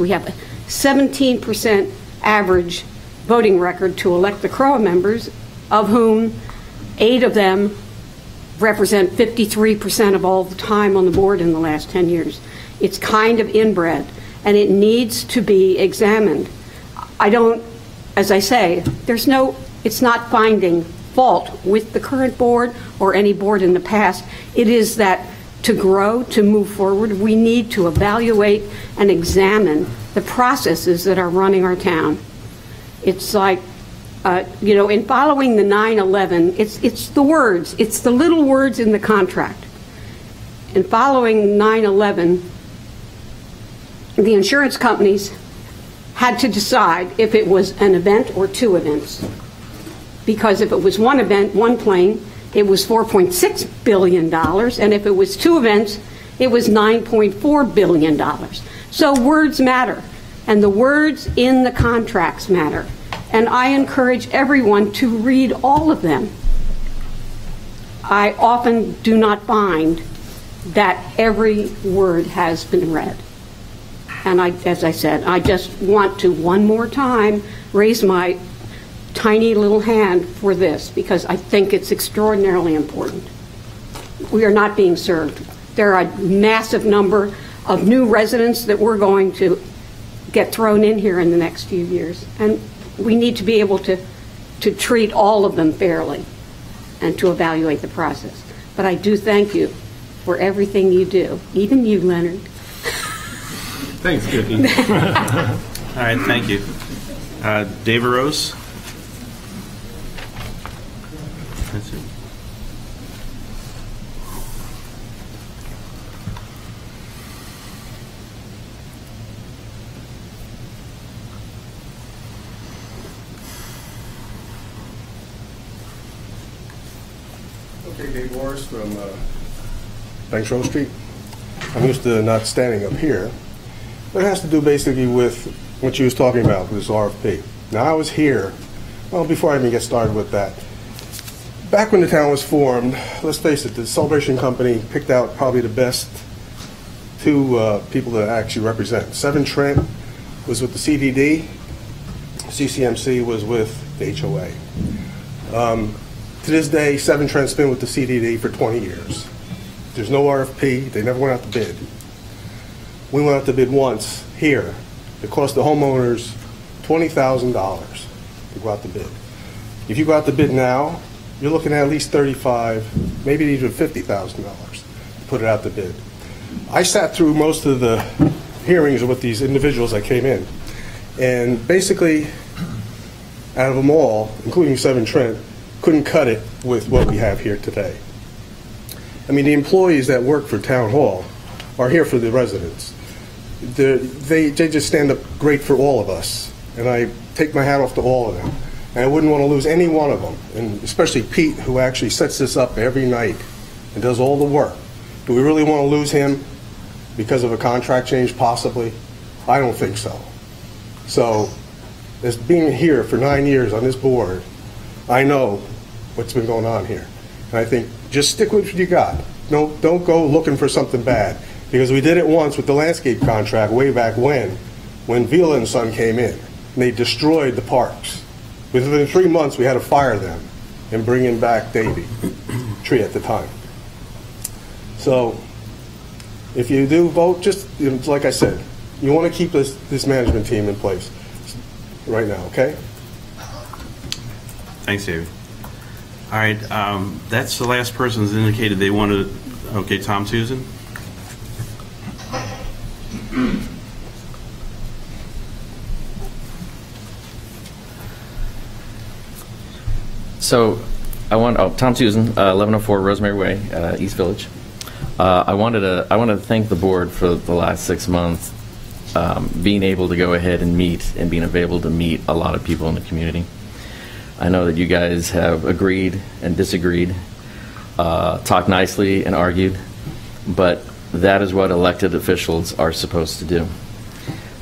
We have a 17% average voting record to elect the CROA members, of whom 8 of them represent 53% of all the time on the board in the last 10 years. It's kind of inbred, and it needs to be examined. As I say, it's not finding fault with the current board or any board in the past. It is that to grow, to move forward, we need to evaluate and examine the processes that are running our town. It's like, in following the 9/11, it's the words, it's the little words in the contract. In following 9/11, the insurance companies had to decide if it was an event or 2 events. Because if it was 1 event, 1 plane, it was $4.6 billion, and if it was 2 events, it was $9.4 billion. So words matter, and the words in the contracts matter. And I encourage everyone to read all of them. I often do not find that every word has been read. And as I said, I just want to one more time raise my tiny little hand for this, because I think it's extraordinarily important. We are not being served. There are a massive number of new residents that we're going to get thrown in here in the next few years, and we need to be able to treat all of them fairly and to evaluate the process. But I do thank you for everything you do, even you, Leonard. Thanks, Vicki. All right, thank you. David Rose. That's it. Okay, Dave Morris from Banks Road Street. I'm used to not standing up here, but it has to do basically with what you was talking about with this RFP. Now, I was here, well, before I even get started with that, back when the town was formed, let's face it, the Celebration Company picked out probably the best 2 people to actually represent. Seven Trent was with the CDD, CCMC was with the HOA. To this day, Seven Trent's been with the CDD for 20 years. There's no RFP. They never went out to bid. We went out to bid once here. It cost the homeowners $20,000 to go out to bid. If you go out to bid now, you're looking at least $35,000, maybe even $50,000 to put it out to bid. I sat through most of the hearings with these individuals that came in, and basically, out of them all, including Seven Trent, couldn't cut it with what we have here today. I mean, the employees that work for Town Hall are here for the residents. They just stand up great for all of us, and I take my hat off to all of them. And I wouldn't want to lose any one of them, and especially Pete, who actually sets this up every night and does all the work. Do we really want to lose him because of a contract change, possibly? I don't think so. So, as being here for 9 years on this board, I know what's been going on here. And I think just stick with what you got. No, don't go looking for something bad, because we did it once with the landscape contract way back when Vila and Son came in, and they destroyed the parks. Within 3 months, we had to fire them and bring in back Davey Tree at the time. So, if you do vote, just like I said, you want to keep this management team in place right now, okay? Thanks, David. All right, that's the last person who's indicated they wanted. Okay, Tom Susan. So, Tom Susan, 1104 Rosemary Way, East Village. I wanted to thank the board for the last 6 months, being able to go ahead and meet and being available to meet a lot of people in the community. I know that you guys have agreed and disagreed, talked nicely and argued, but that is what elected officials are supposed to do.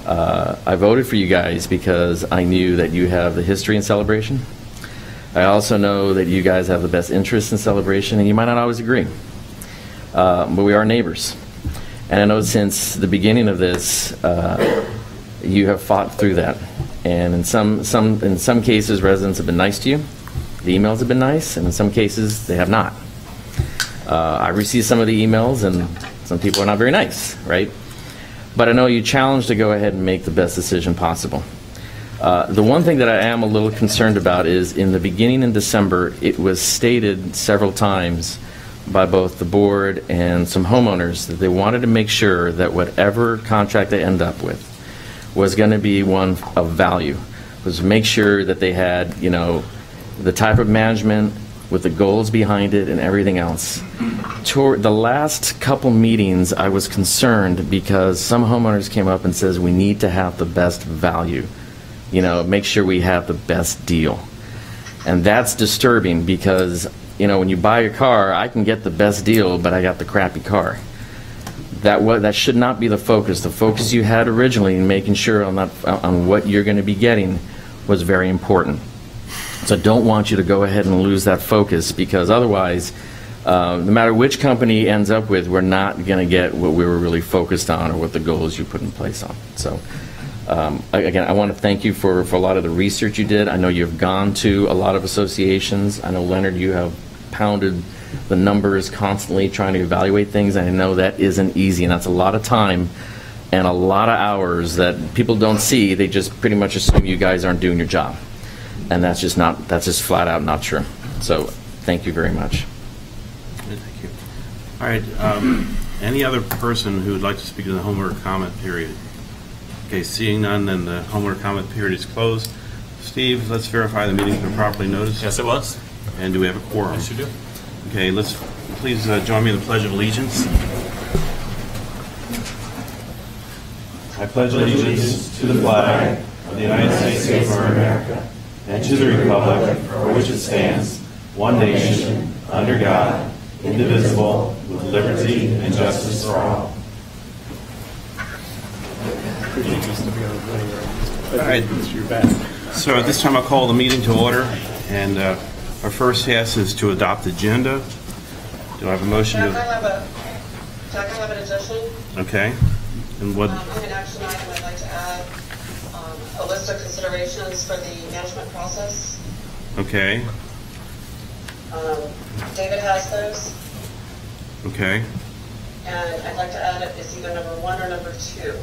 I voted for you guys because I knew that you have the history in Celebration. I also know that you guys have the best interest in Celebration, and you might not always agree, but we are neighbors. And I know since the beginning of this, you have fought through that. And in some cases, residents have been nice to you. The emails have been nice, and in some cases, they have not. I received some of the emails, and some people are not very nice, right? But I know you challenged to go ahead and make the best decision possible. The one thing that I am a little concerned about is in the beginning in December, it was stated several times by both the board and some homeowners that they wanted to make sure that whatever contract they end up with was going to be one of value, was make sure that they had, you know, the type of management with the goals behind it and everything else. Toward the last couple meetings, I was concerned because some homeowners came up and says we need to have the best value, you know, make sure we have the best deal. And that's disturbing because, you know, when you buy a car, I can get the best deal, but I got the crappy car. That should not be the focus. The focus you had originally in making sure on what you're going to be getting was very important. So I don't want you to go ahead and lose that focus, because otherwise, no matter which company ends up with, we're not going to get what we were really focused on or what the goals you put in place on. So again, I want to thank you for a lot of the research you did. I know you've gone to a lot of associations. I know, Leonard, you have pounded the numbers constantly trying to evaluate things, and I know that isn't easy, and that's a lot of time and a lot of hours that people don't see. They just pretty much assume you guys aren't doing your job, and that's just flat out not true. So thank you very much. Thank you. All right, any other person who would like to speak in the homeowner comment period? Okay, seeing none, then the homeowner comment period is closed. Steve, let's verify the meeting's been properly noticed. Yes, it was. And do we have a quorum? Yes, you do. Okay, let's please join me in the Pledge of Allegiance. I pledge allegiance to the flag of the United States of America and to the republic for which it stands, one nation, under God, indivisible, with liberty and justice for all. All right. So at this time, I'll call the meeting to order, and our first task is to adopt the agenda. Do I have a motion? Jack, I have an addition. Okay. And what? In an action item, I'd like to add a list of considerations for the management process. Okay. David has those. Okay. And I'd like to add it, it's either number 1 or number 2.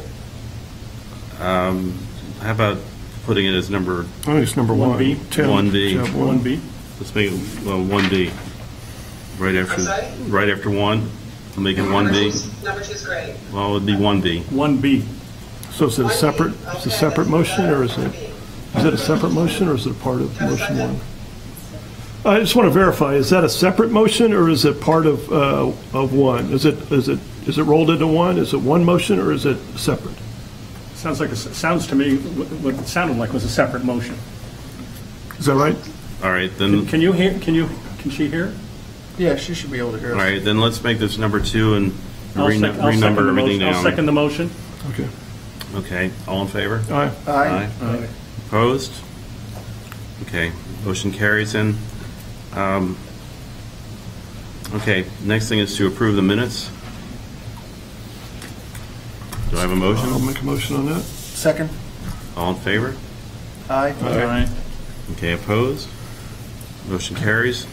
How about putting it as number? I think it's number 1B. 1B. 1B. Let's make it 1B. Right after 1. We'll make it 1B. Number 2 is great. Well, it would be 1B. 1B. So is it a separate? Okay, It's a separate motion, or is it a separate motion, or is it a part of motion 1? I just want to verify: is that a separate motion, or is it part of 1? Is it rolled into 1? Is it one motion, or is it separate? Sounds to me what it sounded like was a separate motion. Is that right? All right, then. Can you hear? Can she hear? Yeah, she should be able to hear us. All right, then let's make this number 2 and I'll second renumber the everything motion. down. I'll second the motion. Okay. Okay, all in favor? Aye. Aye. Opposed? Okay, motion carries in. Okay, next thing is to approve the minutes. Do I have a motion? I'll make a motion on that. Second. All in favor? Aye. All right. Okay, opposed? Motion carries.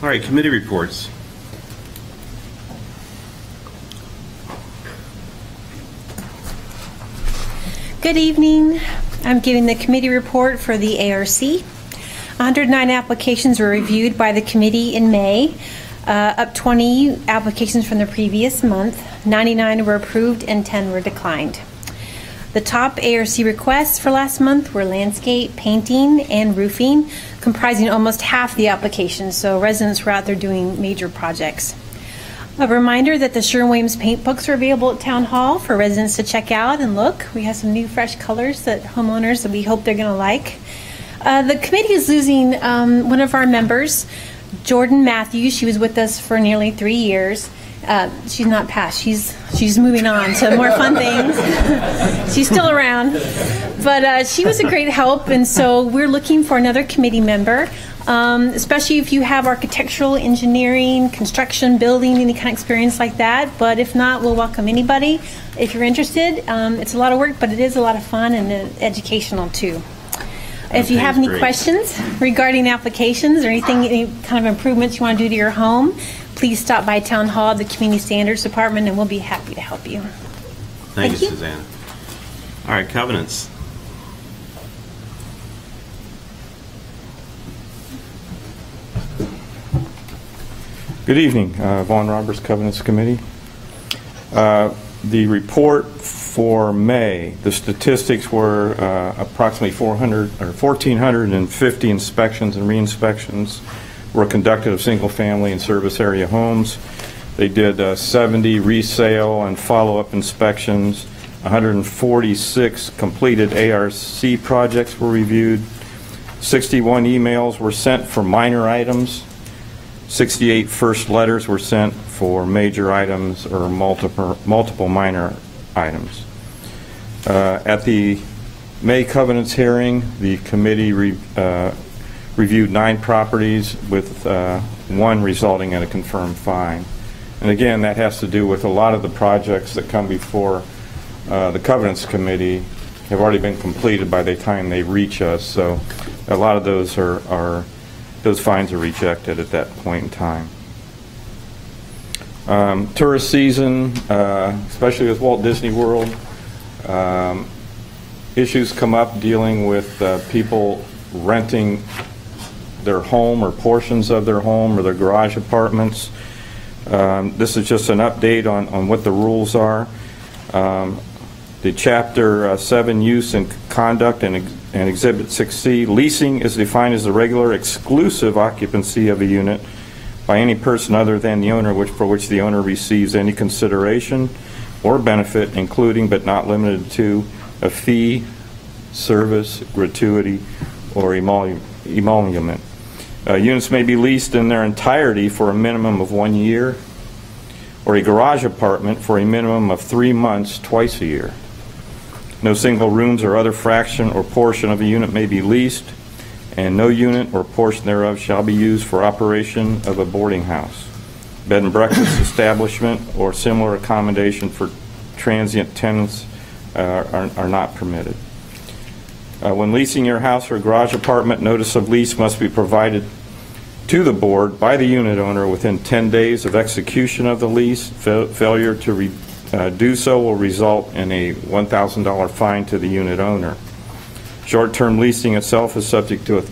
All right, committee reports. Good evening. I'm giving the committee report for the ARC. 109 applications were reviewed by the committee in May, up 20 applications from the previous month. 99 were approved and 10 were declined. The top ARC requests for last month were landscape, painting, and roofing, comprising almost half the applications, so residents were out there doing major projects. A reminder that the Sherwin-Williams paint books are available at Town Hall for residents to check out and look. We have some new fresh colors that homeowners that we hope they're going to like. The committee is losing one of our members, Jordan Matthews. She was with us for nearly 3 years. She's not passed. She's moving on to more fun things. She's still around, but she was a great help, and so we're looking for another committee member. especially if you have architectural, engineering, construction, building, any kind of experience like that. But if not, we'll welcome anybody. If you're interested, it's a lot of work, but it is a lot of fun and educational too. If you have any questions regarding applications or anything, any kind of improvements you want to do to your home, please stop by Town Hall, the Community Standards Department, and we'll be happy to help you. Thank you, Suzanne. All right, covenants. Good evening, Vaughn Roberts, Covenants Committee. The report for May, the statistics were approximately 1,450 inspections and re-inspections were conducted of single-family and service area homes. They did 70 resale and follow-up inspections. 146 completed ARC projects were reviewed. 61 emails were sent for minor items. 68 first letters were sent for major items or multiple minor items. At the May covenants hearing, the committee reviewed 9 properties with 1 resulting in a confirmed fine. And again, that has to do with a lot of the projects that come before the covenants committee have already been completed by the time they reach us. So a lot of those those fines are rejected at that point in time. Tourist season, especially with Walt Disney World, issues come up dealing with people renting their home or portions of their home or their garage apartments. This is just an update on what the rules are. The Chapter 7 Use and Conduct and Exhibit 6C, leasing is defined as the regular exclusive occupancy of a unit by any person other than the owner for which the owner receives any consideration or benefit, including but not limited to a fee, service, gratuity, or emolument. Units may be leased in their entirety for a minimum of 1 year, or a garage apartment for a minimum of 3 months twice a year. No single rooms or other fraction or portion of a unit may be leased, and no unit or portion thereof shall be used for operation of a boarding house, bed and breakfast establishment, or similar accommodation for transient tenants are not permitted. When leasing your house or garage apartment, notice of lease must be provided to the board by the unit owner within 10 days of execution of the lease. Failure to do so will result in a $1,000 fine to the unit owner. Short-term leasing itself is subject to a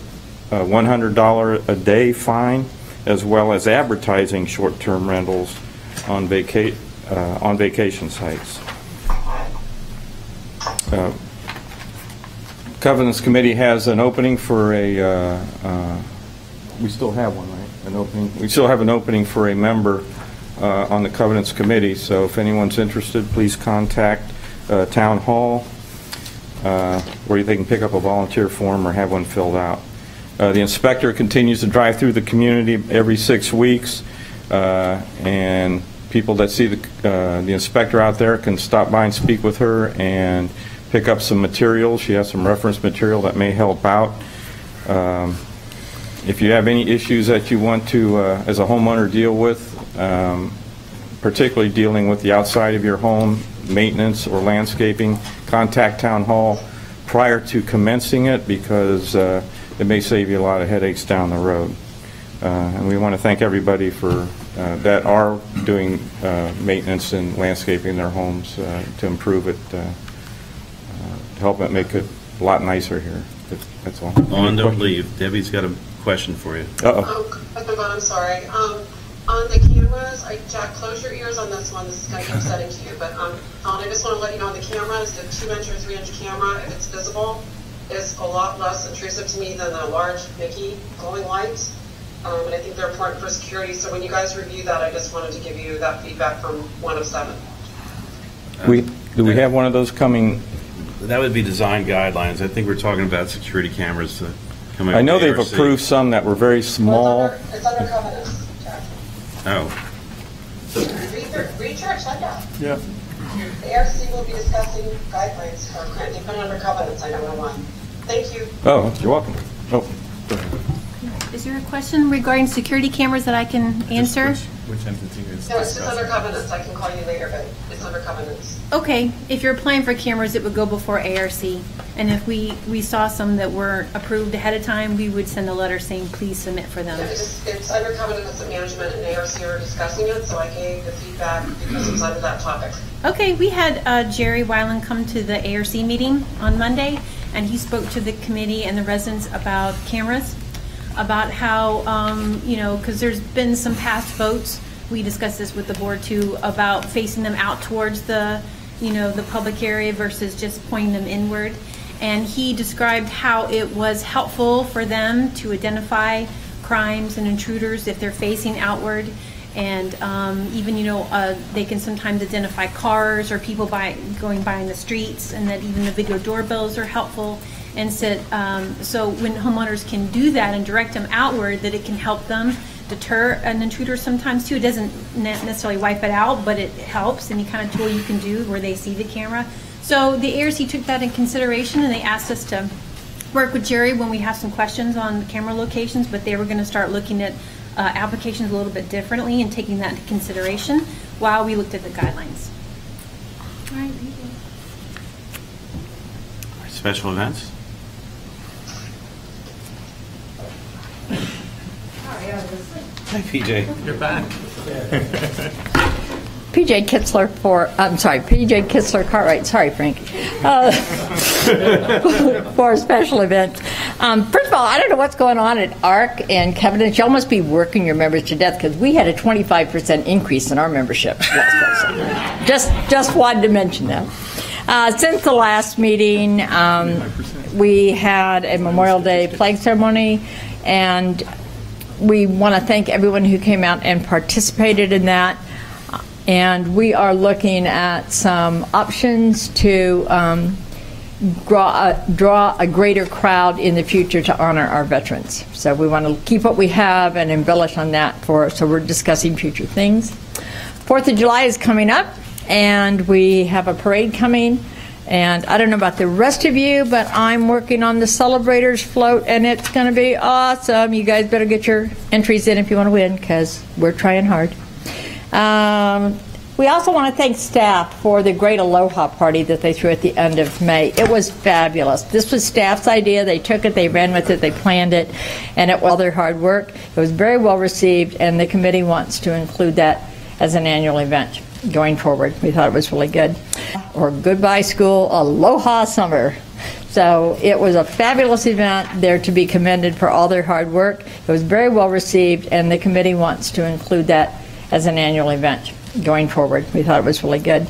$100 a day fine, as well as advertising short-term rentals on vacation sites. Covenants Committee has an opening for a, we still have one, right? An opening. We still have an opening for a member on the Covenants Committee, so if anyone's interested, please contact Town Hall, where they can pick up a volunteer form or have one filled out. The inspector continues to drive through the community every 6 weeks, and people that see the inspector out there can stop by and speak with her and pick up some materials. She has some reference material that may help out. If you have any issues that you want to, as a homeowner, deal with, particularly dealing with the outside of your home, maintenance or landscaping, contact Town Hall prior to commencing it, because it may save you a lot of headaches down the road. And we want to thank everybody for that are doing maintenance and landscaping their homes to improve it, to help it make it a lot nicer here. That's all. On, don't leave. Debbie's got a question for you. I'm sorry. On the cameras, Jack, close your ears on this one. This is going to be upsetting to you, but I just want to let you know on the cameras, the 2-inch or 3-inch camera, if it's visible, is a lot less intrusive to me than the large Mickey glowing lights. And I think they're important for security. So when you guys review that, I just wanted to give you that feedback from 1 of 7. Do we have one of those coming? That would be design guidelines. I think we're talking about security cameras to come out. I know they've ARC. approved some that were very small. It's under covenants, Jack. Oh. Read your agenda. Yeah. The ARC will be discussing guidelines for grant. They put it under covenants. I don't know why. Thank you. Oh, you're welcome. Oh, go ahead. This is there a question regarding security cameras that I can answer? Which entity is No, it's just under covenants. I can call you later, but it's under covenants. Okay, if you're applying for cameras, it would go before ARC. And if we saw some that weren't approved ahead of time, we would send a letter saying, please submit for them. It's under covenants of management, and ARC are discussing it, so I gave the feedback because it's under that topic. Okay, we had Jerry Weiland come to the ARC meeting on Monday, and he spoke to the committee and the residents about cameras, about how, because there's been some past votes, we discussed this with the board too, about facing them out towards the public area versus just pointing them inward. And he described how it was helpful for them to identify crimes and intruders if they're facing outward. And even, they can sometimes identify cars or people going by in the streets, and that even the video doorbells are helpful. And said, so when homeowners can do that and direct them outward, that it can help them deter an intruder sometimes too. It doesn't necessarily wipe it out, but it helps, any kind of tool you can do where they see the camera. So the ARC took that in consideration, and they asked us to work with Jerry when we have some questions on camera locations, but they were going to start looking at applications a little bit differently and taking that into consideration while we looked at the guidelines. All right, thank you. Special events? Hi, PJ. You're back. PJ Kitzler Cartwright, sorry, Frank, for a special event. First of all, I don't know what's going on at ARC and Covenant. Y'all must be working your members to death, because we had a 25% increase in our membership. Just wanted to mention that. Since the last meeting, we had a Memorial Day flag ceremony, and we want to thank everyone who came out and participated in that. And we are looking at some options to draw a greater crowd in the future to honor our veterans. So we want to keep what we have and embellish on that so we're discussing future things. 4th of July is coming up, and we have a parade coming. And I don't know about the rest of you, but I'm working on the Celebrators float, and it's going to be awesome. You guys better get your entries in if you want to win, because we're trying hard. We also want to thank staff for the great Aloha party that they threw at the end of May. It was fabulous. This was staff's idea. They took it, they ran with it, they planned it, and it was all their hard work. It was very well received, and the committee wants to include that as an annual event going forward. We thought it was really good. Or goodbye school, aloha summer. So it was a fabulous event. They're to be commended for all their hard work. It was very well received, and the committee wants to include that as an annual event going forward. We thought it was really good.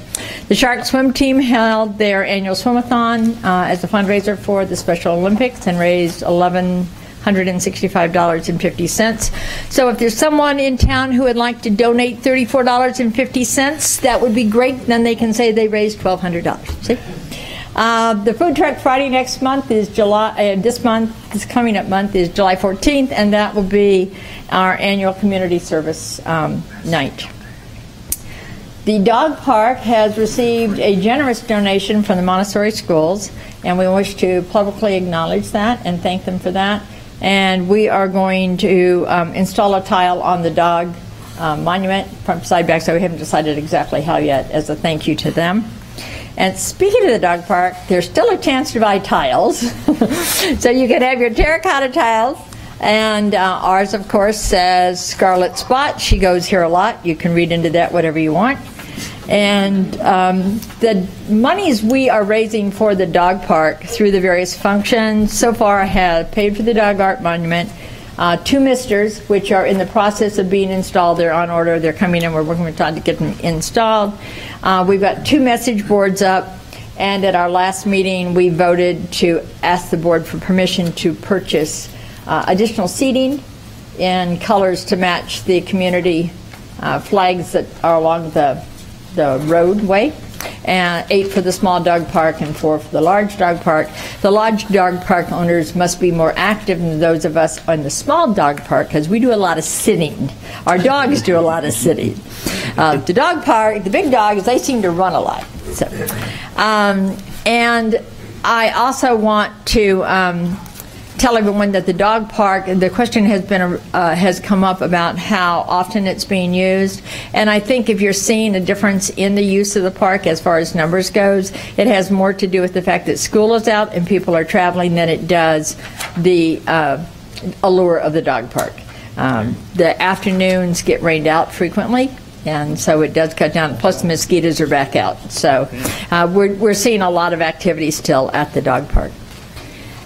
The Shark Swim Team held their annual swimathon as a fundraiser for the Special Olympics and raised $1,165.50. So if there's someone in town who would like to donate $34.50, that would be great. Then they can say they raised $1,200. See? The Food Truck Friday next month is this coming up month is July 14th, and that will be our annual community service night. The dog park has received a generous donation from the Montessori schools, and we wish to publicly acknowledge that and thank them for that. And we are going to install a tile on the dog monument, front, side, back, so we haven't decided exactly how yet, as a thank you to them. And speaking of the dog park, there's still a chance to buy tiles. So you can have your terracotta tiles. And ours, of course, says Scarlet Spot. She goes here a lot. You can read into that whatever you want. And the monies we are raising for the dog park through the various functions so far have paid for the dog art monument, 2 misters, which are in the process of being installed. They're on order. They're coming in. We're working with Todd to get them installed. We've got 2 message boards up. And at our last meeting, we voted to ask the board for permission to purchase additional seating in colors to match the community flags that are along the roadway, and 8 for the small dog park and 4 for the large dog park. The large dog park owners must be more active than those of us on the small dog park, because we do a lot of sitting. Our dogs do a lot of sitting. The dog park, the big dogs, they seem to run a lot. So, and I also want to tell everyone that the dog park, the question has come up about how often it's being used, and I think if you're seeing a difference in the use of the park as far as numbers goes, it has more to do with the fact that school is out and people are traveling than it does the allure of the dog park. The afternoons get rained out frequently, and so it does cut down. Plus, the mosquitoes are back out. So we're seeing a lot of activity still at the dog park.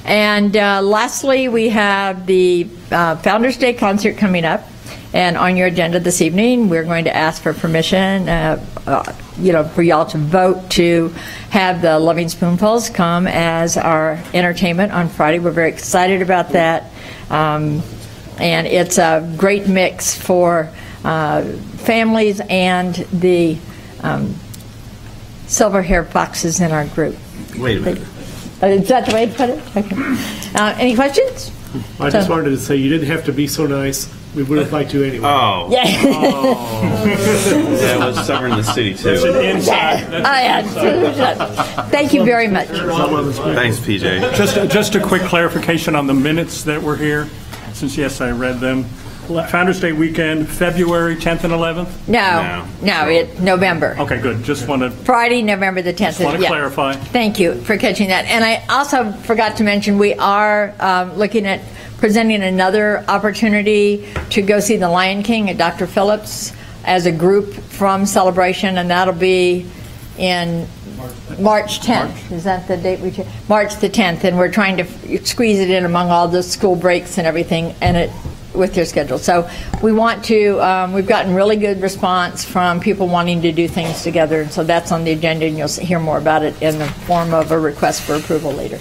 And lastly, we have the Founders Day concert coming up. And on your agenda this evening, we're going to ask for permission, for y'all to vote to have the Loving Spoonfuls come as our entertainment on Friday. We're very excited about that. And it's a great mix for families and the silver-haired foxes in our group. Wait a minute. Is that the way to put it? Okay. Any questions? I just wanted to say you didn't have to be so nice. We would have liked you anyway. Oh. Yeah. That was summer in the city, too. It's an inside. Thank you very much. Thanks, PJ. Just a quick clarification on the minutes that were here, since, yes, I read them. Founders Day weekend, February 10th and 11th? No, November. Okay, good. Just want to... Friday, November the 10th. Just want to clarify. Thank you for catching that. And I also forgot to mention we are looking at presenting another opportunity to go see The Lion King at Dr. Phillips as a group from Celebration, and that'll be in March 10th. Is that the date we chose? March the 10th, and we're trying to squeeze it in among all the school breaks and everything, and with your schedule. So we want to, we've gotten really good response from people wanting to do things together, and so that's on the agenda, and you'll hear more about it in the form of a request for approval later.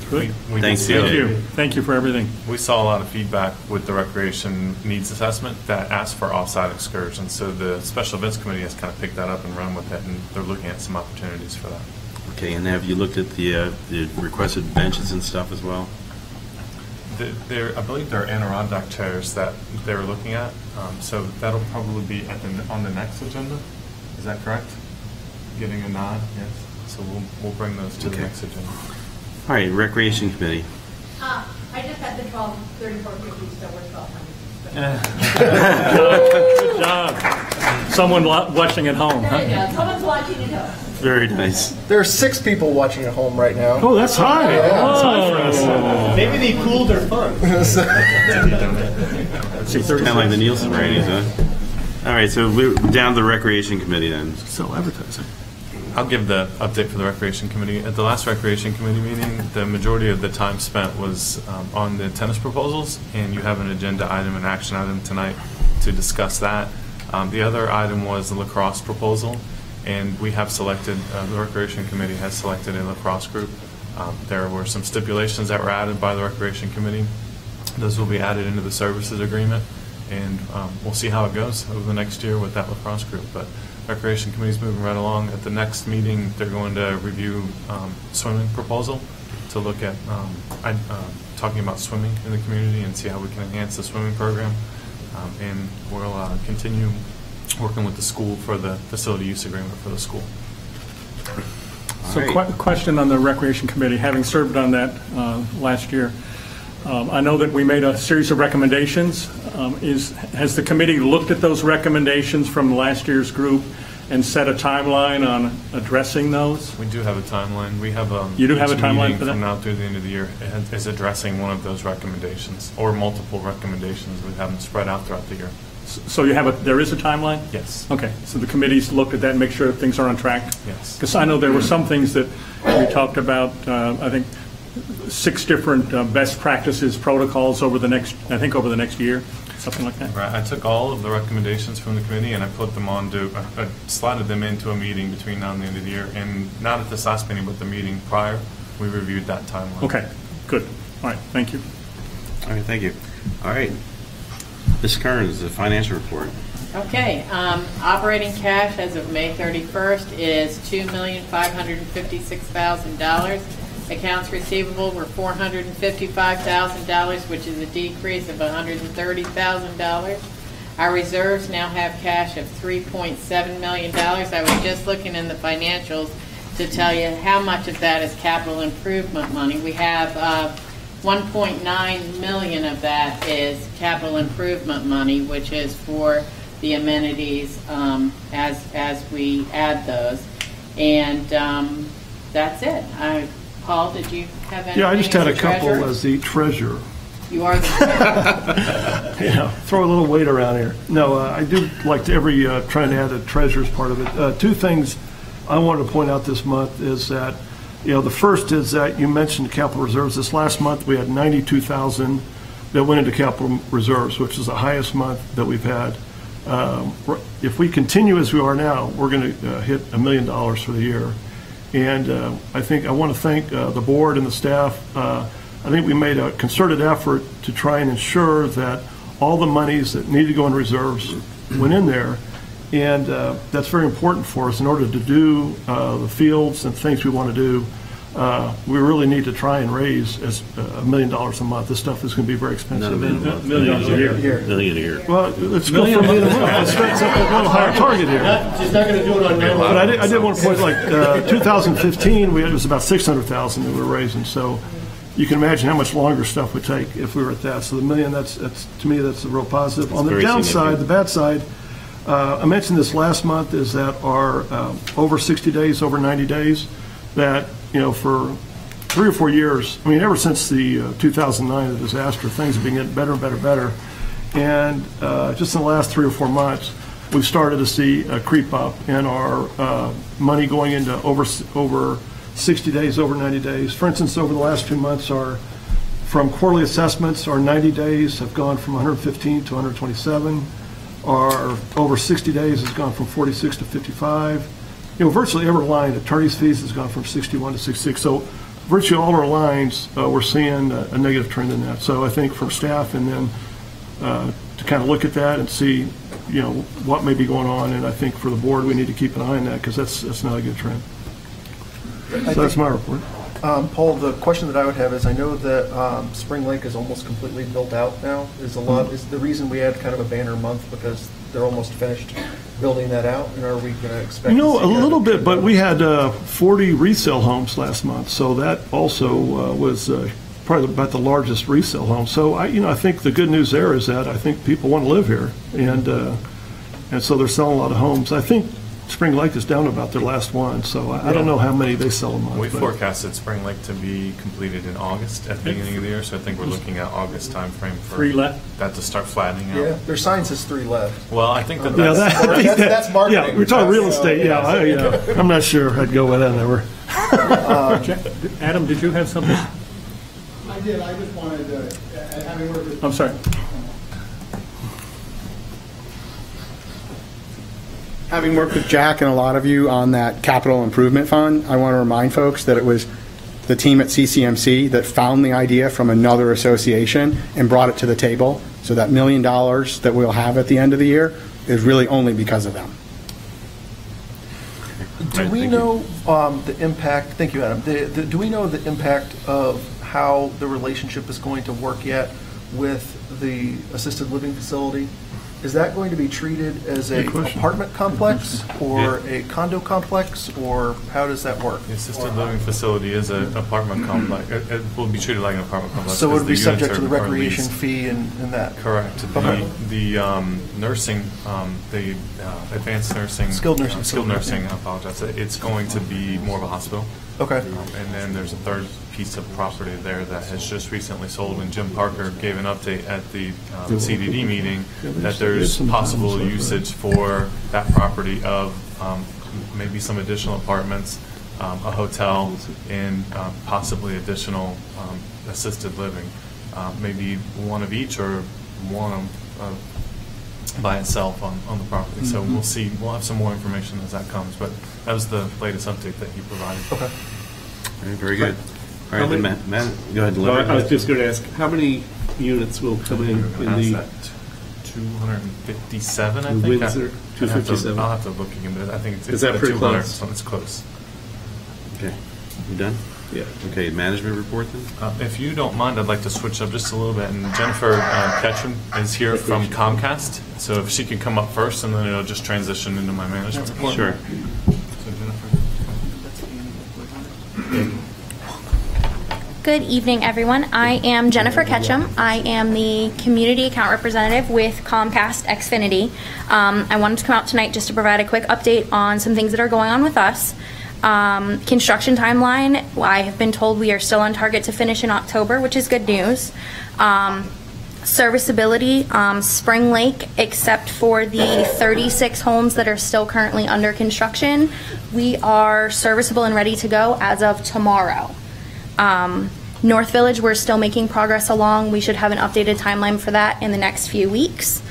Good. Thanks, Thank you. Thank you for everything. We saw a lot of feedback with the recreation needs assessment that asked for off-site excursions. So the special events committee has kind of picked that up and run with it, and they're looking at some opportunities for that. Okay, and have you looked at the requested benches and stuff as well? I believe there are Adirondack chairs that they were looking at. So that'll probably be on the next agenda. Is that correct? Getting a nod? Yes. So we'll bring those to the next agenda. All right, Recreation Committee. I just had the 3450, so we're 1200. Good job. Someone watching at home, huh? Someone's watching at home. Very nice. There are 6 people watching at home right now. Oh, that's high. Yeah. That's high for us. Maybe they cooled their fun. It's kind of like the Nielsen ratings, huh? All right, so we're down to the Recreation Committee then. So advertising. I'll give the update for the Recreation Committee. At the last Recreation Committee meeting, the majority of the time spent was on the tennis proposals, and you have an agenda item, an action item tonight to discuss that. The other item was the lacrosse proposal, and we have selected, the Recreation Committee has selected a lacrosse group. There were some stipulations that were added by the Recreation Committee. Those will be added into the services agreement, and we'll see how it goes over the next year with that lacrosse group. But Recreation Committee is moving right along. At the next meeting, they're going to review swimming proposal to look at talking about swimming in the community and see how we can enhance the swimming program. And we'll continue working with the school for the facility use agreement for the school. So question on the Recreation Committee, having served on that last year, I know that we made a series of recommendations. Has the committee looked at those recommendations from last year's group and set a timeline on addressing those? We do have a timeline. We have you do have a timeline for that? From now through the end of the year is addressing one of those recommendations or multiple recommendations. We have them spread out throughout the year. So there is a timeline? Yes. Okay, so the committee's looked at that and make sure that things are on track? Yes. Because I know there were some things that we talked about, I think 6 different best practices protocols over the next year, something like that. Right. I took all of the recommendations from the committee and I put them I slotted them into a meeting between now and the end of the year, and not at this last meeting, but the meeting prior, we reviewed that timeline. Okay, good. All right, thank you. All right, thank you. All right. Ms. Kearns, the financial report. Okay, operating cash as of May 31st is $2,556,000. Accounts receivable were $455,000, which is a decrease of $130,000. Our reserves now have cash of $3.7 million. I was just looking in the financials to tell you how much of that is capital improvement money. We have 1.9 million of that is capital improvement money, which is for the amenities as we add those. And that's it. Paul, did you have anything? Yeah, I just had a as the couple treasurer? as the treasurer. You are the treasurer. Yeah, throw a little weight around here. No, I do like to trying to add a treasurer's part of it. Two things I wanted to point out this month is that, the first is that you mentioned capital reserves. This last month we had 92,000 that went into capital reserves, which is the highest month that we've had. If we continue as we are now, we're going to hit $1 million for the year. And I want to thank the board and the staff. I think we made a concerted effort to try and ensure that all the monies that needed to go in reserves went in there. And that's very important for us in order to do the fields and things we want to do. We really need to try and raise $1 million a month. This stuff is going to be very expensive. Million a year. Well, let's go for $1 million a month. Let's set a little higher target here. She's not going to do it on But I did want to point, 2015, it was about 600,000 that we were raising. So you can imagine how much longer stuff would take if we were at that. So the $1 million, that's to me, that's a real positive. On the downside, the bad side, I mentioned this last month, is that our over 60 days, over 90 days, that, for 3 or 4 years, ever since the 2009 disaster, things have been getting better and better and better. And just in the last 3 or 4 months, we've started to see a creep up in our money going into over 60 days, over 90 days. For instance, over the last 2 months, from quarterly assessments, our 90 days have gone from 115 to 127. Our over 60 days has gone from 46 to 55. Virtually every line, attorney's fees has gone from 61 to 66. So virtually all our lines, we're seeing a negative trend in that. So I think for staff and then to kind of look at that and see, what may be going on. And I think for the board, we need to keep an eye on that because that's not a good trend. So that's my report. Paul, the question that I would have is, I know that Spring Lake is almost completely built out now. Is the reason we had kind of a banner month because they're almost finished building that out, and are we going to expect? A little bit, but we had 40 resale homes last month, so that also was probably about the largest resale home. So I think the good news there is that I think people want to live here, and so they're selling a lot of homes. I think Spring Lake is down about their last one, so I don't know how many they sell a month. We forecasted Spring Lake to be completed in August at the beginning of the year, so I think we're looking at August timeframe for 3 left. That to start flattening out. Yeah, their sign says 3 left. Well, I think that's marketing. Yeah, we're talking real estate. I'm not sure I'd go with that number. Adam, did you have something? I did. I just wanted to, having worked with... I'm sorry. Having worked with Jack and a lot of you on that capital improvement fund, I want to remind folks that it was the team at CCMC that found the idea from another association and brought it to the table. So that $1 million that we'll have at the end of the year is really only because of them. Do we know the impact? Thank you, Adam. Do we know the impact of how the relationship is going to work yet with the assisted living facility? Is that going to be treated as an apartment complex or a condo complex, or how does that work? The assisted living facility is an apartment complex. It will be treated like an apartment complex. So it would be subject to the recreation fee and that? Correct. The nursing, the advanced nursing. Skilled nursing. Skilled nursing, I apologize. It's going to be more of a hospital. Okay. And then there's a third piece of property there that has just recently sold. When Jim Parker gave an update at the CDD meeting, that there's possible usage for that property of maybe some additional apartments, a hotel, and possibly additional assisted living. Maybe one of each or one by itself on the property. So we'll see. We'll have some more information as that comes. But that was the latest update that he provided. Okay. Very good. All right, then Matt, go ahead. I was just going to ask, how many units will come in the 257, I think. Windsor? 257. I'll have to look again, but I think it's Is that pretty 200, close? so it's close. Okay, you done? Yeah. Okay, management report then? If you don't mind, I'd like to switch up just a little bit. And Jennifer Ketchum is here from Comcast, so if she can come up first, and then it'll just transition into my management report. Sure. So Jennifer. Good evening, everyone. I am Jennifer Ketchum. I am the Community Account Representative with Comcast Xfinity. I wanted to come out tonight just to provide a quick update on some things that are going on with us. Construction timeline, I have been told we are still on target to finish in October, which is good news. Serviceability, Spring Lake, except for the 36 homes that are still currently under construction, we are serviceable and ready to go as of tomorrow. North Village, we're still making progress along. We should have an updated timeline for that in the next few weeks.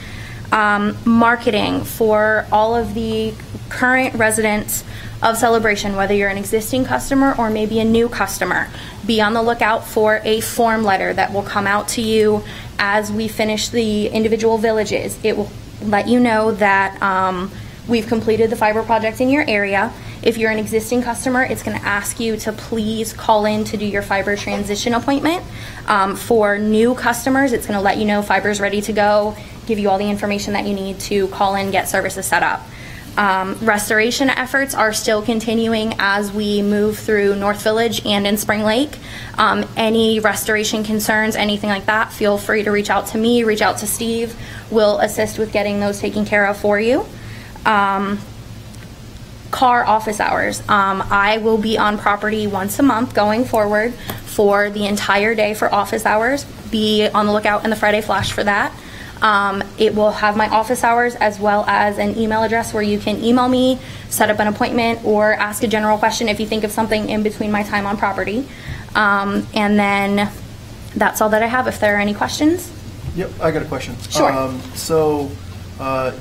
Marketing for all of the current residents of Celebration, whether you're an existing customer or maybe a new customer, be on the lookout for a form letter that will come out to you as we finish the individual villages. It will let you know that we've completed the fiber project in your area. If you're an existing customer, it's going to ask you to please call in to do your fiber transition appointment. For new customers, it's going to let you know fiber's ready to go, give you all the information that you need to call in, get services set up. Restoration efforts are still continuing as we move through North Village and in Spring Lake. Any restoration concerns, anything like that, feel free to reach out to me, reach out to Steve. We'll assist with getting those taken care of for you. Car office hours. I will be on property once a month going forward for the entire day for office hours. Be on the lookout in the Friday Flash for that. It will have my office hours as well as an email address where you can email me, set up an appointment, or ask a general question if you think of something in between my time on property. And then that's all that I have. If there are any questions. Yep, I got a question. Sure.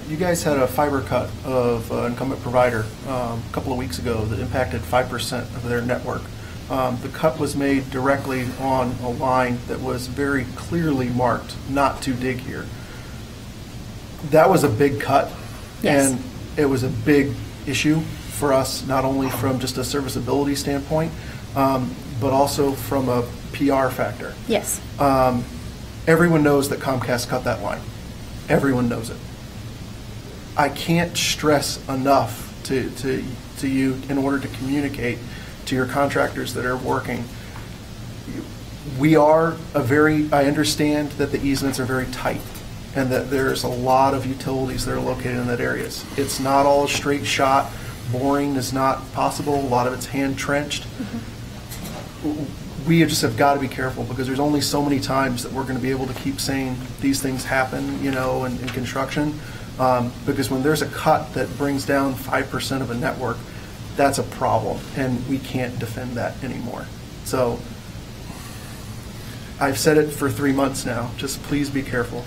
You guys had a fiber cut of an incumbent provider a couple of weeks ago that impacted 5% of their network. The cut was made directly on a line that was very clearly marked not to dig here. That was a big cut, yes. And it was a big issue for us, not only from just a serviceability standpoint, but also from a PR factor. Yes. Everyone knows that Comcast cut that line. Everyone knows it. I can't stress enough to you in order to communicate to your contractors that are working. I understand that the easements are very tight and that there's a lot of utilities that are located in that areas. It's not all a straight shot. Boring is not possible. A lot of it's hand trenched. We just have got to be careful because there's only so many times that we're going to be able to keep saying these things happen, in construction. Because when there's a cut that brings down 5% of a network, that's a problem, and we can't defend that anymore. So I've said it for 3 months now. Just please be careful.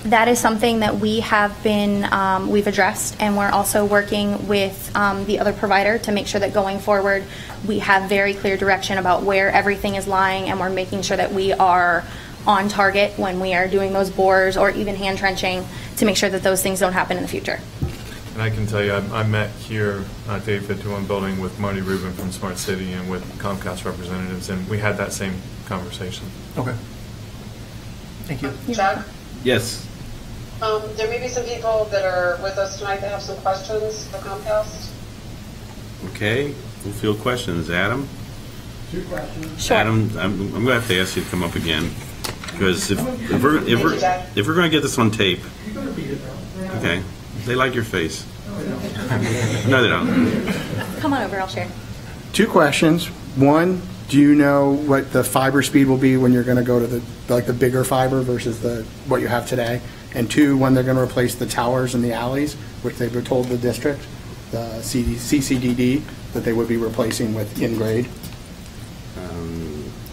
That is something that we have been, we've addressed, and we're also working with the other provider to make sure that going forward we have very clear direction about where everything is lying, and we're making sure that we are on target when we are doing those bores or even hand trenching to make sure that those things don't happen in the future. And I can tell you, I met here at the 851 building with Marty Rubin from Smart City and with Comcast representatives, and we had that same conversation. Okay. Thank you. Jack? Yes. There may be some people that are with us tonight that have some questions for Comcast. Okay. We'll field questions. Adam? 2 questions. Sure. Adam, I'm going to have to ask you to come up again because if we're going to get this on tape, okay, they like your face. No, they don't. Come on over, I'll share. 2 questions. 1, do you know what the fiber speed will be when you're going to go to the bigger fiber versus what you have today? And 2, when they're going to replace the towers in the alleys, which they were told the district, the CCDD, that they would be replacing with in-grade?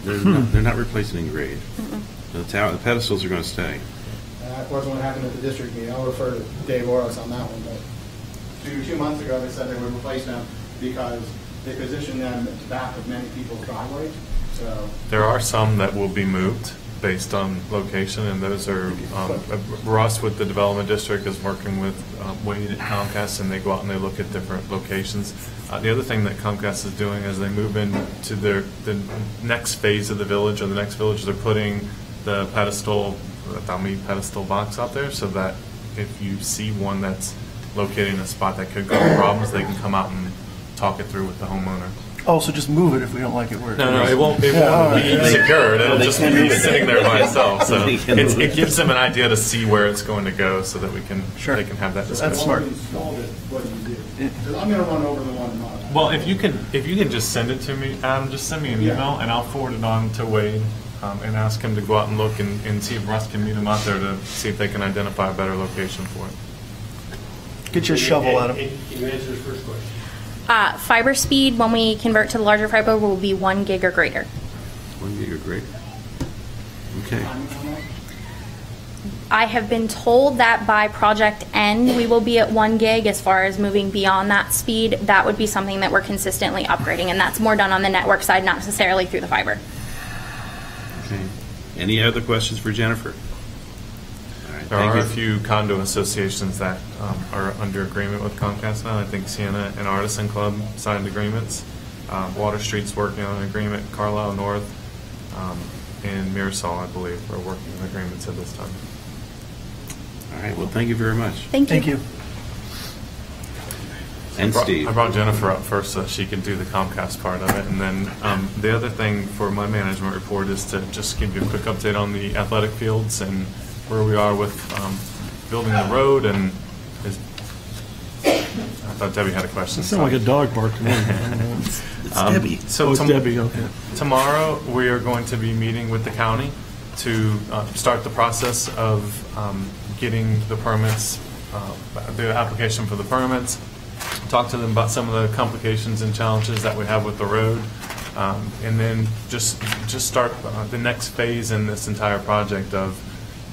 They're not replacing in grade. The pedestals are going to stay. That wasn't what happened at the district meeting. I'll refer to Dave Oros on that one. But 2 months ago, they said they would replace them because they positioned them at the back of many people's driveways. So there are some that will be moved based on location, and those are Russ with the development district is working with Wade at Comcast, and they go out and they look at different locations. The other thing that Comcast is doing as they move into the next phase of the village or the next village, they're putting the pedestal box out there so that if you see one that's located in a spot that could cause problems, they can come out and talk it through with the homeowner. Oh, so just move it if we don't like it where it No, is. it won't be secured. It'll just be sitting there by itself. So it gives them an idea to see where it's going to go, so that they can have that discussion. That's smart. I'm going to run over the one tomorrow. Well, if you can just send it to me, Adam, just send me an email, and I'll forward it on to Wade and ask him to go out and look and see if Russ can meet him out there to see if they can identify a better location for it. Get you a shovel, Adam. Can you answer his first question? Fiber speed, when we convert to the larger fiber, will be 1 gig or greater. 1 gig or greater. Okay. I have been told that by project end, we will be at 1 gig. As far as moving beyond that speed, that would be something that we're consistently upgrading, and that's more done on the network side, not necessarily through the fiber. Okay. Any other questions for Jennifer? There are a few condo associations that are under agreement with Comcast now. I think Sienna and Artisan Club signed agreements. Water Street's working on an agreement. Carlisle North and Mirasol, I believe, are working on agreements at this time. All right. Well, thank you very much. Thank you. And Steve. I brought Jennifer up first so she could do the Comcast part of it. And then the other thing for my management report is to just give you a quick update on the athletic fields and where we are with building the road. And I thought Debbie had a question. It sounded like a dog bark to me. It's Debbie. So it's Debbie, okay. Tomorrow we are going to be meeting with the county to start the process of getting the permits, the application for the permits, talk to them about some of the complications and challenges that we have with the road, and then just start the next phase in this entire project of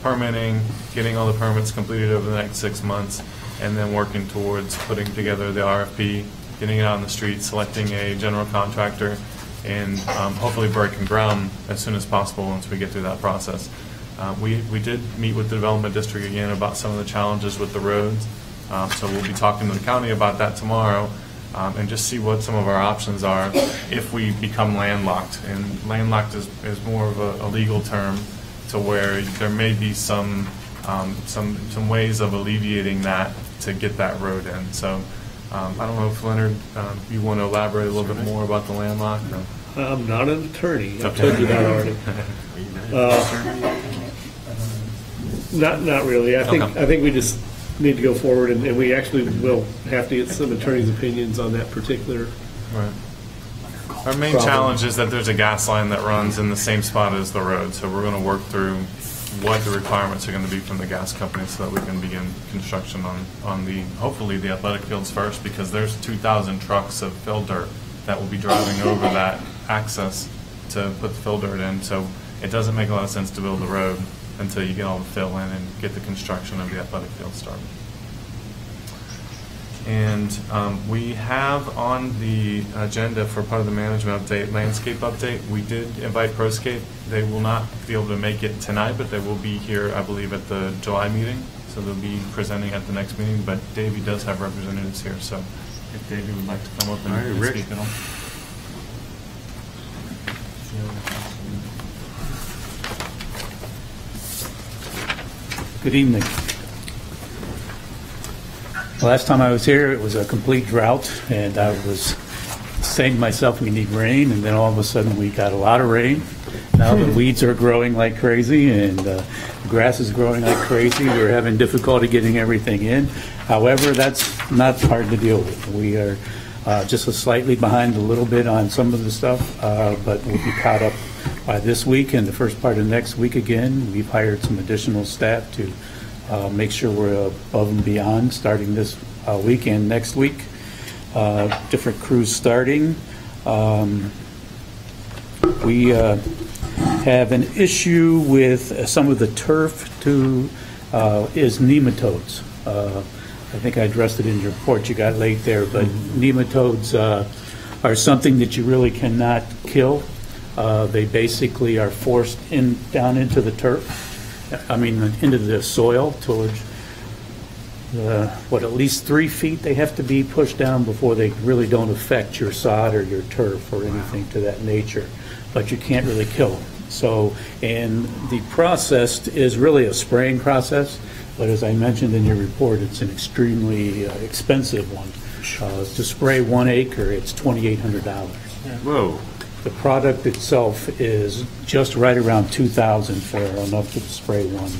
permitting, getting all the permits completed over the next 6 months, and then working towards putting together the RFP, getting it out on the street, selecting a general contractor, and hopefully breaking ground as soon as possible once we get through that process. We did meet with the Development District again about some of the challenges with the roads, so we'll be talking to the county about that tomorrow and just see what some of our options are if we become landlocked. And landlocked is more of a legal term to where there may be some ways of alleviating that to get that road in. So I don't know if Leonard, you want to elaborate a little bit more about the landlocked? I'm not an attorney. I've told you that already. Not really. I think we just need to go forward, and we actually will have to get some attorneys' opinions on that particular. Right. Our main challenge is that there's a gas line that runs in the same spot as the road, so we're going to work through what the requirements are going to be from the gas company so that we can begin construction on the, hopefully the athletic fields first, because there's 2,000 trucks of fill dirt that will be driving over that access to put the fill dirt in, so it doesn't make a lot of sense to build the road until you get all the fill in and get the construction of the athletic field started. And we have on the agenda for part of the management update, landscape update. We did invite ProScape. They will not be able to make it tonight, but they will be here, I believe, at the July meeting. So they'll be presenting at the next meeting, but Davey does have representatives here. So if Davey would like to come up and speak at all. Good evening. Last time I was here, it was a complete drought, and I was saying to myself, we need rain, and then all of a sudden we got a lot of rain. Now the weeds are growing like crazy, and the grass is growing like crazy. We're having difficulty getting everything in. However, that's not hard to deal with. We are just slightly behind a little bit on some of the stuff, but we'll be caught up by this week and the first part of next week again. We've hired some additional staff to make sure we're above and beyond starting this weekend next week. Different crews starting. We have an issue with some of the turf is nematodes. I think I addressed it in your report you got late there, but nematodes are something that you really cannot kill. They basically are forced down into the turf. Into the soil towards, at least 3 feet they have to be pushed down before they really don't affect your sod or your turf or anything to that nature. But you can't really kill them. So, and the process is really a spraying process, but as I mentioned in your report, it's an extremely expensive one. To spray 1 acre, it's $2,800. Whoa. The product itself is just right around 2,000 for enough to spray one.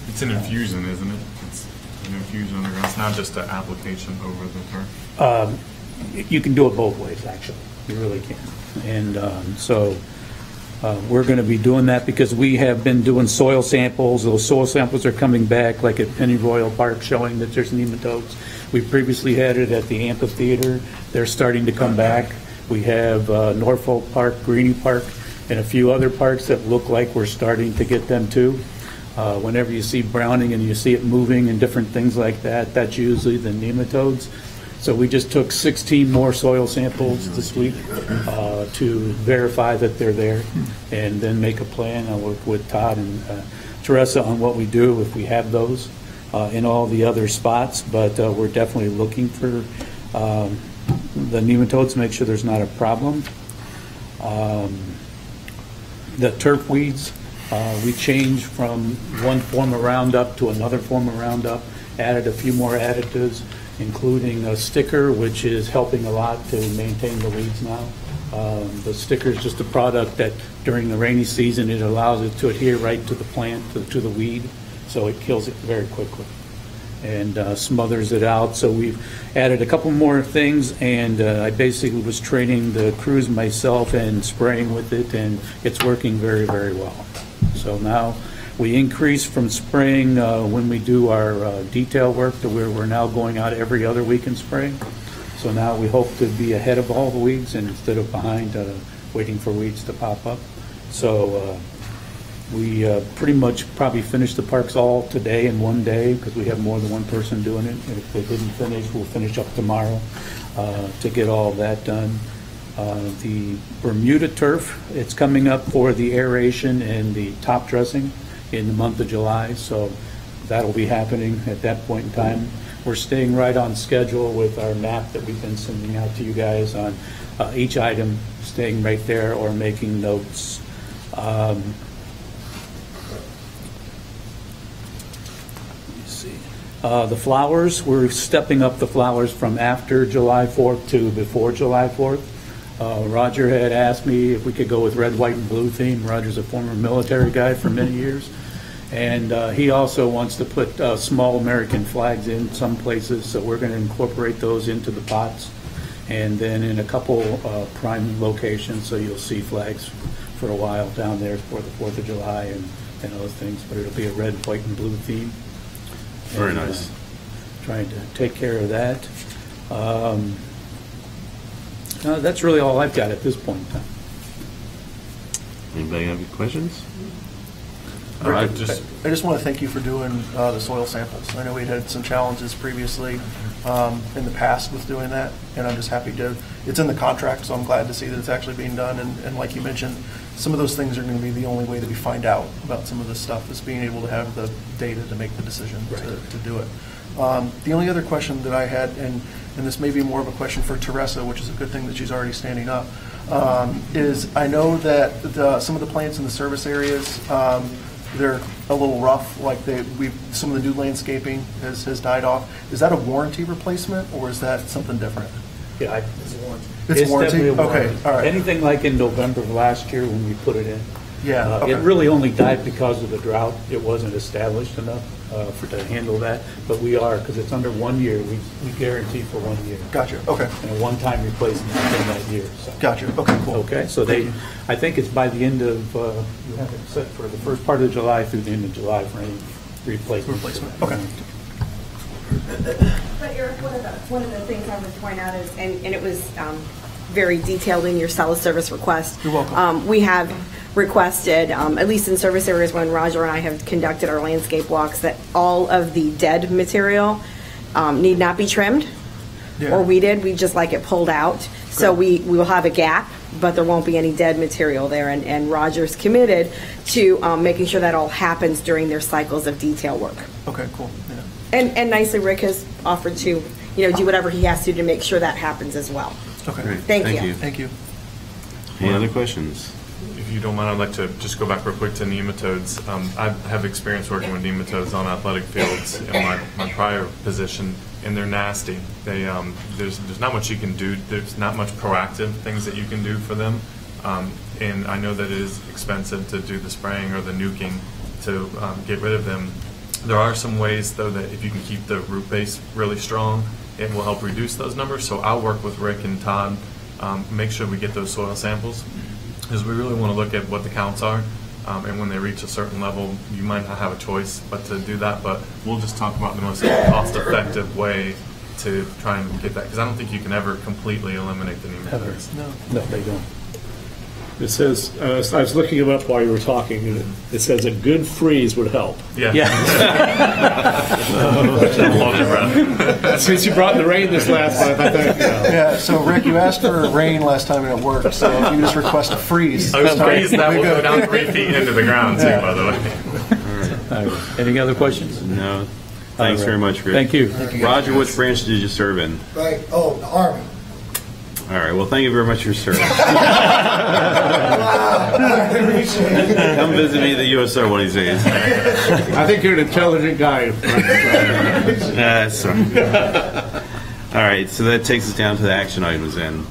It's an infusion, isn't it? It's an infusion on the ground. It's not just an application over the turf. You can do it both ways, actually. You really can. And so we're going to be doing that because we have been doing soil samples. Those soil samples are coming back, like at Penny Royal Park, showing that there's nematodes. We previously had it at the amphitheater. They're starting to come back. We have Norfolk Park, Greenie Park, and a few other parks that look like we're starting to get them too. Whenever you see browning and you see it moving and different things like that, that's usually the nematodes. So we just took 16 more soil samples this week to verify that they're there, and then make a plan. I'll work with Todd and Teresa on what we do if we have those in all the other spots, but we're definitely looking for the nematodes to make sure there's not a problem. The turf weeds, we changed from one form of Roundup to another form of Roundup, added a few more additives, including a sticker, which is helping a lot to maintain the weeds now. The sticker is just a product that during the rainy season, it allows it to adhere right to the plant, to the weed, so it kills it very quickly and smothers it out. So we've added a couple more things, and I basically was training the crews myself and spraying with it, and it's working very, very well. So now we increased from spraying when we do our detail work to where we're now going out every other week and spraying. So now we hope to be ahead of all the weeds and instead of behind, waiting for weeds to pop up. So we pretty much probably finished the parks all today in one day because we have more than one person doing it. And if they didn't finish, we'll finish up tomorrow to get all that done. The Bermuda turf, it's coming up for the aeration and the top dressing in the month of July, so that'll be happening at that point in time. We're staying right on schedule with our map that we've been sending out to you guys on each item, staying right there or making notes. The flowers, we're stepping up the flowers from after July 4th to before July 4th. Roger had asked me if we could go with red, white, and blue theme. Roger's a former military guy for many years. And he also wants to put small American flags in some places, so we're going to incorporate those into the pots. And then in a couple prime locations, so you'll see flags for a while down there for the 4th of July and other things, but it'll be a red, white, and blue theme. Very nice. Trying to take care of that. That's really all I've got at this point in time. Anybody have any questions? I just want to thank you for doing the soil samples. I know we'd had some challenges previously in the past with doing that, and I'm just happy to, it's in the contract, so I'm glad to see that it's actually being done. And like you mentioned, some of those things are going to be the only way that we find out about some of this stuff is being able to have the data to make the decision to do it. The only other question that I had, and this may be more of a question for Teresa, which is a good thing that she's already standing up, is I know that some of the plants in the service areas, they're a little rough, like some of the new landscaping has died off. Is that a warranty replacement, or is that something different? Yeah, it's a warranty. It's warranty? Definitely a warranty. Okay, all right. Anything like in November of last year when we put it in. Yeah, okay. It really only died because of the drought. It wasn't established enough to handle that, but we are, because it's under 1 year, we guarantee for 1 year. Gotcha, okay. And a one-time replacement in that year. So. Gotcha, okay, cool. Okay, so I think it's by the end of, you have it set for the first part of July through the end of July for any replacement. Okay. But Eric, one of the things I would point out is, and it was very detailed in your cell service request. You're welcome. We have requested, at least in service areas when Roger and I have conducted our landscape walks, that all of the dead material need not be trimmed or weeded. We just like it pulled out. Good. So we will have a gap, but there won't be any dead material there. And Roger's committed to making sure that all happens during their cycles of detail work. Okay, cool. Yeah. And nicely, Rick has offered to, do whatever he has to make sure that happens as well. Okay. Great. Thank you. Thank you. Any other questions? If you don't mind, I'd like to just go back real quick to nematodes. I have experience working with nematodes on athletic fields in my prior position, and they're nasty. They there's not much you can do. There's not much proactive things that you can do for them. And I know that it is expensive to do the spraying or the nuking to get rid of them. There are some ways, though, that if you can keep the root base really strong, it will help reduce those numbers. So I'll work with Rick and Todd, make sure we get those soil samples, because we really want to look at what the counts are. And when they reach a certain level, you might not have a choice but to do that. But we'll just talk about the most cost-effective way to try and get that, because I don't think you can ever completely eliminate the nematodes. No, they don't. It says, I was looking them up while you were talking, and it says a good freeze would help. Yeah. Since you brought the rain this last month, I thought, Yeah, so Rick, you asked for rain last time and it worked, so if you just request a freeze. A freeze that will go down 3 feet into the ground, too, by the way. All right. Any other questions? No. Thanks very much, Rick. Thank you. Roger, which branch did you serve in? Right. Oh, the Army. All right. Well, thank you very much for your service. Come visit me at the USO one of these days. I think you're an intelligent guy. That's all right. So that takes us down to the action items then. All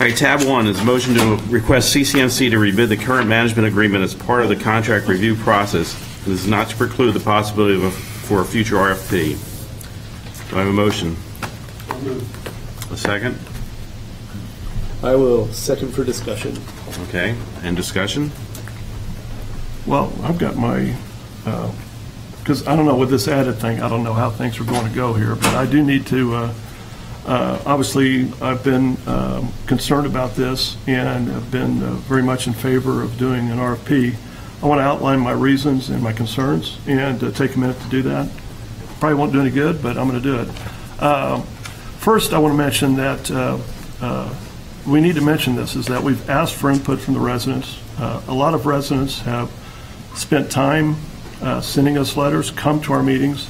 right, tab 1 is a motion to request CCMC to rebid the current management agreement as part of the contract review process. This is not to preclude the possibility for a future RFP. Do I have a motion? A second? I will second for discussion. Okay, and discussion? Well, I've got my, because I don't know with this added thing, I don't know how things are going to go here, but I do need to, obviously, I've been concerned about this and have been very much in favor of doing an RFP. I want to outline my reasons and my concerns and take a minute to do that. Probably won't do any good, but I'm going to do it. First, I want to mention that we need to mention this, is that we've asked for input from the residents. A lot of residents have spent time sending us letters, come to our meetings,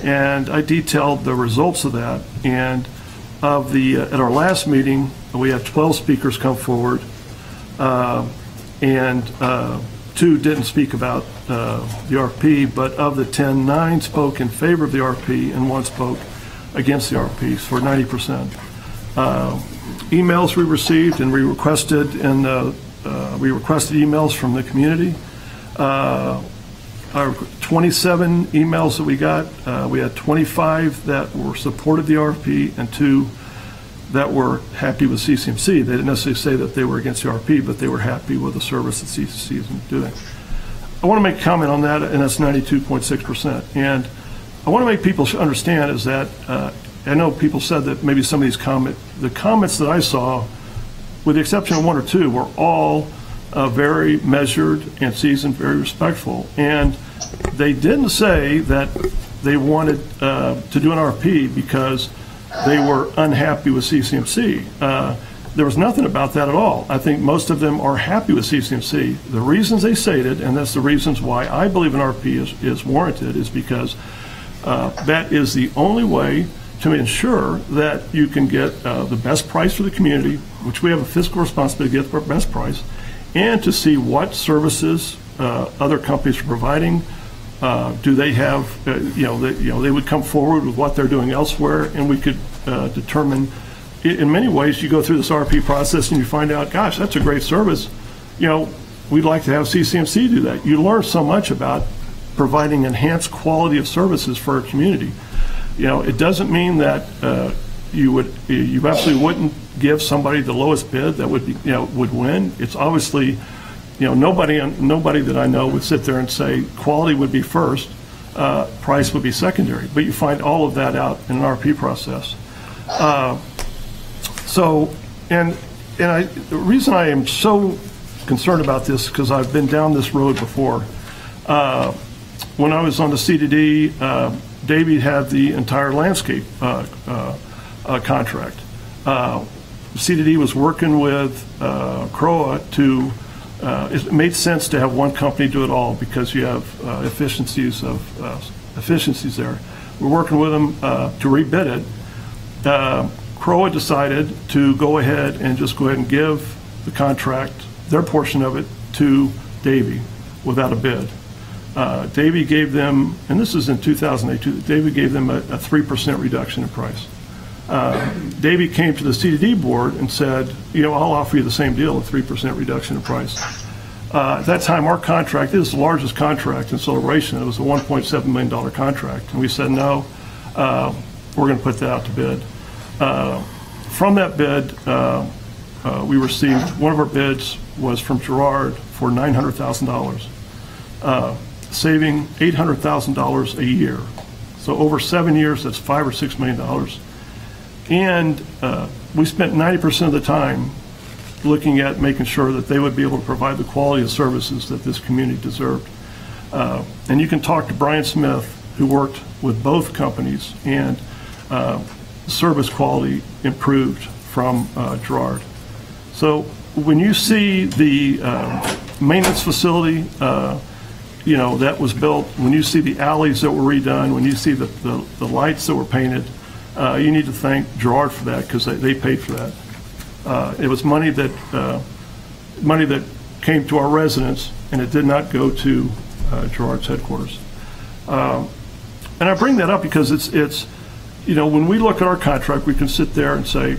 and I detailed the results of that. And of the at our last meeting, we had 12 speakers come forward, and 2 didn't speak about the RFP, but of the 10, 9 spoke in favor of the RFP and 1 spoke against the RFP for 90%. Emails we received, and we requested emails from the community. Our 27 emails that we got, we had 25 that were supported the RFP and 2 that were happy with CCMC. They didn't necessarily say that they were against the RFP, but they were happy with the service that CCMC is doing. I want to make a comment on that, and that's 92.6%. And I want to make people understand is that I know people said that maybe some of these the comments that I saw, with the exception of 1 or 2, were all very measured and seasoned, very respectful. And they didn't say that they wanted to do an RFP because they were unhappy with CCMC. There was nothing about that at all. I think most of them are happy with CCMC. The reasons they stated, and that's the reasons why I believe an RFP is warranted, is because that is the only way to ensure that you can get the best price for the community, which we have a fiscal responsibility to get the best price, and to see what services other companies are providing. Do they have, they would come forward with what they're doing elsewhere, and we could determine. In many ways, you go through this RFP process and you find out, gosh, that's a great service. We'd like to have CCMC do that. You learn so much about providing enhanced quality of services for our community. It doesn't mean that you absolutely wouldn't give somebody the lowest bid that would win. It's obviously, nobody that I know would sit there and say quality would be first, price would be secondary. But you find all of that out in an RFP process. The reason I am so concerned about this is because I've been down this road before. When I was on the CDD, Davey had the entire landscape contract. CDD was working with CROA to, it made sense to have one company do it all because you have efficiencies there. We're working with them to rebid it. CROA decided to go ahead and give the contract, their portion of it, to Davey without a bid. Davy gave them, and this is in 2008, Davy gave them a 3% reduction in price. Davy came to the CDD board and said, I'll offer you the same deal, a 3% reduction in price. At that time, our contract is the largest contract in Celebration. It was a $1.7 million contract. And we said, no, we're going to put that out to bid. From that bid, we received, one of our bids was from Gerard for $900,000, saving $800,000 a year. So over 7 years, that's $5 or $6 million. And we spent 90% of the time looking at making sure that they would be able to provide the quality of services that this community deserved. And you can talk to Brian Smith, who worked with both companies, and service quality improved from Gerard. So when you see the maintenance facility, that was built, when you see the alleys that were redone, when you see the lights that were painted, you need to thank Gerard for that, because they paid for that. It was money that came to our residents, and it did not go to Gerard's headquarters. And I bring that up because it's when we look at our contract, we can sit there and say,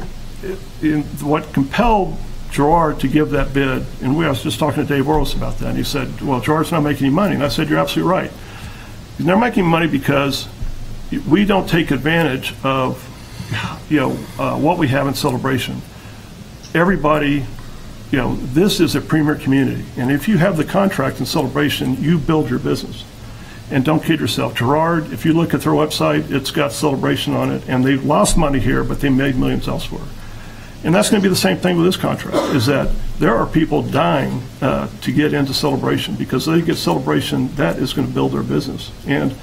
what compelled Gerard to give that bid, and I was just talking to Dave Orlis about that, and he said, well, Gerard's not making any money. And I said, you're absolutely right. They're making money because we don't take advantage of what we have in Celebration. Everybody, this is a premier community, and if you have the contract in Celebration, you build your business. And don't kid yourself. Gerard, if you look at their website, it's got Celebration on it, and they've lost money here, but they made millions elsewhere. And that's going to be the same thing with this contract, is that there are people dying to get into Celebration, because they get Celebration, that is going to build their business. And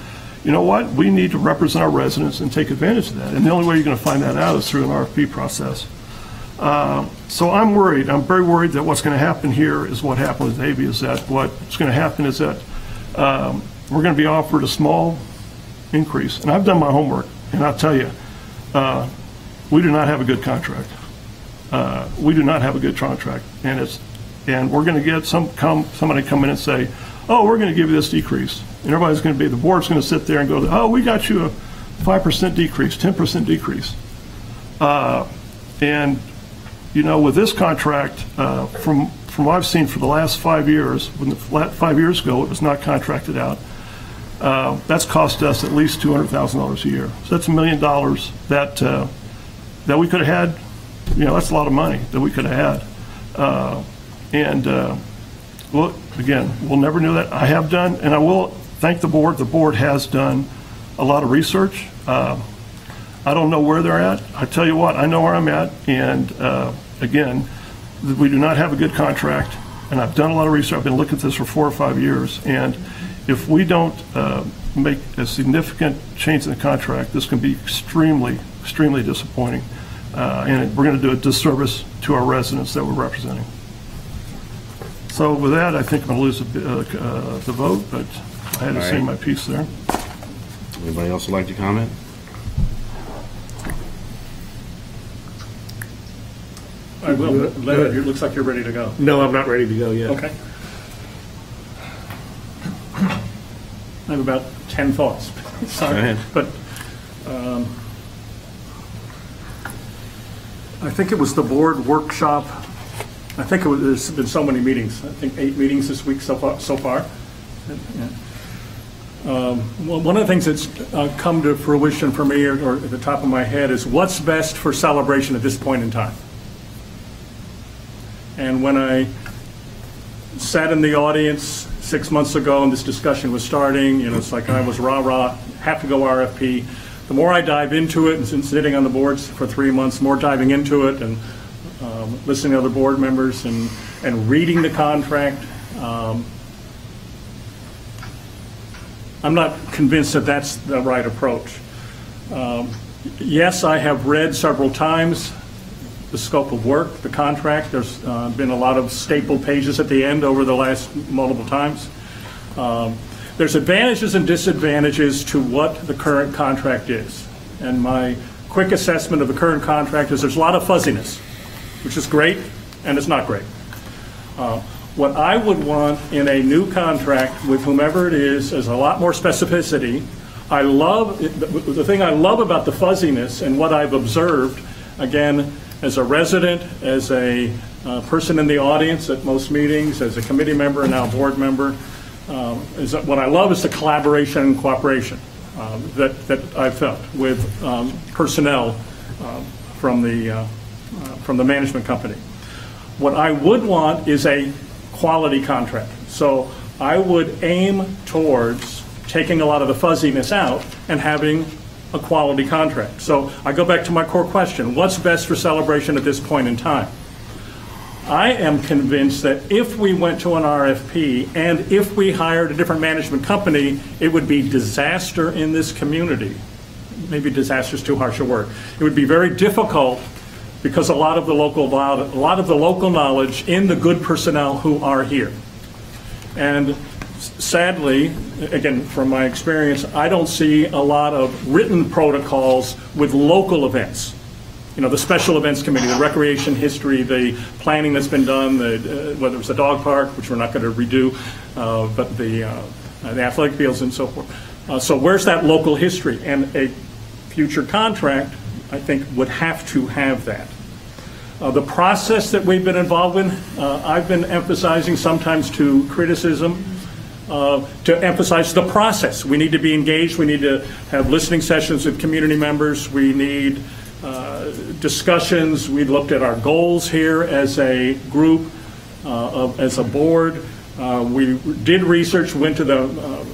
you know what? We need to represent our residents and take advantage of that. And the only way you're going to find that out is through an RFP process. So I'm worried. I'm very worried that what's going to happen here is what happened with Davy, is that what's going to happen is that we're going to be offered a small increase. And I've done my homework, and I'll tell you, we do not have a good contract. We do not have a good contract, and we're going to get somebody come in and say, oh, we're going to give you this decrease. And everybody's going to be, the board's going to sit there and go, oh, we got you a 5% decrease, 10% decrease. And with this contract, from what I've seen for the last 5 years, when 5 years ago it was not contracted out, that's cost us at least $200,000 a year. So that's $1 million that we could have had. That's a lot of money that we could have had. Well, again, we'll never know that. I have done, and I will thank the board. The board has done a lot of research. I don't know where they're at. I tell you what, I know where I'm at. And again, we do not have a good contract. And I've done a lot of research. I've been looking at this for 4 or 5 years. And if we don't make a significant change in the contract, this can be extremely, extremely disappointing. And we're going to do a disservice to our residents that we're representing. So with that, I think I'm going to lose the vote, but I had to say my piece there. Anybody else would like to comment? I will. Leonard, it looks like you're ready to go. No, I'm not ready to go yet. Okay. I have about 10 thoughts. Sorry. Go ahead. But I think it was the board workshop. I think there's been so many meetings. I think 8 meetings this week so far. Yeah. Well, one of the things that's come to fruition for me, or at the top of my head, is what's best for Celebration at this point in time. And when I sat in the audience 6 months ago and this discussion was starting, it's like I was rah-rah, have to go RFP. The more I dive into it, and since sitting on the boards for 3 months, more diving into it and listening to other board members and reading the contract, I'm not convinced that that's the right approach. Yes, I have read several times the scope of work, the contract. There's been a lot of staple pages at the end over the last multiple times. There's advantages and disadvantages to what the current contract is. And my quick assessment of the current contract is there's a lot of fuzziness, which is great, and it's not great. What I would want in a new contract with whomever it is a lot more specificity. I love, the thing I love about the fuzziness and what I've observed, again, as a resident, as a person in the audience at most meetings, as a committee member and now board member, is that what I love is the collaboration and cooperation that I've felt with personnel from the management company. What I would want is a quality contract. So I would aim towards taking a lot of the fuzziness out and having a quality contract. So I go back to my core question, what's best for Celebration at this point in time? I am convinced that if we went to an RFP and if we hired a different management company, it would be disaster in this community. Maybe disaster is too harsh a word. It would be very difficult because a lot of the local knowledge in the good personnel who are here. And sadly, again, from my experience, I don't see a lot of written protocols with local events. You know, the special events committee, the recreation history, the planning that's been done, whether it was the dog park, which we're not going to redo, but the athletic fields and so forth. So where's that local history? And a future contract, I think, would have to have that. The process that we've been involved in, I've been emphasizing sometimes to criticism, to emphasize the process. We need to be engaged. We need to have listening sessions with community members. We need discussions. We looked at our goals here as a group, as a board. We did research, went to the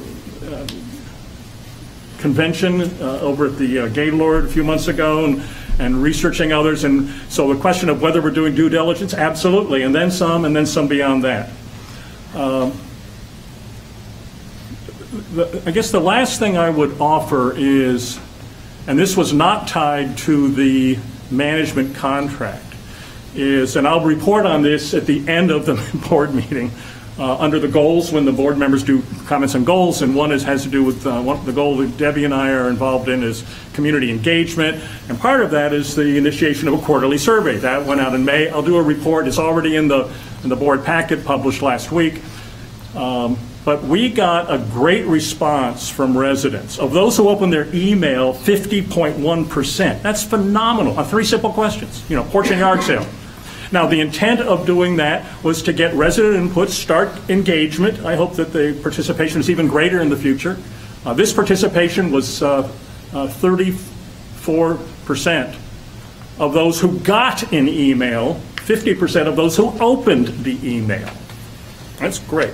convention over at the Gaylord a few months ago and researching others. And so the question of whether we're doing due diligence, absolutely, and then some beyond that. I guess the last thing I would offer is, and this was not tied to the management contract, is, and I'll report on this at the end of the board meeting, under the goals, when the board members do comments on goals, and one has to do with the goal that Debbie and I are involved in is community engagement, and part of that is the initiation of a quarterly survey. That went out in May. I'll do a report. It's already in the board packet published last week. But we got a great response from residents. Of those who opened their email, 50.1%. That's phenomenal. On 3 simple questions. You know, porch and yard sale. Now, the intent of doing that was to get resident input, start engagement. I hope that the participation is even greater in the future. This participation was 34% of those who got an email, 50% of those who opened the email. That's great.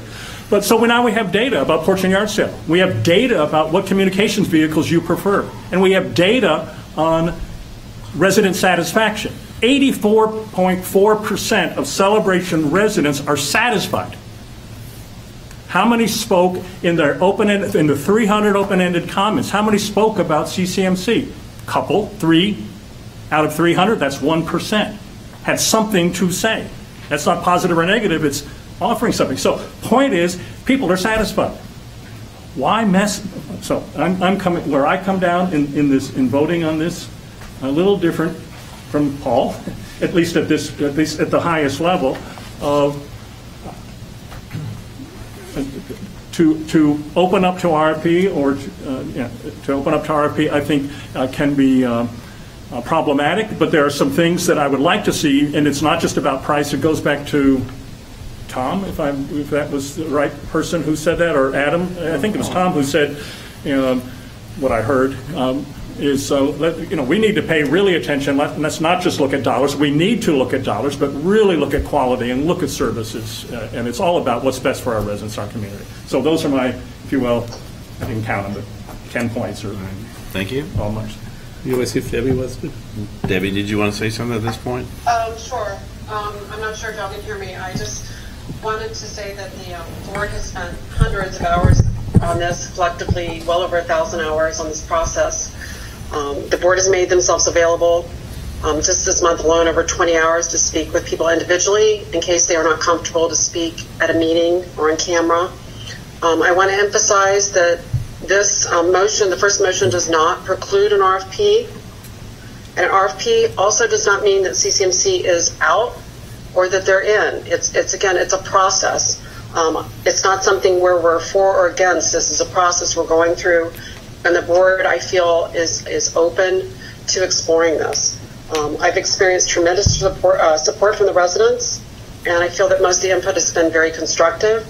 But so now we have data about porch and yard sale. We have data about what communications vehicles you prefer. And we have data on resident satisfaction. 84.4% of Celebration residents are satisfied. How many spoke in their in the 300 open-ended comments? How many spoke about CCMC? Couple, 3 out of 300. That's 1%. Had something to say. That's not positive or negative. It's offering something. So, point is, people are satisfied. Why mess? So, I'm coming where I come down in voting on this, a little different from Paul, at least at the highest level of to open up to RFP or to open up to RFP. I think can be problematic, but there are some things that I would like to see, and it's not just about price. It goes back to Tom, if that was the right person who said that, or Adam. I think it was Tom who said, what I heard is, we need to pay really attention. Let's not just look at dollars. We need to look at dollars, but really look at quality and look at services. And it's all about what's best for our residents, our community. So those are my, if you will, I didn't count them, but 10 points. Or thank you. Almost. You want to see if Debbie wants to? Debbie, did you want to say something at this point? Sure. I'm not sure if y'all can hear me. I just wanted to say that the board has spent hundreds of hours on this, collectively well over 1,000 hours on this process. The board has made themselves available just this month alone over 20 hours to speak with people individually in case they are not comfortable to speak at a meeting or on camera. I want to emphasize that this motion, the first motion, does not preclude an RFP. And an RFP also does not mean that CCMC is out. or that they're in. It's again, it's a process. It's not something where we're for or against. This is a process we're going through, and the board, I feel, is open to exploring this. I've experienced tremendous support from the residents, and I feel that most of the input has been very constructive.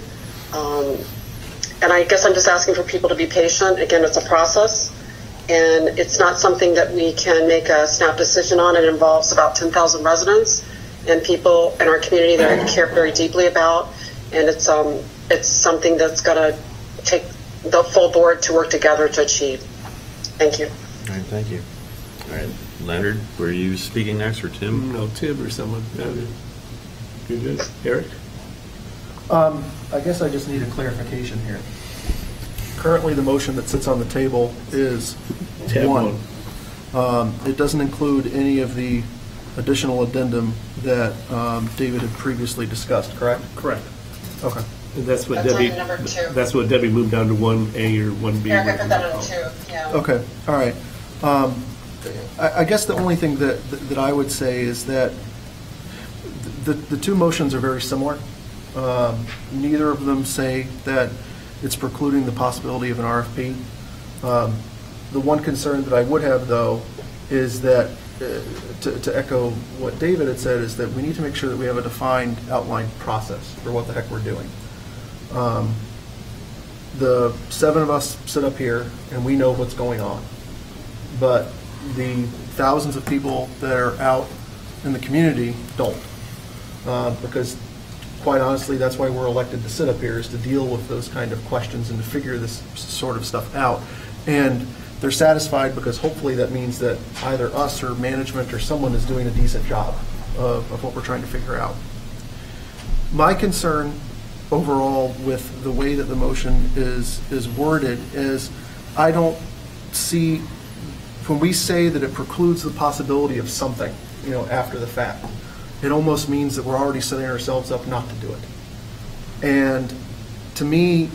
And I guess I'm just asking for people to be patient. Again, it's a process, and it's not something that we can make a snap decision on. It involves about 10,000 residents and people in our community that I care very deeply about, and it's something that's going to take the full board to work together to achieve. Thank you. All right, thank you. All right, Leonard, were you speaking next, or Tim? No, Tim or someone. Good. Eric? I guess I just need a clarification here. Currently, the motion that sits on the table is Tab 1. It doesn't include any of the additional addendum that David had previously discussed, correct? Correct. Okay. And that's what That's on Debbie. number 2. That's what Debbie moved down to 1A or 1B. Eric, I put that on 2. Yeah. Okay, all right. I guess the only thing that I would say is that the two motions are very similar. Neither of them say that it's precluding the possibility of an RFP. The one concern that I would have, though, is that, to echo what David had said, is that we need to make sure that we have a defined outlined process for what the heck we're doing. The 7 of us sit up here and we know what's going on, but the thousands of people that are out in the community don't, because quite honestly, that's why we're elected to sit up here, is to deal with those kind of questions and to figure this sort of stuff out. And they're satisfied because hopefully that means that either us or management or someone is doing a decent job of what we're trying to figure out. My concern overall with the way that the motion is worded is I don't see, when we say that it precludes the possibility of something, after the fact, it almost means that we're already setting ourselves up not to do it. And to me,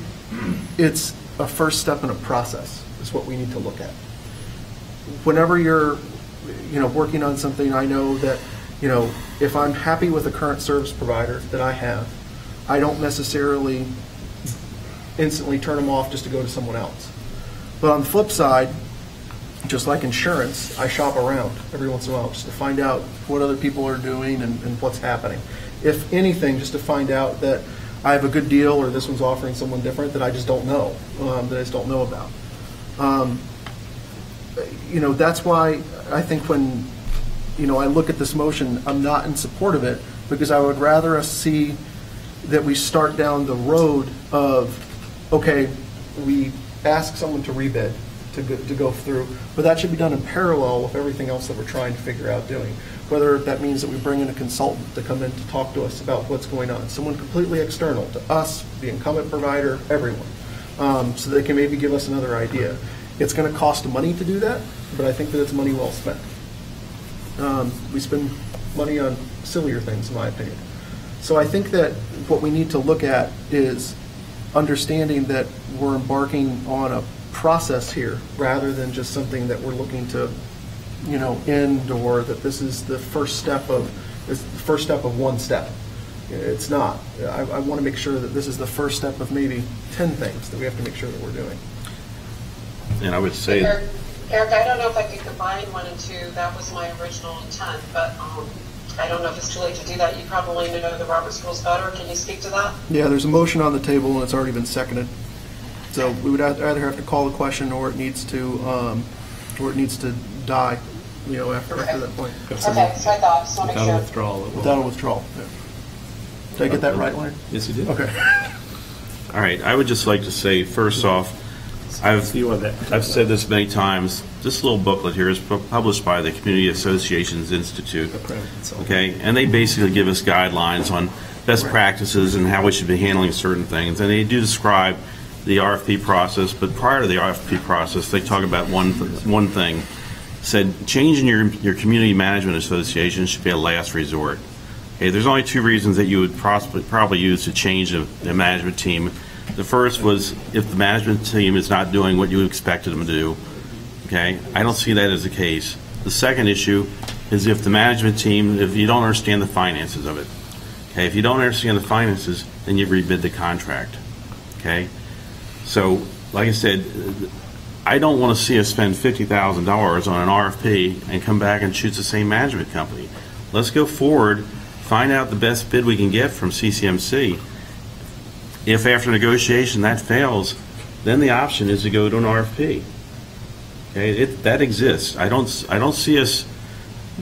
it's a first step in a process is what we need to look at. Whenever you're, working on something, I know that, if I'm happy with the current service provider that I have, I don't necessarily instantly turn them off just to go to someone else. But on the flip side, just like insurance, I shop around every once in a while just to find out what other people are doing and what's happening. If anything, just to find out that I have a good deal or this one's offering someone different that I just don't know, about. That's why I think when, I look at this motion, I'm not in support of it, because I would rather us see that we start down the road of, okay, we ask someone to rebid, to go through, but that should be done in parallel with everything else that we're trying to figure out doing. Whether that means that we bring in a consultant to come in to talk to us about what's going on, someone completely external to us, the incumbent provider, everyone, so they can maybe give us another idea. It's going to cost money to do that, but I think that it's money well spent. We spend money on sillier things, in my opinion. So I think that what we need to look at is understanding that we're embarking on a process here rather than just something that we're looking to, end, or that this is the first step of one step. It's not. I want to make sure that this is the first step of maybe 10 things that we have to make sure that we're doing. And I would say, Eric, I don't know if I could combine 1 and 2. That was my original intent, but I don't know if it's too late to do that. You probably know the Robert's rules better. Can you speak to that? Yeah, there's a motion on the table and it's already been seconded. So we would either have to call the question or it needs to die, after that point. Okay, so I thought, just want to make sure. Without a withdrawal. Yeah. Did I get that right, Leonard? Yes, you did. Okay. all right, I would just like to say, first off, I've said this many times, this little booklet here is published by the Community Associations Institute, okay, and they basically give us guidelines on best practices and how we should be handling certain things, and they do describe the RFP process, but prior to the RFP process, they talk about one thing, said changing your community management association should be a last resort. Okay, there's only 2 reasons that you would probably use to change the management team. The first was if the management team is not doing what you expected them to do. Okay, I don't see that as the case. The second issue is if the management team, if you don't understand the finances of it. Okay, if you don't understand the finances, then you rebid the contract. Okay, so like I said, I don't want to see us spend $50,000 on an RFP and come back and choose the same management company. Let's go forward, find out the best bid we can get from CCMC. If after negotiation that fails, then the option is to go to an RFP. Okay, that exists. I don't see us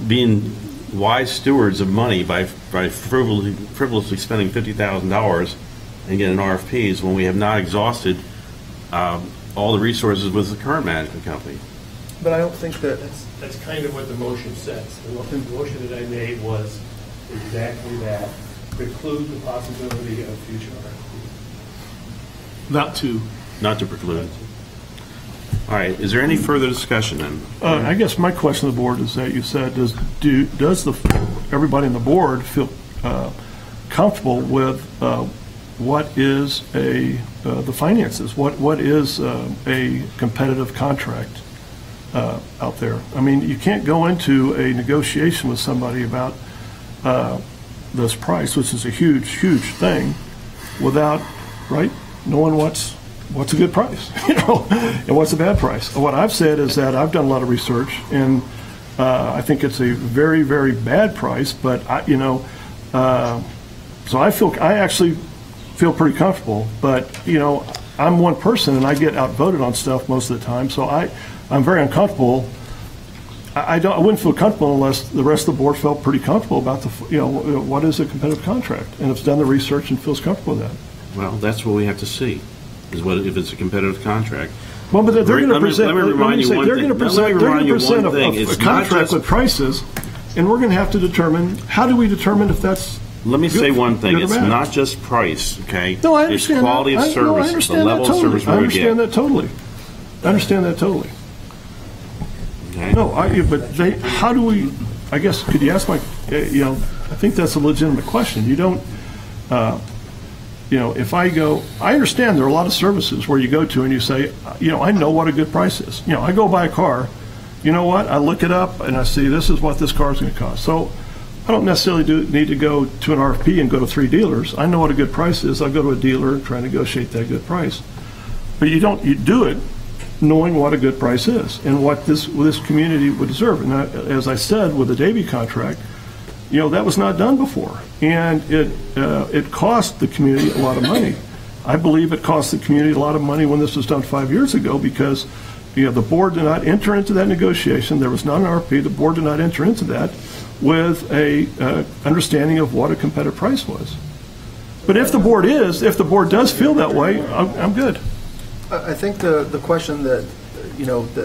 being wise stewards of money by frivolously spending $50,000 and getting RFPs when we have not exhausted all the resources with the current management company. But I don't think that... That's kind of what the motion says. The motion that I made was exactly that. Preclude the possibility of future RFPs. Not to preclude. All right. Is there any further discussion then? I guess my question to the board is that you said, does everybody on the board feel comfortable with what is the finances? What is a competitive contract out there? I mean, you can't go into a negotiation with somebody about this price, which is a huge, huge thing, without knowing what's a good price, and what's a bad price. What I've said is that I've done a lot of research, and I think it's a very, very bad price. But so I actually feel pretty comfortable. But I'm one person, and I get outvoted on stuff most of the time. So I'm very uncomfortable. I wouldn't feel comfortable unless the rest of the board felt pretty comfortable about what is a competitive contract, and it's done the research and feels comfortable with that. Well, that's what we have to see, is if it's a competitive contract. Well, but they're going to present. Let me remind you one thing. They're going to present a contract with prices, and we're going to have to determine. How do we determine if that's? Let me say one thing. It's not just price, okay? No, I understand. It's quality of service, the level of service we get. I understand that totally. I understand that totally. Okay. No, but how do we? I guess could you ask my? I think that's a legitimate question. You don't. If I go, I understand there are a lot of services where you go to and you say, I know what a good price is. I go buy a car, you know what? I look it up and I see this is what this car is going to cost. So I don't necessarily need to go to an RFP and go to 3 dealers. I know what a good price is. I'll go to a dealer and try to negotiate that good price. But you do it knowing what a good price is and what this community would deserve. And as I said, with the Davy contract, that was not done before, and it cost the community a lot of money. I believe it cost the community a lot of money when this was done 5 years ago because the board did not enter into that negotiation. There was not an RFP. The board did not enter into that with a understanding of what a competitive price was. But if the board does feel that way, I'm good. I think the question that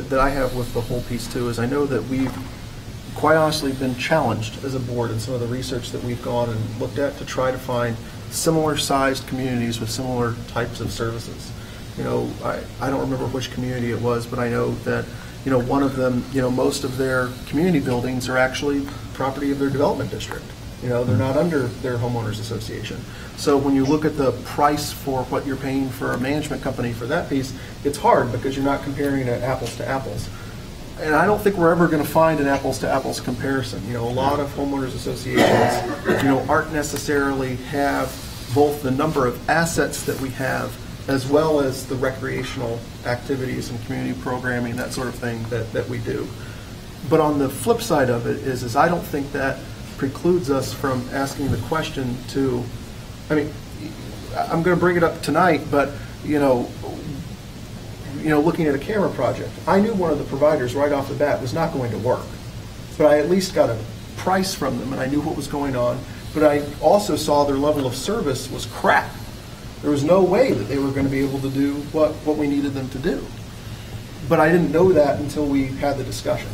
that I have with the whole piece too is I know that we've quite honestly been challenged as a board in some of the research that we've gone and looked at to try to find similar sized communities with similar types of services. I don't remember which community it was, but I know that one of them, most of their community buildings are actually property of their development district. They're not under their homeowners association. So when you look at the price for what you're paying for a management company for that piece, it's hard because you're not comparing it apples to apples. And I don't think we're ever going to find an apples-to-apples comparison. A lot of homeowners associations, aren't necessarily have both the number of assets that we have as well as the recreational activities and community programming, that sort of thing that we do. But on the flip side of it is I don't think that precludes us from asking the question to, I'm going to bring it up tonight, but, looking at a camera project, I knew one of the providers right off the bat was not going to work. But I at least got a price from them, and I knew what was going on. But I also saw their level of service was crap. There was no way that they were going to be able to do what we needed them to do. But I didn't know that until we had the discussion.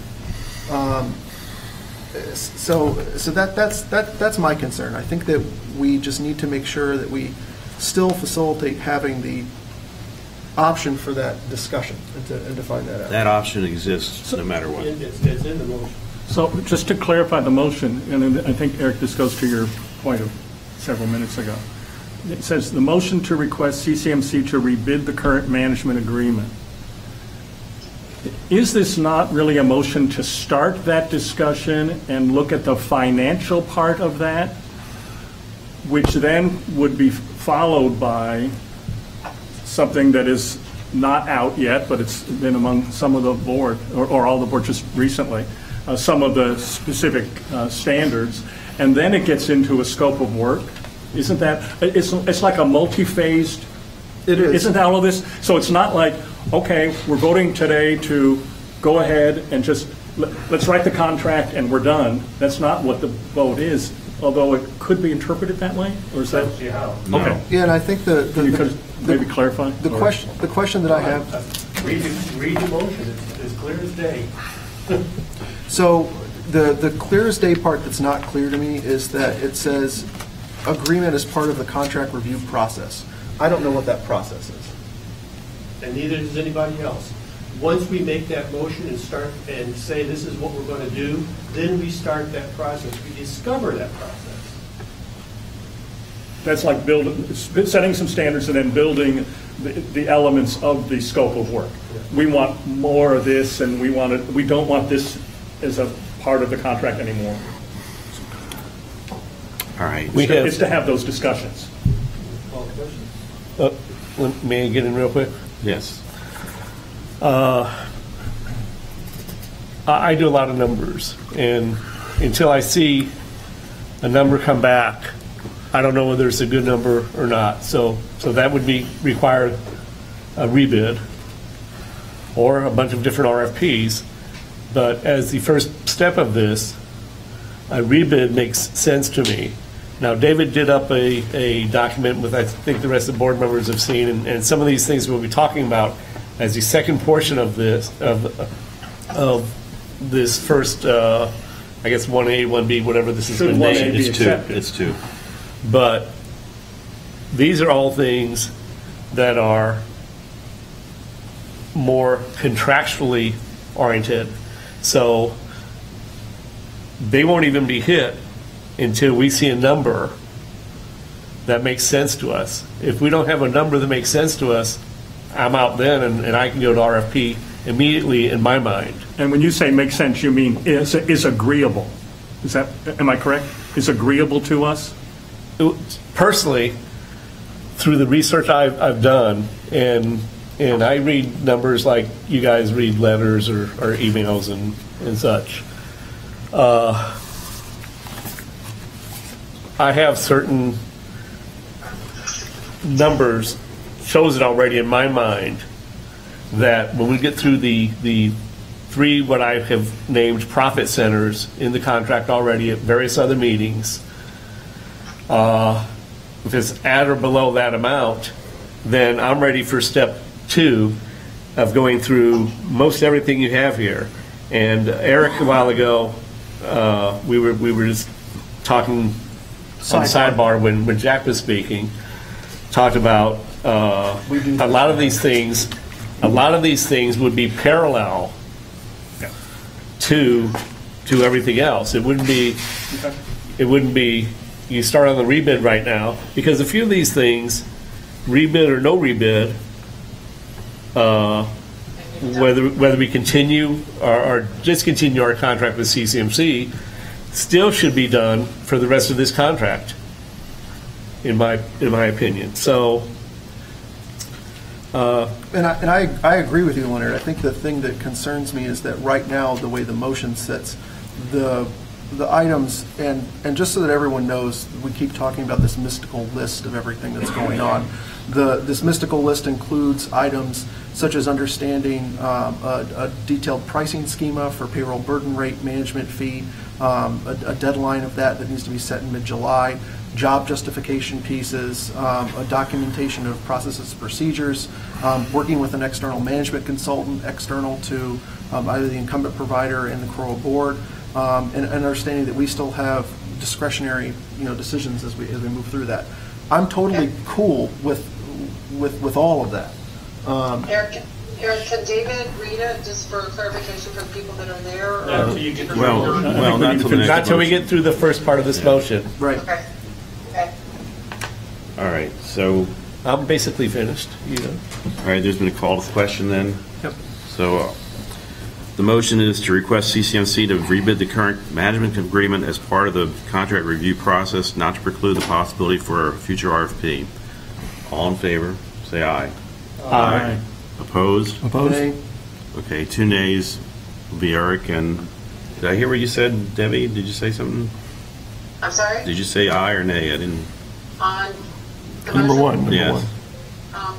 So that's my concern. I think that we just need to make sure that we still facilitate having the option for that discussion and to find that out. That option exists no matter what. It's in the motion. So just to clarify the motion, and I think, Eric, this goes to your point of several minutes ago. It says the motion to request CCMC to rebid the current management agreement. Is this not really a motion to start that discussion and look at the financial part of that? which then would be followed by something that is not out yet, but it's been among some of the board, or all the board just recently, some of the specific standards, and then it gets into a scope of work. Isn't that, it's like a multi-phased, It is. Isn't all of this? So it's not like, okay, we're voting today to go ahead and just, let's write the contract and we're done. That's not what the vote is, although it could be interpreted that way, or is that? Yeah. Okay. Yeah, and I think Can you maybe clarify? The question that I have. Read the motion, it's as clear as day. So the clear as day part that's not clear to me is that it says agreement as part of the contract review process. I don't know what that process is. And neither does anybody else. Once we make that motion and start and say this is what we're going to do, then we start that process. We discover that process. That's like setting some standards and then building the elements of the scope of work. We want more of this, and we don't want this as a part of the contract anymore. All right. It's to have those discussions. May I get in real quick? Yes. I do a lot of numbers, and until I see a number come back, I don't know whether it's a good number or not. So that would require a rebid or a bunch of different RFPs. But as the first step of this, a rebid makes sense to me. Now, David did up a document with, I think the rest of the board members have seen, and some of these things we'll be talking about as the second portion of this, of this first, I guess 1A, 1B, whatever this has been named. It's two. But these are all things that are more contractually oriented. So they won't even be hit until we see a number that makes sense to us. If we don't have a number that makes sense to us, I'm out then, and I can go to RFP immediately in my mind. And when you say makes sense, you mean is agreeable. Am I correct? Is agreeable to us? Personally, through the research I've done, and I read numbers like you guys read letters or emails and such. I have certain numbers chosen already in my mind that when we get through the three what I have named profit centers in the contract already at various other meetings, if it's at or below that amount, then I'm ready for step 2 of going through most everything you have here. And Eric, a while ago, we were just talking on sidebar when Jack was speaking, talked about a lot of these things. A lot of these things would be parallel to everything else. It wouldn't be. It wouldn't be. You start on the rebid right now because a few of these things, rebid or no rebid, whether we continue or discontinue our contract with CCMC, still should be done for the rest of this contract, in my opinion. So, and I agree with you, Leonard. I think the thing that concerns me is that right now the way the motion sits, the items, and just so that everyone knows, we keep talking about this mystical list of everything that's going on. This mystical list includes items such as understanding a detailed pricing schema for payroll burden rate, management fee, a deadline of that needs to be set in mid-July, job justification pieces, a documentation of processes and procedures, working with an external management consultant, external to either the incumbent provider and the CROA board, and understanding that we still have discretionary, decisions as we move through that. I'm totally cool with all of that. Eric, can David read it just for clarification for the people that are there? Or Well, not until we get through the first part of this motion. Right. Okay. All right. So I'm basically finished. All right. There's been a call to the question then. Yep. So The motion is to request CCMC to rebid the current management agreement as part of the contract review process, not to preclude the possibility for a future RFP. All in favor, say aye. Aye. Opposed? Opposed? Okay, 2 nays will be Eric. And did I hear what you said, Debbie? Did you say something? I'm sorry? Did you say aye or nay? I didn't. On the Number motion? one. Number Yes. one.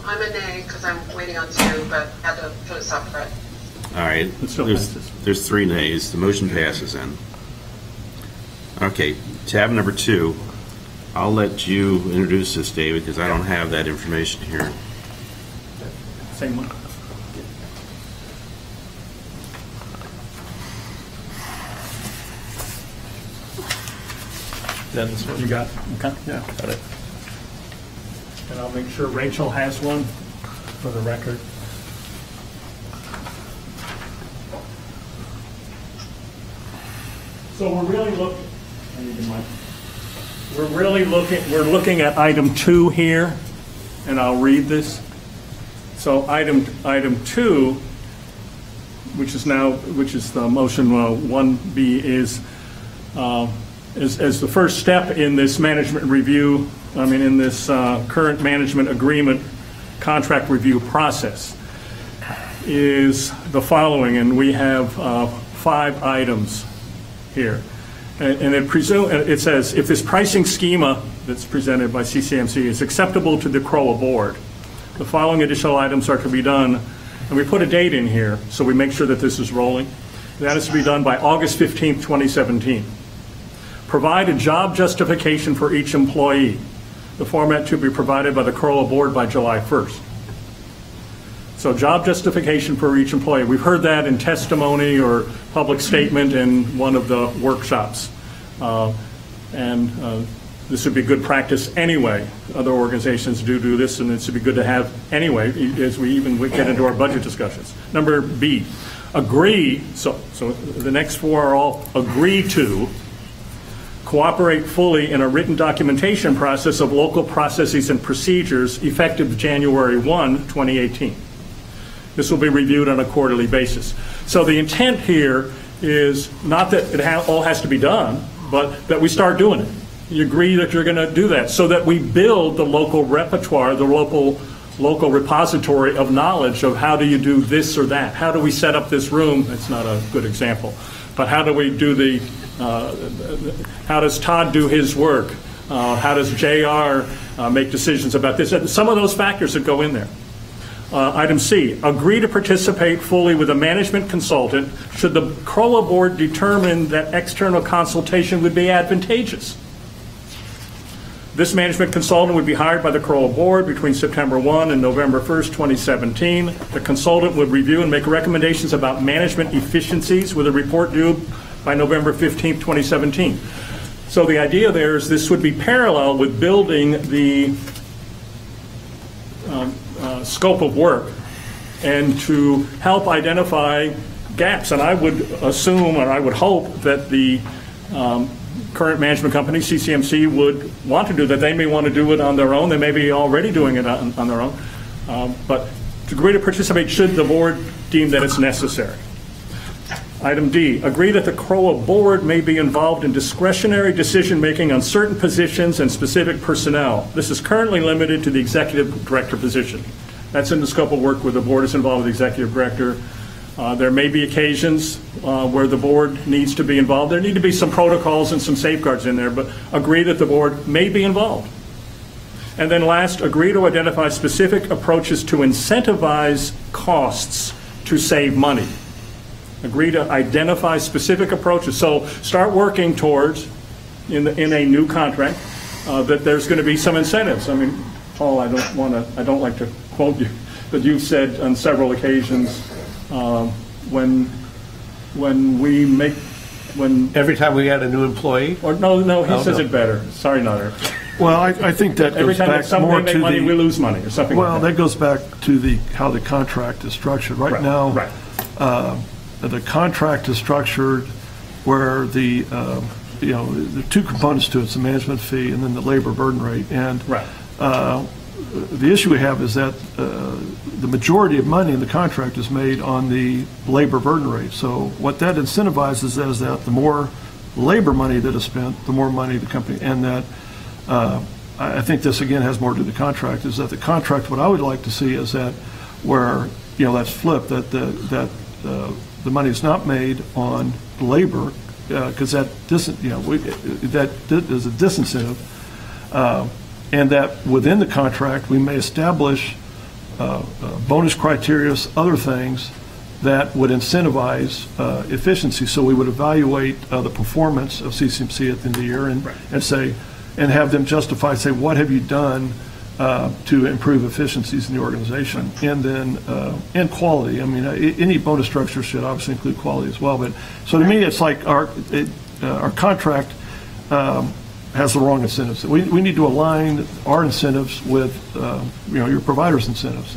I'm a nay because I'm waiting on 2, but had to put it separate. All right. There's 3 nays. The motion passes then. Okay, tab number 2. I'll let you introduce this, David, because I don't have that information here. Same one. Then this one. You got, okay? Yeah, got it. And I'll make sure Rachel has one for the record. So we're really looking, I need the mic. We're looking at item 2 here, and I'll read this. So item 2, which is the motion 1B, is as the first step in this management review, in this current management agreement contract review process, is the following, and we have 5 items here. And it says, if this pricing schema that's presented by CCMC is acceptable to the CROA board, the following additional items are to be done, and we put a date in here so we make sure that this is rolling. That is to be done by August 15th, 2017. Provide a job justification for each employee. The format to be provided by the CROA board by July 1st. So job justification for each employee. We've heard that in testimony or public statement in one of the workshops. This would be good practice anyway. Other organizations do this, and it should be good to have anyway as we even get into our budget discussions. Number B, agree. So the next 4 are all agree to cooperate fully in a written documentation process of local processes and procedures effective January 1, 2018. This will be reviewed on a quarterly basis. So the intent here is not that it all has to be done, but that we start doing it. You agree that you're going to do that so that we build the local repertoire, the local repository of knowledge of how do you do this or that. How do we set up this room? That's not a good example. But how do we do how does Todd do his work? How does JR make decisions about this? Some of those factors that go in there. Item C, agree to participate fully with a management consultant should the CROA board determine that external consultation would be advantageous. This management consultant would be hired by the CROA board between September 1 and November 1st, 2017. The consultant would review and make recommendations about management efficiencies with a report due by November 15th, 2017. So the idea there is this would be parallel with building the scope of work and to help identify gaps. And I would assume, or I would hope, that the current management company, CCMC, would want to do that. They may want to do it on their own. They may be already doing it on their own. But to agree to participate should the board deem that it's necessary. Item D, agree that the CROA board may be involved in discretionary decision-making on certain positions and specific personnel. This is currently limited to the executive director position. That's in the scope of work where the board is involved with the executive director. There may be occasions where the board needs to be involved. There need to be some protocols and some safeguards in there, but agree that the board may be involved. And then last, agree to identify specific approaches to incentivize costs to save money. Agree to identify specific approaches. So start working towards, in a new contract, that there's going to be some incentives. I mean, Paul, I don't like to quote you, but you've said on several occasions when every time we add a new employee. Or no, he says it better. Sorry, Nutter. Well, I think that Every goes time back that somebody more make to money, we lose money, or something well, like that. that goes back to how the contract is structured. Right now, the contract is structured where there are 2 components to it: it's the management fee and then the labor burden rate. And the issue we have is that the majority of money in the contract is made on the labor burden rate. So what that incentivizes is that the more labor money that is spent, the more money the company, and that I think this again has more to do with the contract, is that the contract, what I would like to see is that where, that's flipped, that the money is not made on labor, because that is a disincentive, and that within the contract we may establish bonus criteria, other things that would incentivize efficiency. So we would evaluate the performance of CCMC at the end of the year and say, and have them justify, say, what have you done to improve efficiencies in the organization, and then and quality. I mean, any bonus structure should obviously include quality as well. But so to me, it's like our contract has the wrong incentives. We need to align our incentives with your provider's incentives,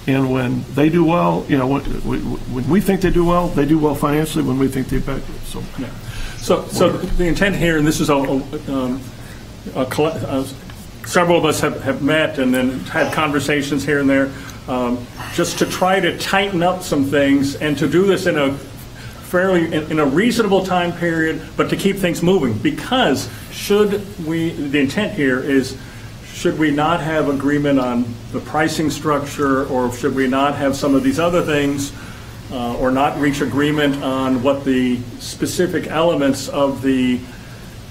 and when they do well, when we think they do well financially. When we think they back so. Yeah. So the intent here, and this is several of us have met and then had conversations here and there, just to try to tighten up some things and to do this in a reasonable time period, but to keep things moving. Because the intent here is, should we not have agreement on the pricing structure, or should we not have some of these other things, or not reach agreement on what the specific elements of the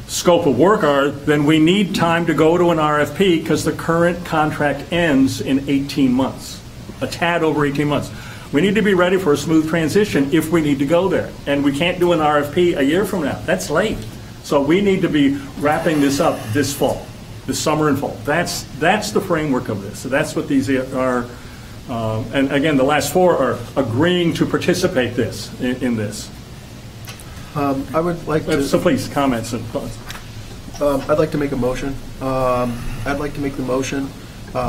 scope of work are, then we need time to go to an RFP, because the current contract ends in 18 months, a tad over 18 months. We need to be ready for a smooth transition if we need to go there. And we can't do an RFP a year from now. That's late. So we need to be wrapping this up this fall, this summer and fall. That's the framework of this. So that's what these are. And again, the last four are agreeing to participate in this. I would like to... So please, comments and thoughts. I'd like to make a motion. I'd like to make the motion,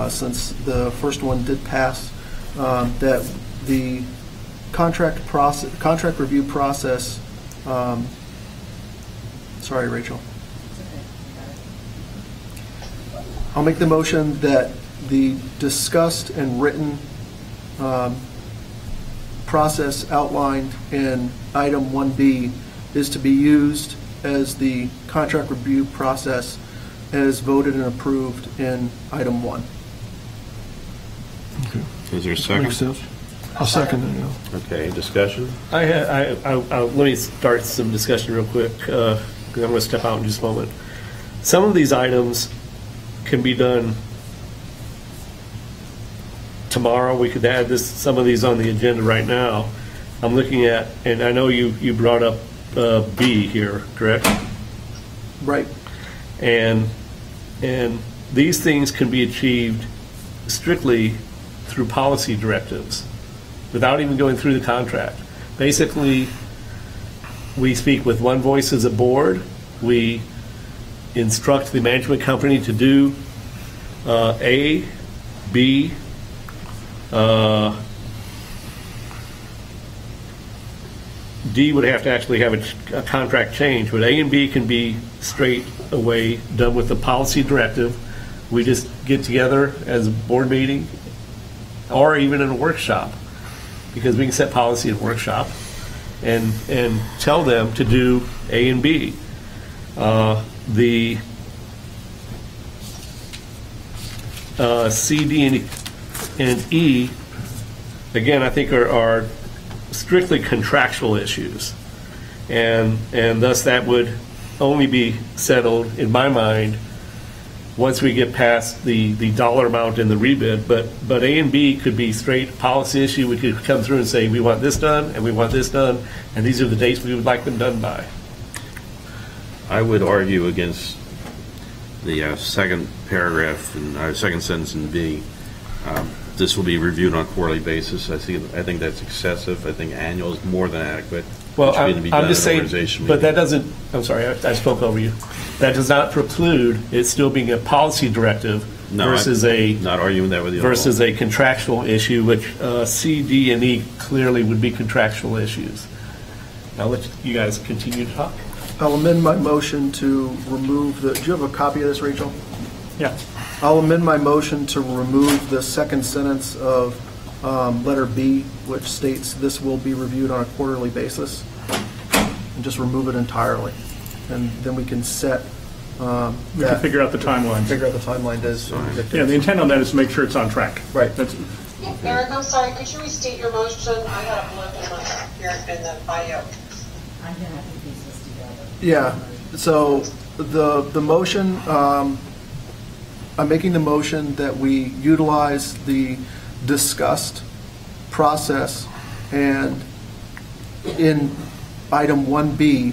since the first one did pass, that the contract review process... sorry, Rachel. I'll make the motion that the discussed and written process outlined in item 1B is to be used as the contract review process as voted and approved in item 1. Okay. Is there a second? Makes sense. I'll second it. Yeah. Okay, discussion? Let me start some discussion real quick, because I'm going to step out in just a moment. Some of these items can be done tomorrow. We could add some of these on the agenda right now. I'm looking at, and I know you brought up B here, correct? Right. And these things can be achieved strictly through policy directives without even going through the contract. Basically, we speak with one voice as a board. We instruct the management company to do A, B, D would have to actually have a contract change, but A and B can be straight away done with the policy directive. We just get together as a board meeting, or even in a workshop, because we can set policy in a workshop and tell them to do A and B. The C, D, and E, again, I think are strictly contractual issues, and thus that would only be settled, in my mind, once we get past the dollar amount in the rebid. But A and B could be straight policy issue. We could come through and say, we want this done, and we want this done, and these are the dates we would like them done by. I would argue against the second paragraph and second sentence in B. This will be reviewed on a quarterly basis. I think that's excessive. I think annual is more than adequate. Well, I'm just saying, but that doesn't, I'm sorry, I spoke over you. That does not preclude it still being a policy directive versus not arguing that with you versus a contractual issue, which C, D, and E clearly would be contractual issues. I'll let you guys continue to talk. I'll amend my motion to remove the... Do you have a copy of this, Rachel? Yeah. I'll amend my motion to remove the second sentence of letter B, which states this will be reviewed on a quarterly basis, and just remove it entirely. And then we can set We can figure out the timeline. Figure out the timeline as Yeah, the intent on that is to make sure it's on track. Right. That's, Eric, I'm sorry, could you restate your motion? I had a blip in my here in the bio. I'm gonna have to piece this together. Yeah, so the motion, I'm making the motion that we utilize the discussed process, and in item 1B,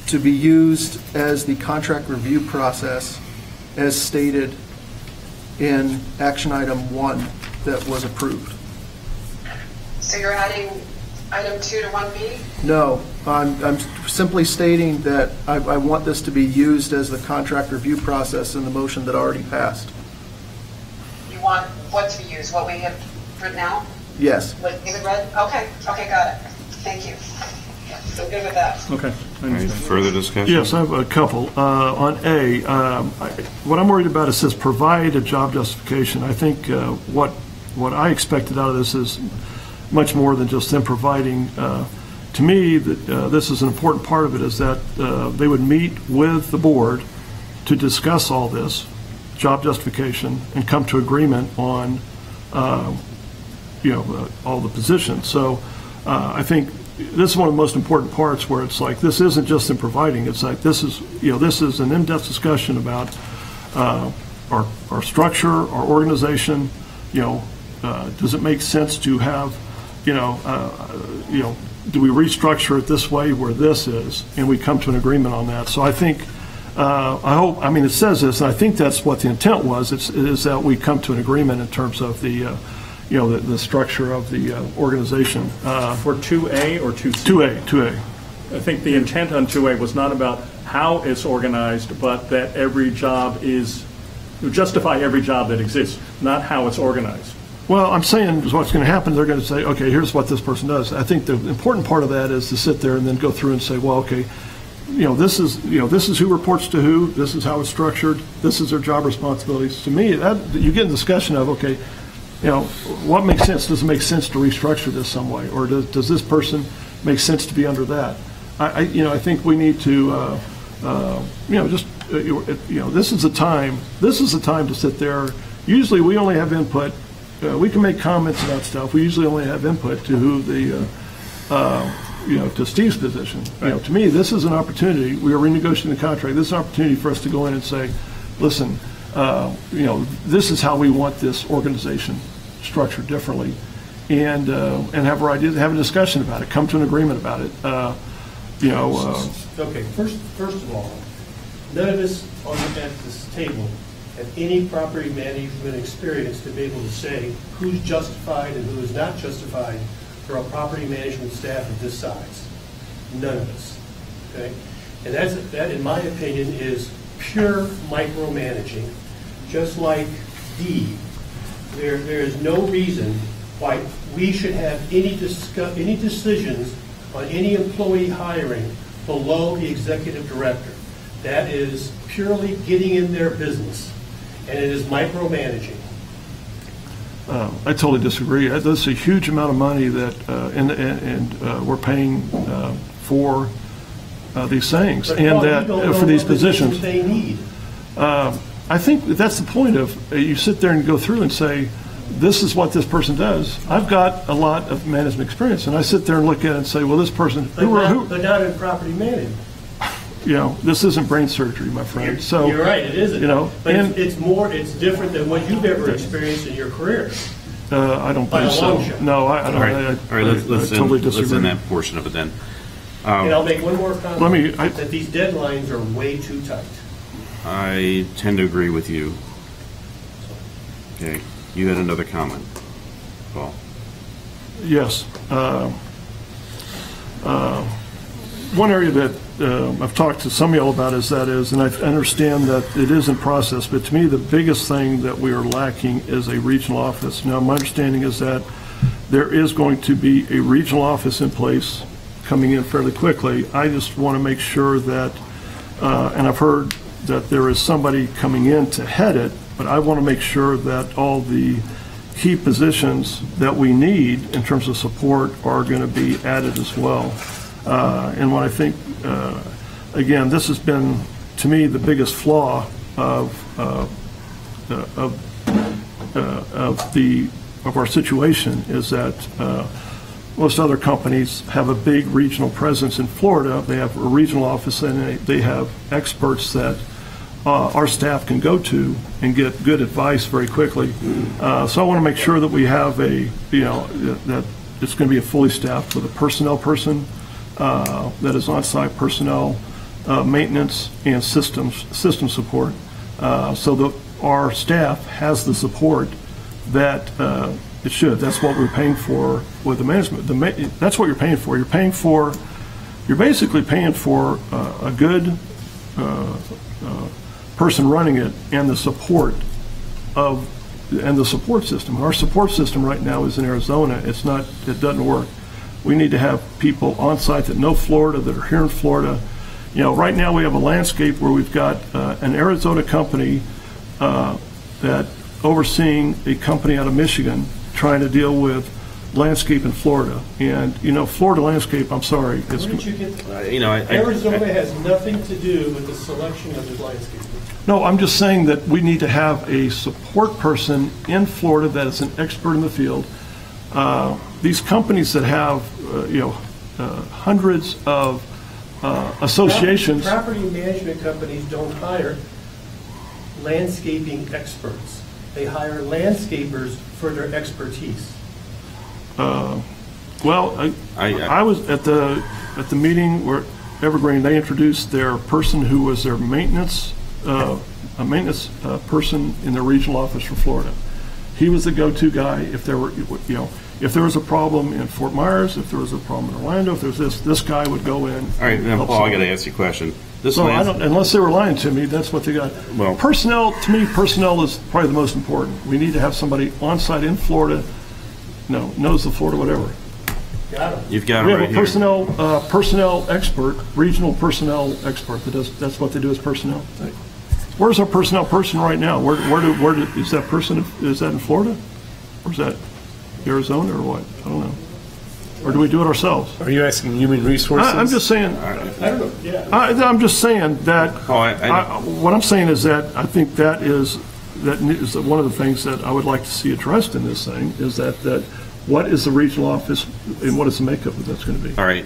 to be used as the contract review process as stated in action item 1 that was approved. So you're adding item 2 to 1B? No, I'm simply stating that I want this to be used as the contract review process in the motion that already passed. You want what to be used? What we have written out? Yes. What, is it read? Okay, okay, got it. Thank you. I'm good with that. Okay. Any further discussion? Yes, I have a couple. On A, what I'm worried about is says provide a job justification. I think what I expected out of this is much more than just them providing. To me, this is an important part of it, is that they would meet with the board to discuss all this, job justification, and come to agreement on, all the positions. So I think this is one of the most important parts, where it's like, this isn't just in providing, it's like, this is an in-depth discussion about our structure, our organization. Does it make sense to have, do we restructure it this way where this is, and we come to an agreement on that. So I think, it says this, and I think that's what the intent was, is that we come to an agreement in terms of the structure of the organization. For 2A or 2C? 2A. I think the intent on 2A was not about how it's organized, but that every job justify every job that exists, not how it's organized. Well, I'm saying what's going to happen, they're going to say, okay, here's what this person does. I think the important part of that is to sit there and then go through and say, well, okay, this is who reports to who, this is how it's structured, this is their job responsibilities. To me, you get in discussion of, okay, what makes sense? Does it make sense to restructure this some way, or does this person make sense to be under that? I think we need to, this is the time. This is the time to sit there. Usually, we only have input. We can make comments about stuff. We usually only have input to who to Steve's position. To me, this is an opportunity. We are renegotiating the contract. This is an opportunity for us to go in and say, listen, this is how we want this organization structured differently, and have our ideas, have a discussion about it, come to an agreement about it. Okay, first of all, none of us at this table have any property management experience to be able to say who's justified and who is not justified for a property management staff of this size. None of us. Okay, and that, in my opinion, is pure micromanaging. Just like D, there is no reason why we should have any decisions on any employee hiring below the executive director. That is purely getting in their business, and it is micromanaging. I totally disagree. That's a huge amount of money that, and we're paying for these things, But and Paul, that you don't know for these what positions positions. they need. I think that's the point of, you sit there and go through and say, this is what this person does. I've got a lot of management experience, and I sit there and look at it and say, well, this person, But not in property management. this isn't brain surgery, my friend. So You're right, it isn't. But and it's different than what you've ever experienced in your career. I don't By a believe so. long shot. No, I don't. All right, let's totally end, let's disagree. end that portion of it then. And I'll make one more comment. Let me- that these deadlines are way too tight. I tend to agree with you. Okay, you had another comment, Paul. Yes. One area that I've talked to some of y'all about and I understand that it is in process, but to me, the biggest thing that we are lacking is a regional office. Now, my understanding is that there is going to be a regional office in place coming in fairly quickly. I just want to make sure that, and I've heard that there is somebody coming in to head it, but I want to make sure that all the key positions that we need in terms of support are going to be added as well. And what I think, again, this has been, to me, the biggest flaw of our situation is that most other companies have a big regional presence in Florida. They have a regional office, and they have experts that our staff can go to and get good advice very quickly. So I want to make sure that we have that it's going to be a fully staffed with a personnel person that is on-site personnel, maintenance, and system support, so that our staff has the support that it should. That's what we're paying for with the management. That's what you're paying for. You're basically paying for a good person running it and the support system. Our support system right now is in Arizona. It doesn't work. We need to have people on site that know Florida, that are here in Florida. Right now we have a landscape where we've got an Arizona company that overseeing a company out of Michigan trying to deal with landscape in Florida. And, Florida landscape, I'm sorry. Where did you get Arizona has nothing to do with the selection of the landscape. No, I'm just saying that we need to have a support person in Florida that is an expert in the field. These companies that have, hundreds of associations. Property management companies don't hire landscaping experts. They hire landscapers for their expertise. I was at the meeting where Evergreen, they introduced their person who was their maintenance person in their regional office for Florida. He was the go-to guy if there was a problem in Fort Myers, if there was a problem in Orlando, if there was this guy would go in. All right, now, Paul, I got to ask you a question. Unless they were lying to me, that's what they got. Well, personnel, to me, personnel is probably the most important. We need to have somebody on site in Florida, knows the Florida whatever. Got it. You've got it We have right a personnel expert, regional personnel expert. That's what they do as personnel. Where's our personnel person right now? Where is that person? Is that in Florida, or is that Arizona, or what? I don't know. Or do we do it ourselves? Are you asking human resources? I'm just saying. I don't know. Yeah. I'm just saying that. What I'm saying is that I think that is one of the things that I would like to see addressed in this thing is that what is the regional office and what is the makeup of that's going to be? All right,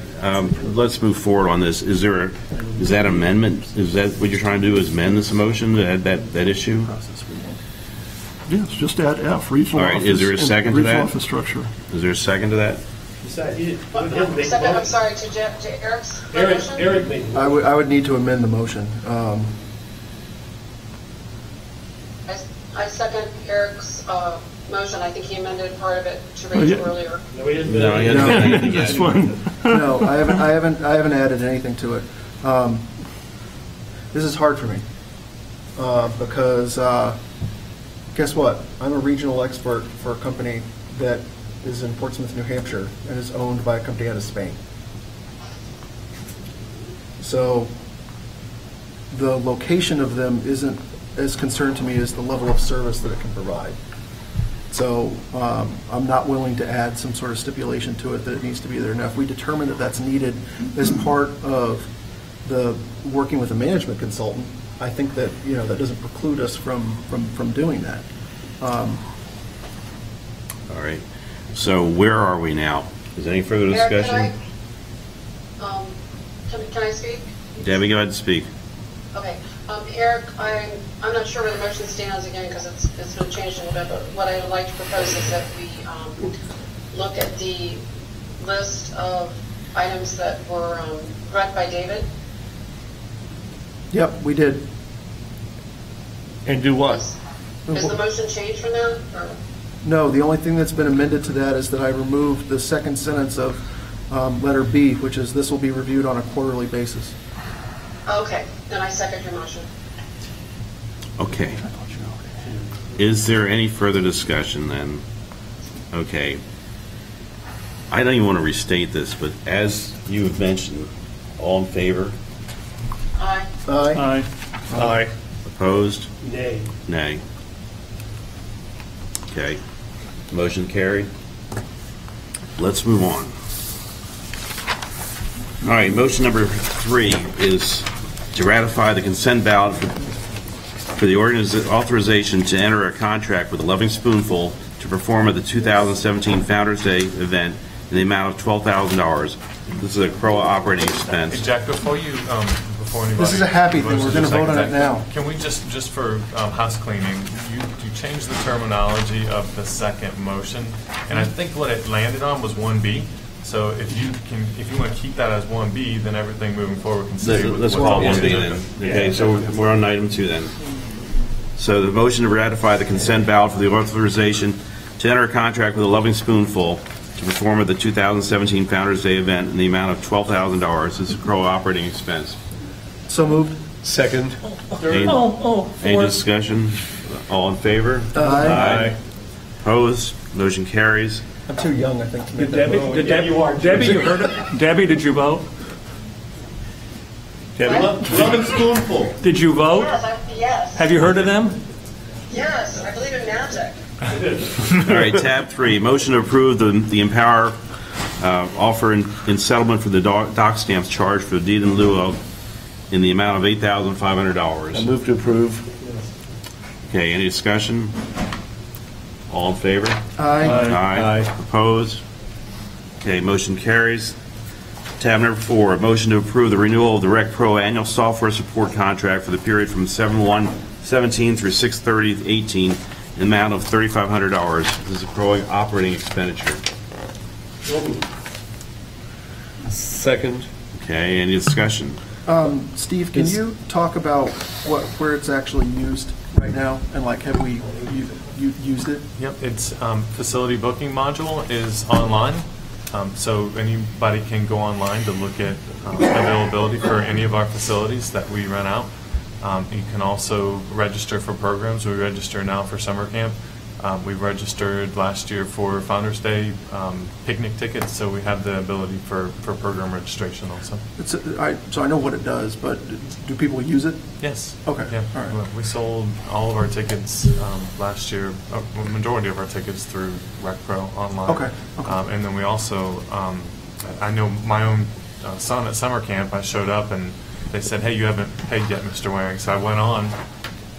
let's move forward on this. Is that amendment? Is that what you're trying to do? Is amend this motion to add that issue? Yes, just add F, regional office. All right, is there a second to that? Regional office structure. Is there a second to that? Second, I'm sorry, to Eric's motion? Eric made the I would need to amend the motion. I second Eric's motion. I think he amended part of it to Rachel earlier. No, he didn't. No, he hasn't done anything yet. That's fine. No, I haven't added anything to it. This is hard for me because guess what? I'm a regional expert for a company that is in Portsmouth, New Hampshire, and is owned by a company out of Spain. So the location of them isn't as concerned to me as the level of service that it can provide. So I'm not willing to add some sort of stipulation to it that it needs to be there. Now, if we determine that that's needed as part of the working with a management consultant, I think that that doesn't preclude us from doing that. All right. So where are we now? Is there any further discussion? Can I speak? Debbie, go ahead and speak. Okay. Eric, I'm not sure where the motion stands again because it's been changed a little bit, but what I would like to propose is that we look at the list of items that were read by David. Yep, we did. And do what? Is the motion changed from that? Or? No, the only thing that's been amended to that is that I removed the second sentence of letter B, which is this will be reviewed on a quarterly basis. Okay, then I second your motion. Okay. Is there any further discussion then? Okay. I don't even want to restate this, but as you have mentioned, all in favor? Aye. Aye. Aye. Aye. Opposed? Nay. Nay. Okay. Motion carried. Let's move on. All right, motion number 3 is to ratify the consent ballot for the authorization to enter a contract with Loving Spoonful to perform at the 2017 Founders Day event in the amount of $12,000. This is a CROA operating expense. Hey, Jack, before anybody... This is a happy thing. We're going to vote on it now. Can we just for house cleaning, you changed the terminology of the second motion, and I think what it landed on was 1B. So if you want to keep that as 1B, then everything moving forward can stay with Let's what's call on it 1B the then. agenda. Okay, so we're on item 2 then. So the motion to ratify the consent ballot for the authorization to enter a contract with a Loving Spoonful to perform at the 2017 Founders Day event in the amount of $12,000. This is a CROA operating expense. So moved. Second. Any discussion? All in favor? Aye. Opposed? Motion carries. I'm too young, I think, to make Debbie, that vote. Debbie, you heard it? Debbie, did you vote? Loving Spoonful. Did you vote? Yes. Have you heard of them? Yes, I believe in magic. All right, tab 3, motion to approve the Empower offer in settlement for the dock stamps charged for deed in lieu of in the amount of $8,500. I move to approve. Okay, any discussion? All in favor? Aye. Aye. Opposed? Okay, motion carries. Tab number 4, a motion to approve the renewal of the CROA annual software support contract for the period from 7/1/17 through 6/30/18 in the amount of $3,500. This is a CROA operating expenditure. Second. Okay, any discussion? Steve, can you talk about where it's actually used right now, and like have we used it? Yep, it's facility booking module is online, so anybody can go online to look at availability for any of our facilities that we rent out. You can also register for programs. We register now for summer camp. We registered last year for Founders Day picnic tickets, so we have the ability for program registration also. So I know what it does, but do people use it? Yes. Okay. Yeah. All right. We sold all of our tickets last year, a majority of our tickets through RecPro online. Okay. And then we also, I know my own son at summer camp, I showed up and they said, hey, you haven't paid yet, Mr. Waring. So I went on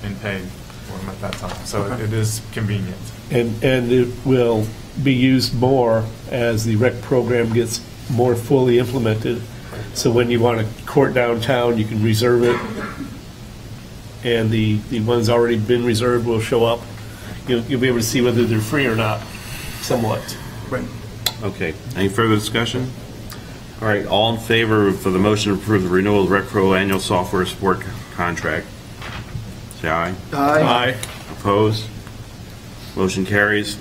and paid for him at that time. So it is convenient. And it will be used more as the rec program gets more fully implemented. So when you want to court downtown, you can reserve it. And the ones already been reserved will show up. You'll be able to see whether they're free or not, somewhat. Right. Okay, any further discussion? All right, all in favor for the motion to approve the renewal of the RecPro annual software support contract? Say aye. Aye. Opposed? Motion carries.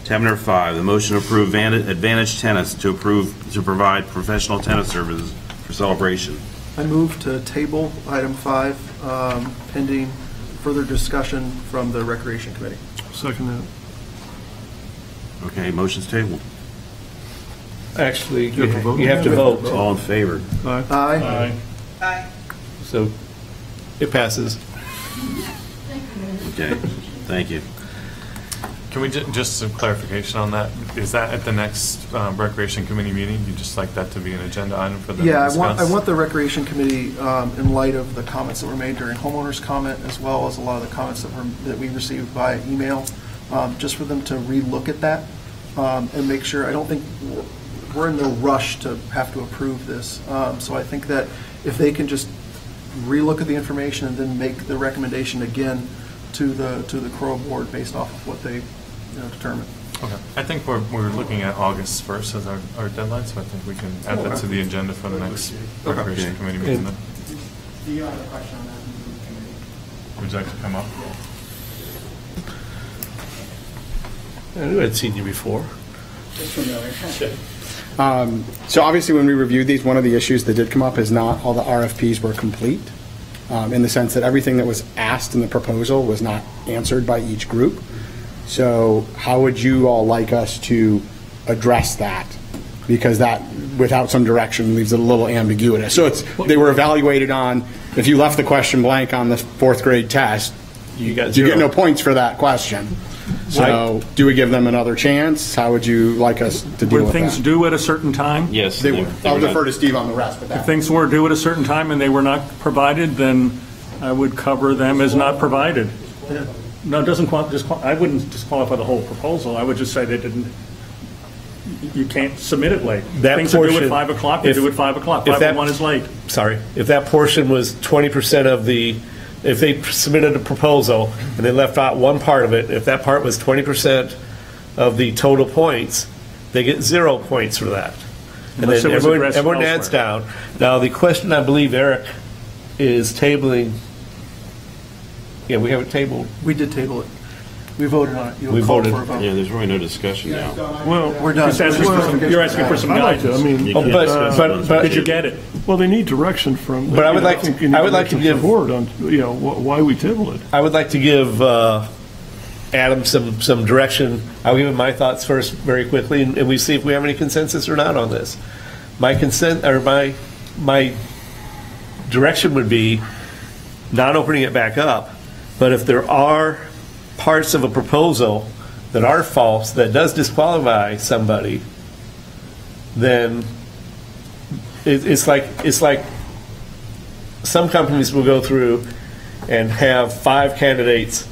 Tab number 5, the motion to approve Advantage Tennis to provide professional tennis services for Celebration. I move to table item 5 pending further discussion from the Recreation Committee. Second that. Okay, motion's tabled. Actually, You have to vote? you have to vote. All in favor? Aye. Aye. Aye. So it passes. Okay, thank you. Can we just some clarification on that? Is that at the next Recreation Committee meeting? You'd just like that to be an agenda item for them to Yeah, discuss? I want the Recreation Committee, in light of the comments that were made during homeowners' comment, as well as a lot of the comments that we received via email, just for them to relook at that and make sure. I don't think we're in no rush to have to approve this. So I think that if they can just relook at the information and then make the recommendation again to the CROA board based off of what they determine. Okay. I think we're looking at August 1st as our deadline, so I think we can add that to the agenda for the next Recreation Committee meeting then. Do you have a question on that? Would you like to come up? I knew I'd seen you before. It's familiar. So obviously when we reviewed these, one of the issues that did come up is not all the RFPs were complete, in the sense that everything that was asked in the proposal was not answered by each group. So how would you all like us to address that? Because that, without some direction, leaves it a little ambiguous. So they were evaluated on If you left the question blank on the fourth grade test, you get no points for that question. So do we give them another chance? How would you like us to deal Were with things that? due at a certain time? Yes. I'll defer to Steve on the rest. But If things were due at a certain time and they were not provided, then I would cover them as not provided. No, it doesn't I wouldn't disqualify the whole proposal. I would just say they didn't. You can't submit it late. Things are due at 5 o'clock. They do at 5 o'clock. 5:01 is late. Sorry, if that portion was 20% of the, if they submitted a proposal and they left out one part of it, if that part was 20% of the total points, they get 0 points for that. And Unless then it was addressed everyone adds down. Now, the question I believe Eric is tabling, yeah, we have it tabled. We did table it. We voted on it. We voted. Yeah, there's really no discussion now. Well, We're done. You're asking for some I'd like guidance. to, I mean, You can't but Did you get it? Well, they need direction from. But I would like to- think you need I would like to direction give- from the board on, why we tabled it. I would like to give Adam some direction. I'll give him my thoughts first very quickly, and we see if we have any consensus or not on this. My direction would be not opening it back up, but if there are parts of a proposal that are false, that does disqualify somebody, then it's like some companies will go through and have 5 candidates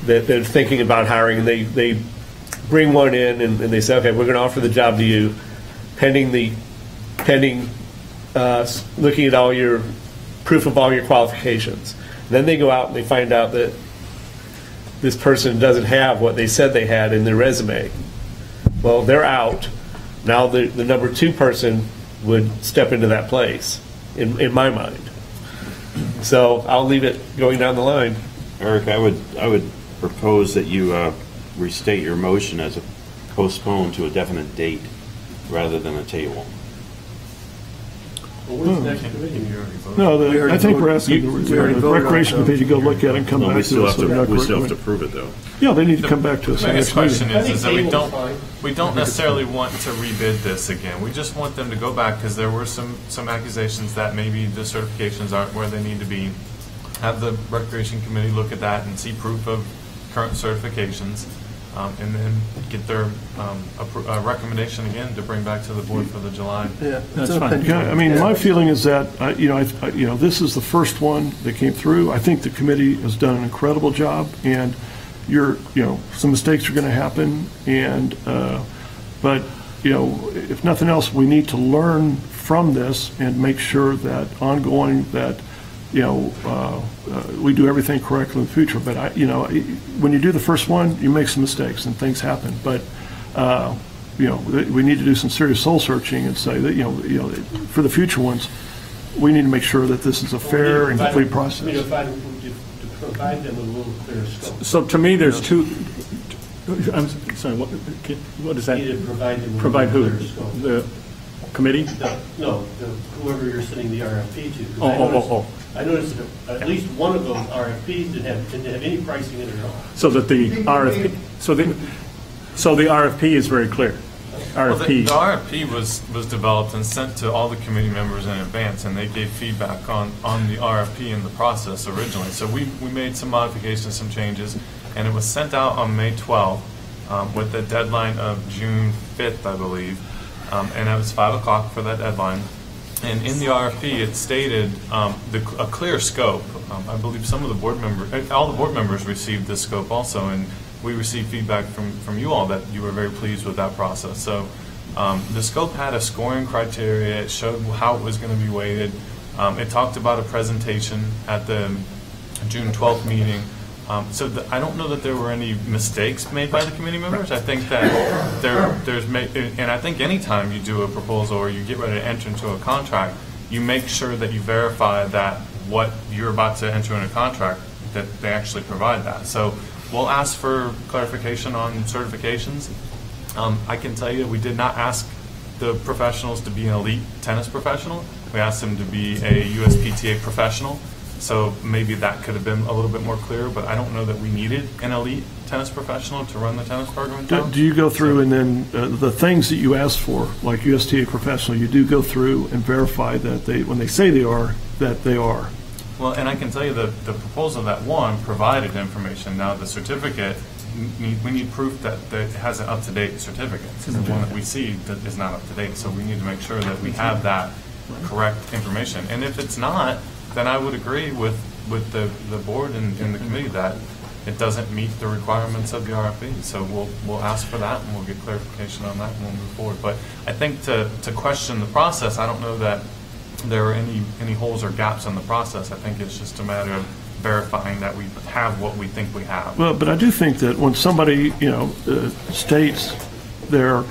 that they're thinking about hiring, and they bring one in and they say, okay, we're going to offer the job to you pending looking at all your proof of all your qualifications. Then they go out and they find out that this person doesn't have what they said they had in their resume. Well, they're out. Now the number 2 person would step into that place, in my mind. So I'll leave it going down the line. Eric, I would propose that you restate your motion as a postpone to a definite date rather than a table. Well, when's the next committee? No, I think we're asking the Recreation Committee to go look at it and come Well, back we to still us. have to prove it, though. Yeah, they need to come back to us. The at biggest next meeting. question is that we don't necessarily want to rebid this again. We just want them to go back because there were some accusations that maybe the certifications aren't where they need to be. Have the Recreation Committee look at that and see proof of current certifications, and then get their recommendation again to bring back to the board for the July. Yeah, That's fine. Yeah, I mean, my feeling is that, this is the first one that came through. I think the committee has done an incredible job, and some mistakes are going to happen, and, but, if nothing else, we need to learn from this and make sure that ongoing, that, we do everything correctly in the future. But when you do the first one, you make some mistakes and things happen. But we need to do some serious soul searching and say that for the future ones, we need to make sure that this is a fair and complete process. To provide them a little clearer scope. So to me, there's two. I'm sorry. What is that? You need to provide them with Provide a who? clearer scope. The committee? No, whoever you're sending the RFP to. 'Cause I noticed that at least one of those RFPs didn't have any pricing in it at all. So that the RFP. So the RFP is very clear. Well, RFP. the RFP was developed and sent to all the committee members in advance, and they gave feedback on the RFP in the process originally. So we made some modifications, some changes, and it was sent out on May 12th with the deadline of June 5th, I believe, and it was 5 o'clock for that deadline. And in the RFP, it stated a clear scope. I believe some of the board members, all the board members received this scope also, and we received feedback from you all that you were very pleased with that process. So the scope had a scoring criteria. It showed how it was going to be weighted. It talked about a presentation at the June 12th meeting. I don't know that there were any mistakes made by the committee members. I think that and I think anytime you do a proposal or you get ready to enter into a contract, you make sure that you verify that what you're about to enter in a contract, that they actually provide that. So we'll ask for clarification on certifications. I can tell you we did not ask the professionals to be an elite tennis professional. We asked them to be a USPTA professional. So maybe that could have been a little bit more clear, but I don't know that we needed an elite tennis professional to run the tennis program in town. Do you go through and then the things that you ask for, like USTA professional, you do go through and verify that when they say they are, that they are? Well, and I can tell you that the proposal that won provided information. Now, the certificate, we need proof that it has an up-to-date certificate. So the one that we see that is not up-to-date. So we need to make sure that we have that correct information. And if it's not, then I would agree with the board and the committee that it doesn't meet the requirements of the RFP. So we'll ask for that and we'll get clarification on that and we'll move forward. But I think to question the process, I don't know that there are any holes or gaps in the process. I think it's just a matter of verifying that we have what we think we have. Well, but I do think that when somebody, states their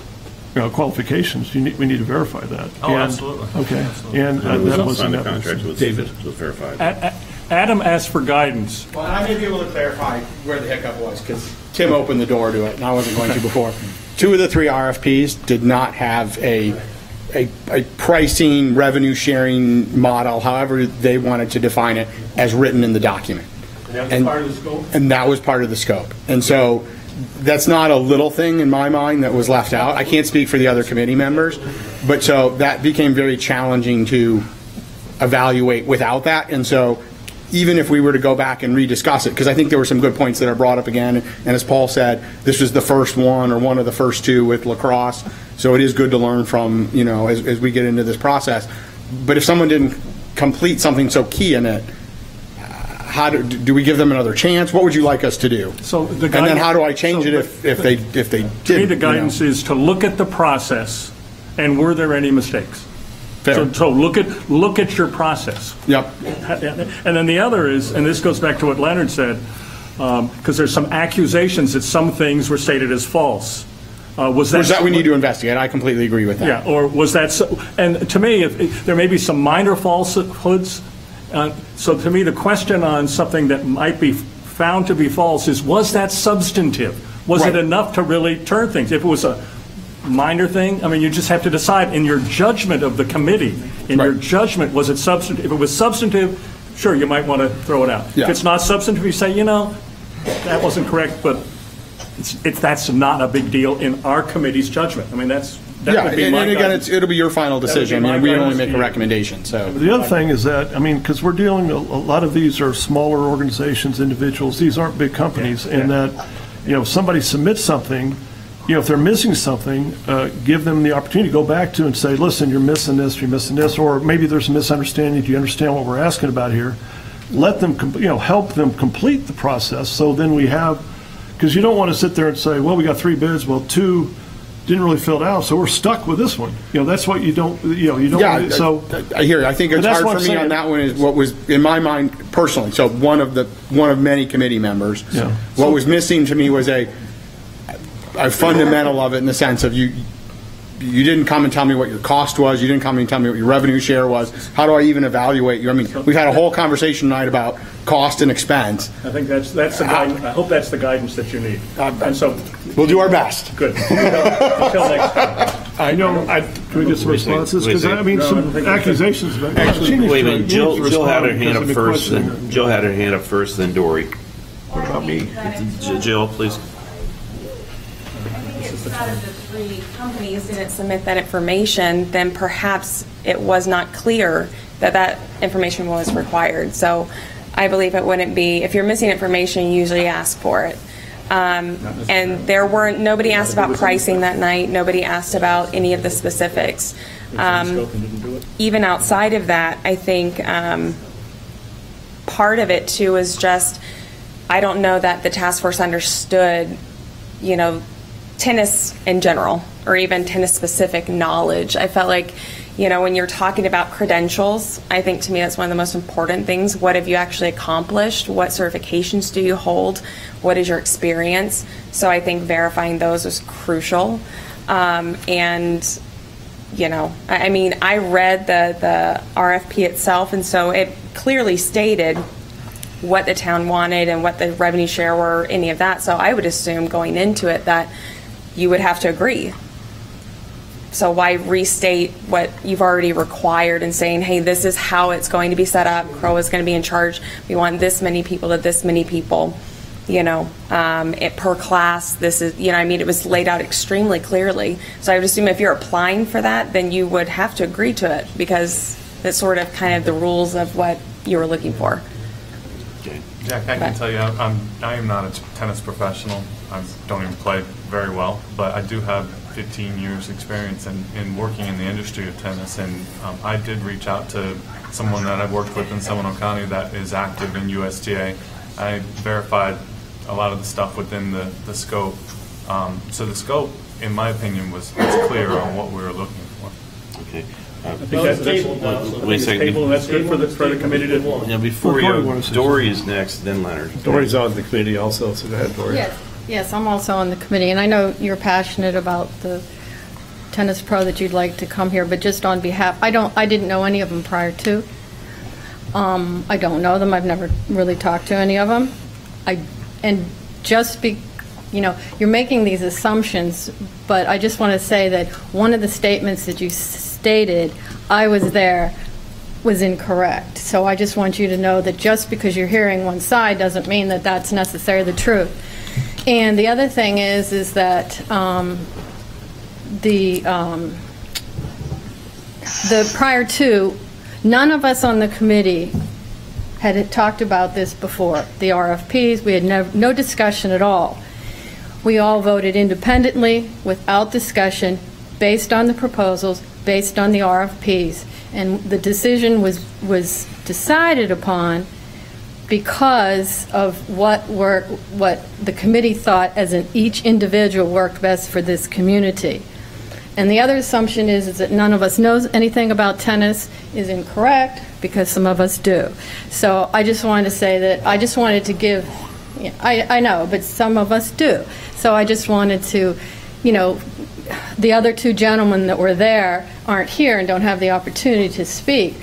qualifications, we need to verify that. Oh, absolutely. Okay. Absolutely. And that was on the contract with David. was verified. Adam asked for guidance. Well, I may be able to clarify where the hiccup was, because Tim opened the door to it, and I wasn't going to before. 2 of the 3 RFPs did not have a pricing, revenue sharing model, however they wanted to define it, as written in the document. And that was part of the scope? And that was part of the scope. And so that's not a little thing in my mind that was left out. I can't speak for the other committee members, but so that became very challenging to evaluate without that. And so even if we were to go back and rediscuss it, because I think there were some good points that are brought up again, and as Paul said, this was the first one or one of the first 2 with lacrosse, so it is good to learn from, as we get into this process. But if someone didn't complete something so key in it, how do we give them another chance? What would you like us to do? So and then how do I change it if they did? To me, the guidance is to look at the process and were there any mistakes? Fair. So look at your process. Yep. And then the other is, and this goes back to what Leonard said, because there's some accusations that some things were stated as false. Was that we need to investigate? I completely agree with that. Yeah, or was that so? And to me, there may be some minor falsehoods. So to me, the question on something that might be found to be false is, was that substantive? Was it enough to really turn things? If it was a minor thing, I mean, you just have to decide in your judgment of the committee, your judgment, was it substantive? If it was substantive, sure, you might want to throw it out. Yeah. If it's not substantive, you say, that wasn't correct, but that's not a big deal in our committee's judgment. I mean, that would be my and again, guidance. it'll be your final decision. We only make a recommendation. So the other thing is that, because we're dealing, a lot of these are smaller organizations, individuals. These aren't big companies, and that, if somebody submits something, if they're missing something, give them the opportunity to go back to and say, listen, you're missing this, or maybe there's a misunderstanding. Do you understand what we're asking about here? Let them, help them complete the process. So then we have, because you don't want to sit there and say, well, we got 3 bids, well, 2 didn't really fill it out, so we're stuck with this one. That's what you don't. You don't. Yeah, so I hear you. I think it's hard for me on that one. Is what was in my mind personally. So one of many committee members. Yeah. What was missing to me was a fundamental of it in the sense of you didn't come and tell me what your cost was. You didn't come and tell me what your revenue share was. How do I even evaluate you? I mean, we've had a whole conversation tonight about cost and expense. I think that's the guidance. I hope that's the guidance that you need. And so we'll do our best. Good. Until next time. Can we get some responses? Because some accusations. Actually, wait a minute. Jill had her hand up first. Jill had her hand up first. Then Dory. What about me? Jill, please. Out of the 3 companies didn't submit that information, then perhaps it was not clear that information was required. So I believe it wouldn't be, if you're missing information, you usually ask for it. And nobody asked about pricing that night. Nobody asked about any of the specifics. Even outside of that, I think part of it too is just, I don't know that the task force understood, tennis in general, or even tennis specific knowledge. I felt like, when you're talking about credentials, I think to me that's one of the most important things. What have you actually accomplished? What certifications do you hold? What is your experience? So I think verifying those was crucial. I read the RFP itself, and so it clearly stated what the town wanted and what the revenue share were, any of that. So I would assume going into it that you would have to agree. So why restate what you've already required and saying, hey, this is how it's going to be set up. CROA is going to be in charge. We want this many people to this many people, per class. This is, it was laid out extremely clearly. So I would assume if you're applying for that, then you would have to agree to it, because it's sort of kind of the rules of what you were looking for. Jack, I can tell you, I am not a tennis professional. I don't even play very well, but I do have 15 years experience in working in the industry of tennis, and I did reach out to someone that I've worked with in Seminole County that is active in USTA. I verified a lot of the stuff within the scope. So the scope, in my opinion, was clear on what we were looking for. Okay. I think that's tabled now, so Wait a second. that's good for the committee to. Now, before you, Dory is next, then Leonard. Dory's on the committee also, so go ahead, Dory. Yes, I'm also on the committee, and I know you're passionate about the tennis pro that you'd like to come here, but just on behalf, I didn't know any of them prior to. I don't know them. I've never really talked to any of them. You're making these assumptions, but I just want to say that one of the statements that you stated, I was there, was incorrect. So I just want you to know that just because you're hearing one side doesn't mean that that's necessarily the truth. And the other thing is that the prior to, none of us on the committee had talked about this before. The RFPs, we had no discussion at all. We all voted independently, without discussion, based on the proposals, based on the RFPs. And the decision was decided upon because of what the committee thought as each individual worked best for this community. And the other assumption is that none of us knows anything about tennis is incorrect, because some of us do. So I just wanted to say that I just wanted to give, I know, but some of us do. So I just wanted to, the other two gentlemen that were there aren't here and don't have the opportunity to speak.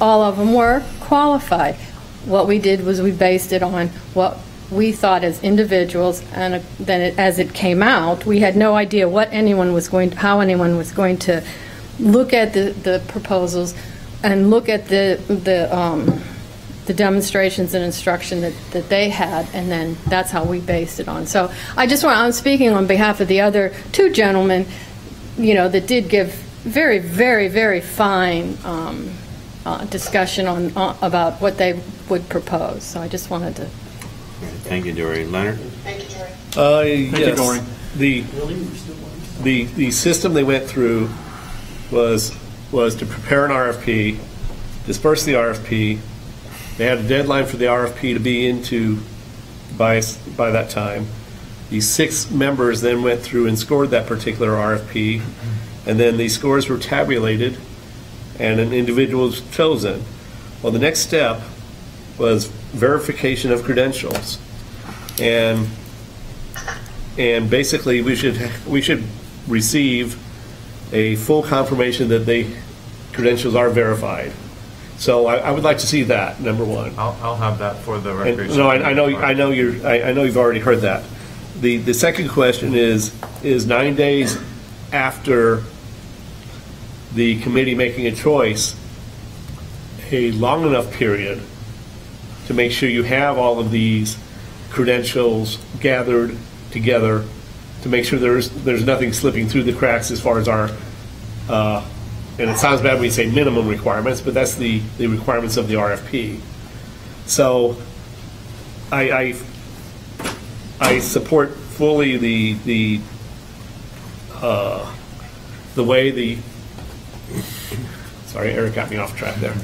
All of them were qualified. What we did was we based it on what we thought as individuals, and then as it came out, we had no idea how anyone was going to look at the proposals and look at the demonstrations and instruction that they had, and then that's how we based it on. So I'm speaking on behalf of the other two gentlemen, that did give very, very, very fine discussion about what they would propose. So I just wanted to. Thank you, Dory. Leonard? Thank you, Dory. Thank you, Dory. The system they went through was to prepare an RFP, disperse the RFP. They had a deadline for the RFP to be into by that time. These 6 members then went through and scored that particular RFP, and then the scores were tabulated, and an individual was chosen. Well, the next step was verification of credentials, and basically we should receive a full confirmation that the credentials are verified. So I would like to see that, number one. I'll have that for the recreation. No, I know you've already heard that. The second question is 9 days after the committee making a choice a long enough period to make sure you have all of these credentials gathered together to make sure there's nothing slipping through the cracks as far as our and it sounds bad when we say minimum requirements, but that's the requirements of the RFP. So I support fully the way the sorry, Eric got me off track there.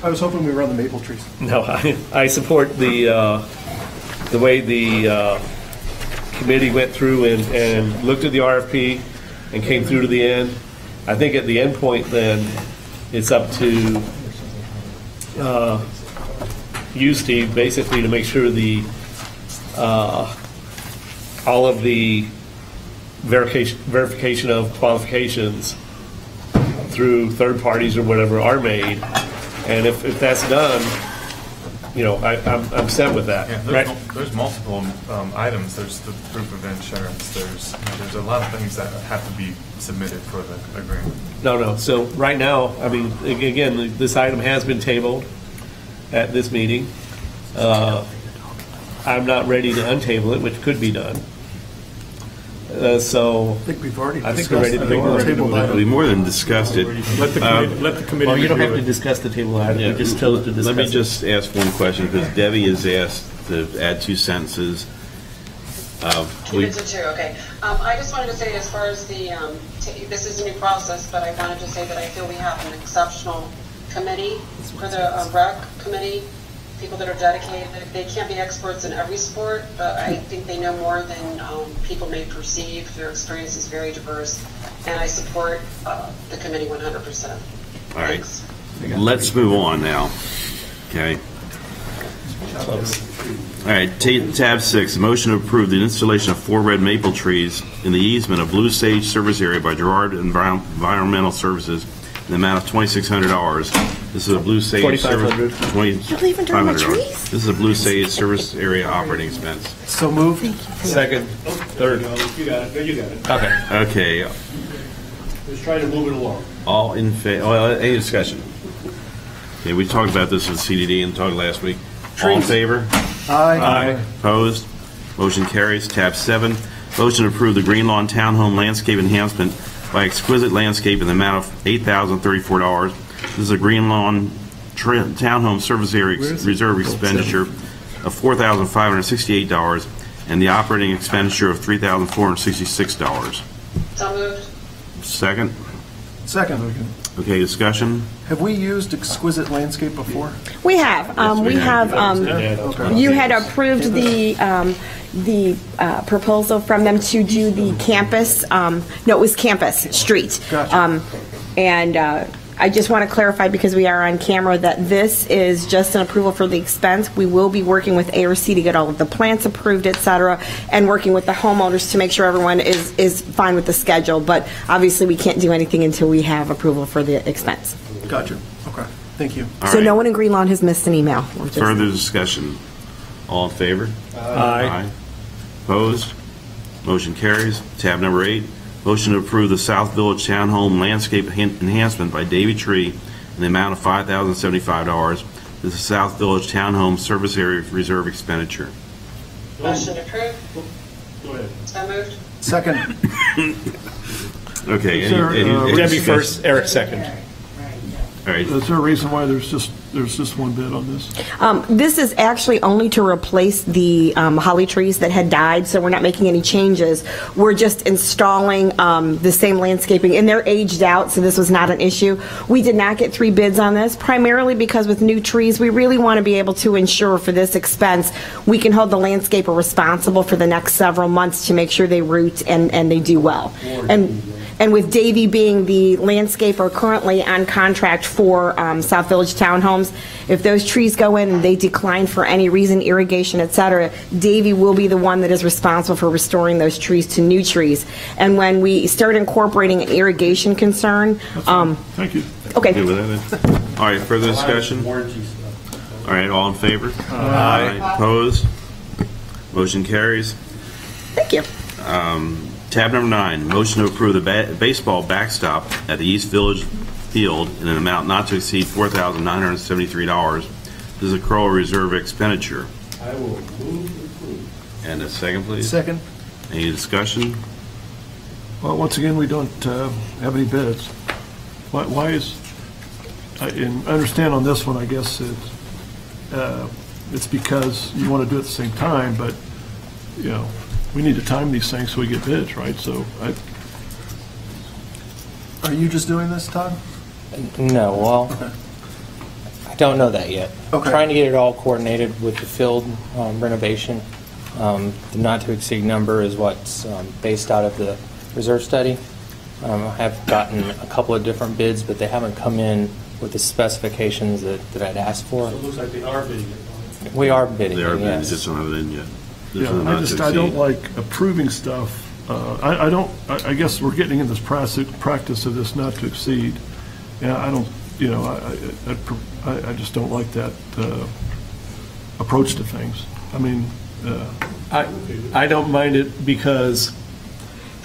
I was hoping we were on the maple trees. No, I support the way the committee went through and looked at the RFP and came through to the end. I think at the end point, then, it's up to you, Steve, basically to make sure all of the verification of qualifications through third parties or whatever are made, and if that's done, I'm set with that. Yeah, there's multiple items. There's the proof of insurance. There's a lot of things that have to be submitted for the agreement. No. So right now, I mean, again, this item has been tabled at this meeting. I'm not ready to untable it, which could be done. So I think we've already I think we're ready to discussed go. the table item. We more than discussed it. Let the committee Well, you don't have review to it. discuss the table item. We just chose to discuss Let me it. just ask one question, because Debbie has asked to add 2 sentences. We- It's a 2, okay. I just wanted to say, as far as the, this is a new process, but I wanted to say that I feel we have an exceptional committee for the rec committee, people that are dedicated. They can't be experts in every sport, but I think they know more than people may perceive. Their experience is very diverse, and I support the committee 100%. All right, let's move on now, okay? All right, tab 6, motion to approve the installation of 4 red maple trees in the easement of Blue Sage Service Area by Gerard Environmental Services in the amount of $2,600. This is a Blue Sage Service. $2,500. This is a Blue Sage Service Area operating expense. So moved. Second, third. You got it. You got it. Okay, Just trying to move it along. all in favor, any discussion? Okay, we talked about this with CDD and talked last week. All in favor? Aye. Opposed? Motion carries. Tab 7, motion to approve the Green Lawn Townhome Landscape Enhancement by Exquisite Landscape in the amount of $8,034. This is a Green Lawn Townhome Service Area Reserve expenditure of $4,568 and the operating expenditure of $3,466. So moved. Second? Second. Okay, discussion? Have we used Exquisite Landscape before? We have. we have. Okay. You had approved the proposal from them to do the campus, no, it was Campus Street. Gotcha. And I just want to clarify, because we are on camera, that this is just an approval for the expense. We will be working with ARC to get all of the plants approved, et cetera, and working with the homeowners to make sure everyone is fine with the schedule. But obviously, we can't do anything until we have approval for the expense. Gotcha. Okay. Thank you. All So right. no one in Green Lawn has missed an email. We're just- Further discussion? All in favor? Aye. Opposed? Motion carries. Tab number 8, motion to approve the South Village Townhome Landscape Enhancement by Davy Tree in the amount of $5,075. This is South Village Townhome Service Area Reserve expenditure. Motion approved. Go ahead. So moved. Second. Okay. Debbie first, Eric second. All right. Is there a reason why there's just one bid on this? This is actually only to replace the holly trees that had died, so we're not making any changes. We're just installing the same landscaping, and they're aged out, so this was not an issue. We did not get 3 bids on this, primarily because with new trees, we really want to be able to ensure for this expense, we can hold the landscaper responsible for the next several months to make sure they root and they do well. And with Davy being the landscaper currently on contract for South Village Townhomes, if those trees go in and they decline for any reason, irrigation, et cetera, Davy will be the one that is responsible for restoring those trees to new trees. And when we start incorporating an irrigation concern, Thank you. okay. Good with that then? All right, further discussion? Warranty stuff. All right, all in favor? Aye. Opposed? Motion carries. Thank you. Tab number 9, motion to approve the baseball backstop at the East Village Field in an amount not to exceed $4,973. This is a CROA reserve expenditure. I will move approved. And a second, please. Second. Any discussion? Well, once again, we don't have any bids. Why is, I understand on this one, I guess it's because you want to do it at the same time, but, you know, we need to time these things so we get bids, right? So Are you just doing this, Todd? No, well, I don't know that yet. Okay. Trying to get it all coordinated with the field renovation. The not-to-exceed number is what's based out of the reserve study. I have gotten a couple of different bids, but they haven't come in with the specifications that I'd asked for. So it looks like they are bidding it. We are bidding They are it, bidding, yes. just don't have it in yet. This is yeah, not to I don't exceed. like approving stuff. I guess we're getting in this practice of this not to exceed. Yeah, I don't, you know, I just don't like that approach to things. I mean, I don't mind it because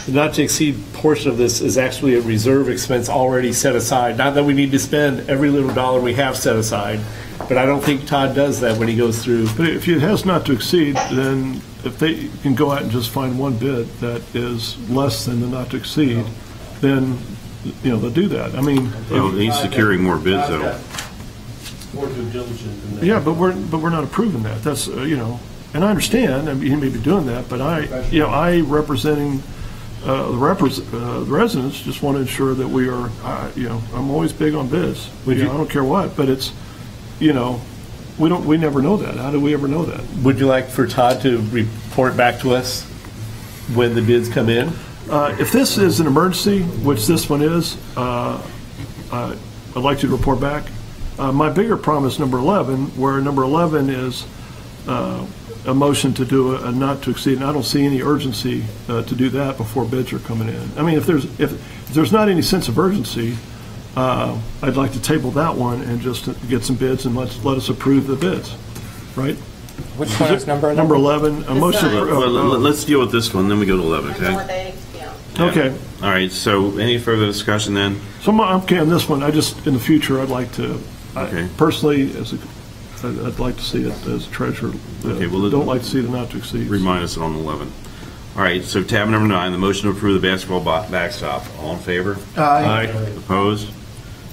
the not to exceed portion of this is actually a reserve expense already set aside. Not that we need to spend every little dollar we have set aside. But I don't think Todd does that when he goes through. But if it has not to exceed, then if they can go out and just find one bid that is less than the not to exceed, then, they'll do that. I mean. Well, he's securing more bids, though. More due diligence than that. Yeah, but we're not approving that. That's, and I understand, I mean, he may be doing that, but I representing the residents, just want to ensure that we are, I'm always big on bids. I don't care what, but it's, we never know that. How do we ever know that? Would you like for Todd to report back to us when the bids come in? If this is an emergency, which this one is, I'd like you to report back. My bigger problem is number 11, where number 11 is a motion to do a not to exceed, and I don't see any urgency to do that before bids are coming in. I mean, if there's not any sense of urgency, I'd like to table that one and just get some bids and let us approve the bids, right? Which one is number 11? Number 11, a motion. Let's deal with this one, then we go to 11, okay? Okay. All right, so any further discussion then? So I'm okay on this one. In the future, I'd like to, personally, I'd like to see it as treasurer. Okay, well, don't like to see the not to exceed. Remind us on 11. All right, so tab number 9, the motion to approve the basketball backstop. All in favor? Aye. Opposed?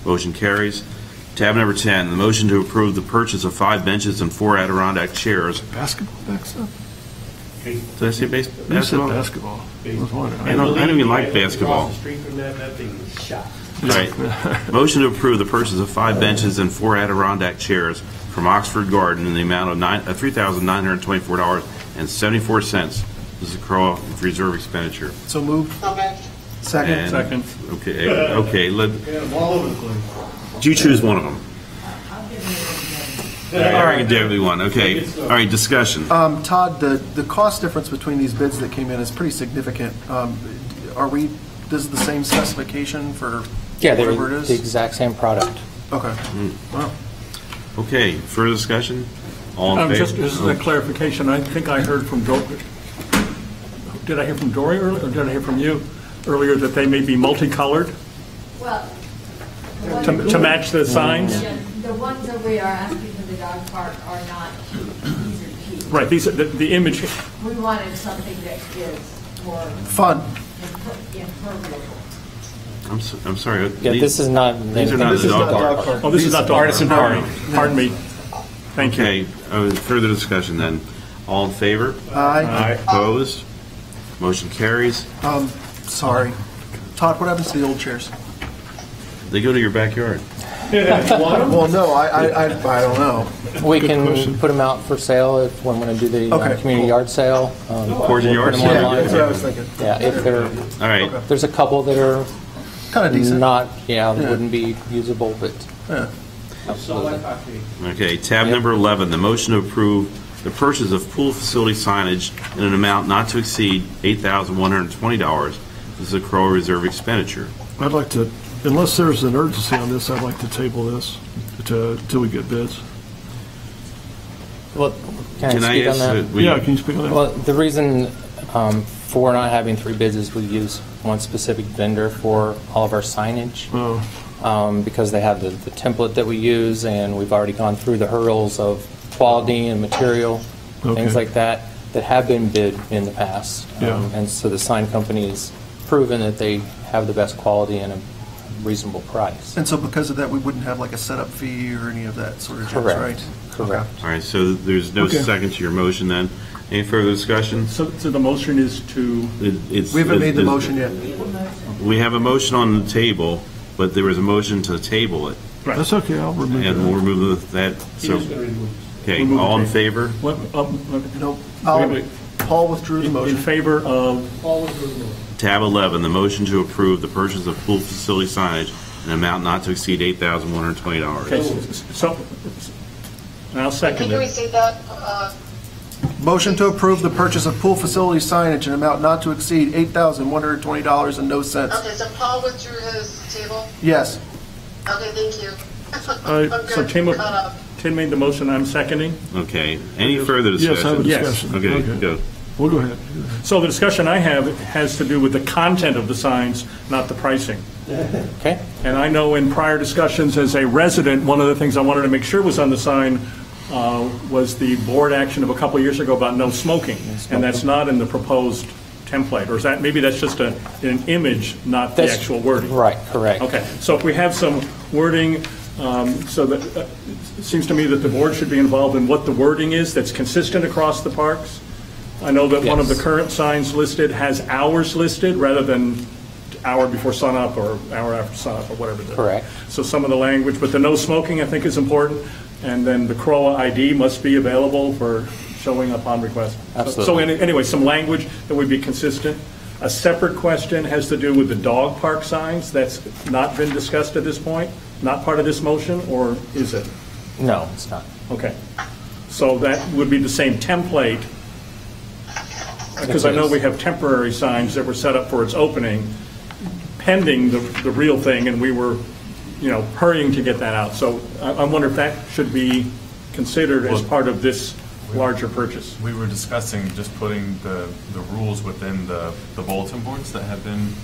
Motion carries. Tab number 10, the motion to approve the purchase of 5 benches and 4 Adirondack chairs. Basketball backstop? Did I say basketball? You said basketball. I was wondering. I don't even like basketball. Across the street from that thing is shot. All right. Motion to approve the purchase of 5 benches and 4 Adirondack chairs from Oxford Garden in the amount of $3,924.74. This is a CROA reserve expenditure. So moved. Second. Second. Okay. All over the place. You choose one of them. All right, do everyone. Okay. All right, discussion. Todd, the cost difference between these bids that came in is pretty significant. This is the same specification for whatever it is? The exact same product. Okay. Wow. Okay, further discussion? All in favor? Just as a clarification, I think I heard from Dory. Did I hear from Dory earlier, or did I hear from you earlier that they may be multicolored? Well, to match the signs? The ones that we are asking for the dog park are not cute. These are cute. Right, these are the image. We wanted something that is more fun. Impermeable. I'm sorry. Yeah, this is not. These are not the dog park. Oh, this is not dog Artisan park. Park. Pardon me. Thank you. Okay, further discussion then. All in favor? Aye. Opposed? Motion carries. Sorry. Todd, what happens to the old chairs? They go to your backyard. Well, no, I don't know. We can put them out for sale if we're going to do the community yard sale. Course yard sale? Yeah, that's what I was thinking. Yeah, if they're. All right. There's a couple that are kind of decent. Wouldn't be usable, but. Yeah. Absolutely. Okay, tab number 11, the motion to approve the purchase of pool facility signage in an amount not to exceed $8,120. This is a CROA reserve expenditure. I'd like to, unless there's an urgency on this, I'd like to table this till we get bids. Well, can I speak on that? Can you speak on that? Well, the reason for not having 3 bids is we use one specific vendor for all of our signage. Because they have the template that we use, and we've already gone through the hurdles of quality and material, things like that have been bid in the past. And so the sign company has proven that they have the best quality and a reasonable price. And so because of that, we wouldn't have like a setup fee or any of that sort of things, Correct. right? Correct. All right, so there's no second to your motion then. Any further discussion? So the motion is to... We haven't made the motion yet. We have a motion on the table, but there was a motion to table it. Right. That's okay, I'll remove it. And we'll remove that. So, okay, all in favor? No, Paul withdrew the motion. In favor of... Tab 11, the motion to approve the purchase of pool facility signage in an amount not to exceed $8,120. Okay, so I'll second Can we it. say that? Motion to approve the purchase of pool facility signage in an amount not to exceed $8,120 and no cents. Okay, so Paul withdrew his table? Yes. Okay, thank you. So I'm good. Caught up. Tim made the motion, I'm seconding. Okay, any further discussion? Yes, I have a discussion. Okay, Okay. go. Well, go ahead. So the discussion I have has to do with the content of the signs, not the pricing. Okay. And I know in prior discussions as a resident, one of the things I wanted to make sure was on the sign was the board action of a couple of years ago about no smoking. And that's not in the proposed template, or is that, maybe that's just an image, not the actual wording? Right, correct. Okay, so if we have some wording, so that, it seems to me that the board should be involved in what the wording is that's consistent across the parks. I know that one of the current signs listed has hours listed rather than hour before sunup or hour after sunup or whatever. Correct. So some of the language, but the no smoking I think is important, and then the CROA ID must be available for showing up on request. Absolutely. So anyway, some language that would be consistent. A separate question has to do with the dog park signs. That's not been discussed at this point, not part of this motion, or is it? No, it's not. Okay. So that would be the same template, because I know we have temporary signs that were set up for its opening, pending the real thing, and we were, hurrying to get that out. So I wonder if that should be considered as part of this larger purchase. We were discussing just putting the rules within the bulletin boards that have been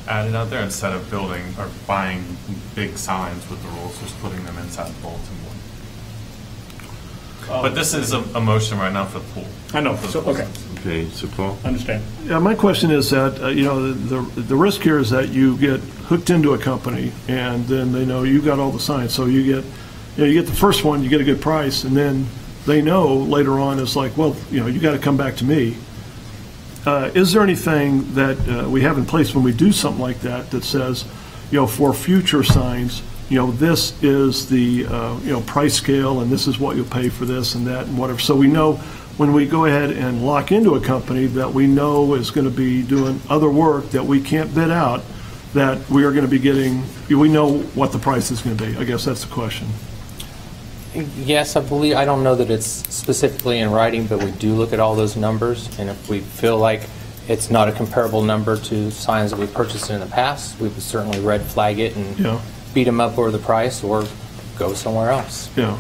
added out there instead of building or buying big signs with the rules, just putting them inside the bulletin board. But this is a motion right now for the pool. I know. So, okay. Okay, so Paul? Understand. Yeah, my question is that, the risk here is that you get hooked into a company and then they know you got all the signs. So you get the first one, you get a good price, and then they know later on it's like, well, you got to come back to me. Is there anything that we have in place when we do something like that that says, for future signs, this is the, price scale and this is what you'll pay for this and that and whatever. So we know when we go ahead and lock into a company that we know is going to be doing other work that we can't bid out, that we are going to be getting, we know what the price is going to be. I guess that's the question. Yes, I don't know that it's specifically in writing, but we do look at all those numbers, and if we feel like it's not a comparable number to signs that we purchased in the past, we would certainly red flag it and beat them up over the price or go somewhere else. Yeah.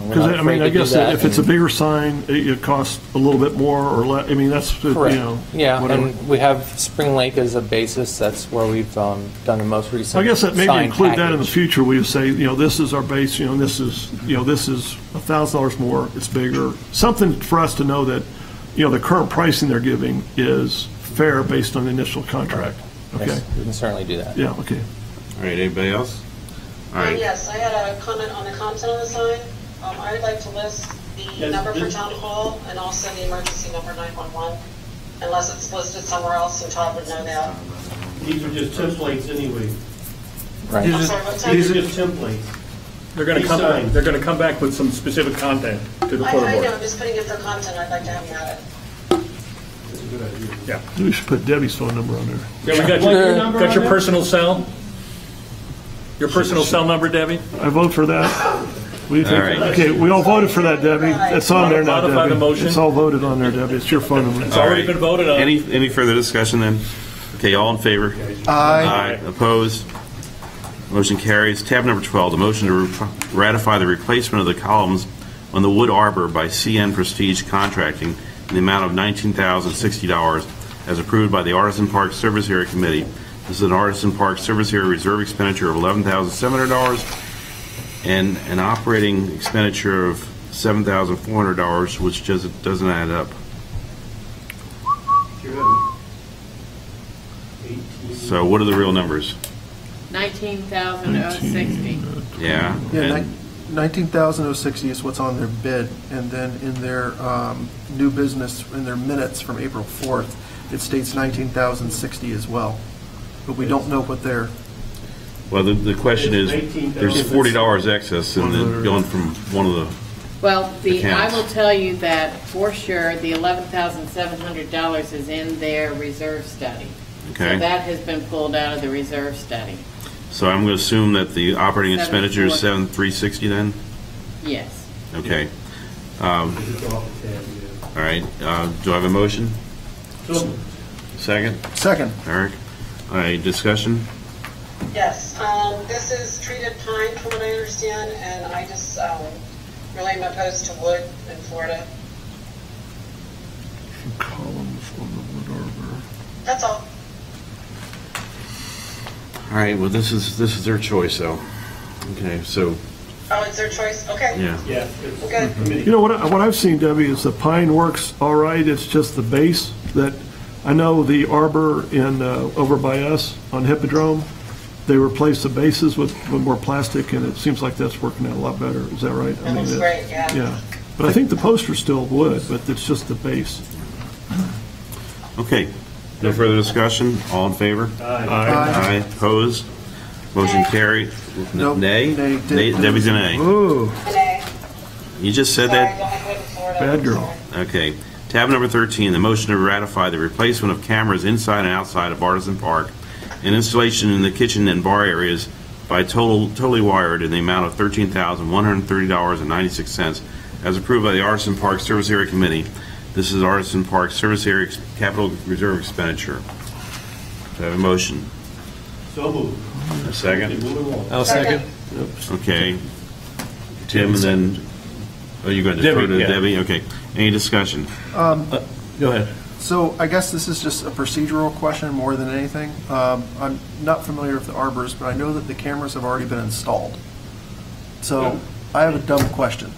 Because, I guess if it's a bigger sign, it costs a little bit more or less. I mean, that's, correct. Yeah, whatever. And we have Spring Lake as a basis. That's where we've done the most recent. I guess that maybe sign include package. that in the future. We would say, this is our base. This is $1,000 more. It's bigger. Something for us to know that, the current pricing they're giving is fair based on the initial contract. Okay. Yes, we can certainly do that. Yeah. Okay. All right. Anybody else? All right. Yes, I had a comment on the content of the sign. I would like to list the number for town hall and also the emergency number 911, unless it's listed somewhere else, and Todd would know that. These are just templates anyway. Right. These are just templates. They're going to come back with some specific content to the I photo board. know, I'm just putting it for content. I'd like to have you add it. That's a good idea. Yeah. We should put Debbie's phone number on there. Yeah, we got your personal cell. Your personal cell number, Debbie? I vote for that. What do you think? All right. Okay, we all voted for that, Debbie. It's on there now, Modify Debbie. the motion. It's all voted on there, Debbie. It's your phone number. It's already been voted on. Any further discussion then? Okay, all in favor? Aye. Opposed? Motion carries. Tab number 12, the motion to ratify the replacement of the columns on the wood arbor by CN Prestige Contracting in the amount of $19,060 as approved by the Artisan Park Service Area Committee. This is an Artisan Park Service Area reserve expenditure of $11,700 and an operating expenditure of $7,400, which doesn't add up. So what are the real numbers? 19,060. Yeah. Yeah, 19,060 is what's on their bid, and then in their new business, in their minutes from April 4th, it states 19,060 as well. But we don't know what their... Well, the question is, there's $40 excess in the going from one of the... Well, I accounts. will tell you that for sure, the $11,700 is in their reserve study. Okay. So that has been pulled out of the reserve study. So I'm going to assume that the operating expenditure is 7,360 then? Yes. Okay. All right. Do I have a motion? Second? Second. Eric? All right. Discussion? Yes, this is treated pine from what I understand, and I just really am opposed to wood in Florida. Column That's all. All right, well, this is their choice, though. Okay, so, Oh, it's their choice? Okay. yeah. Yeah. Good. You know, what I've seen, Debbie, is the pine works all right. It's just the base that, I know the arbor in, over by us on Hippodrome, they replaced the bases with more plastic, and it seems like that's working out a lot better. Is that right? That looks great, yeah. Yeah. But I think the poster's still wood, but it's just the base. Okay, no further discussion? All in favor? Aye. Aye. Opposed? Motion carried. Nope. Nay? Nay. Debbie's a nay. Ooh, You just said that? bad girl. Okay. Tab number 13, the motion to ratify the replacement of cameras inside and outside of Artisan Park and installation in the kitchen and bar areas by totally wired in the amount of $13,130.96 as approved by the Artisan Park Service Area Committee. This is Artisan Park Service Area Capital Reserve Expenditure. Do I have a motion? So moved. A second? I'll second. Okay. Tim, and then, oh, you're going to defer to Debbie? Okay. Any discussion? Go ahead. So I guess this is just a procedural question more than anything. I'm not familiar with the arbors, but I know that the cameras have already been installed. So I have a dumb question.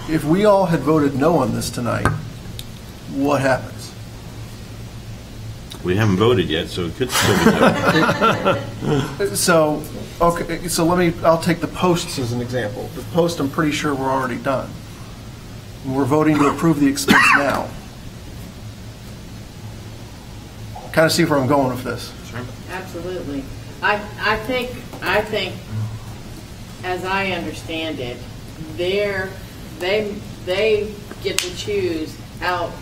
If we all had voted no on this tonight, what happens? We haven't voted yet, so it could still be done. So, okay, so I'll take the posts as an example. The post, I'm pretty sure we're already done. We're voting to approve the expense now. Kind of see where I'm going with this. Sure. Absolutely. I think, as I understand it, they get to choose how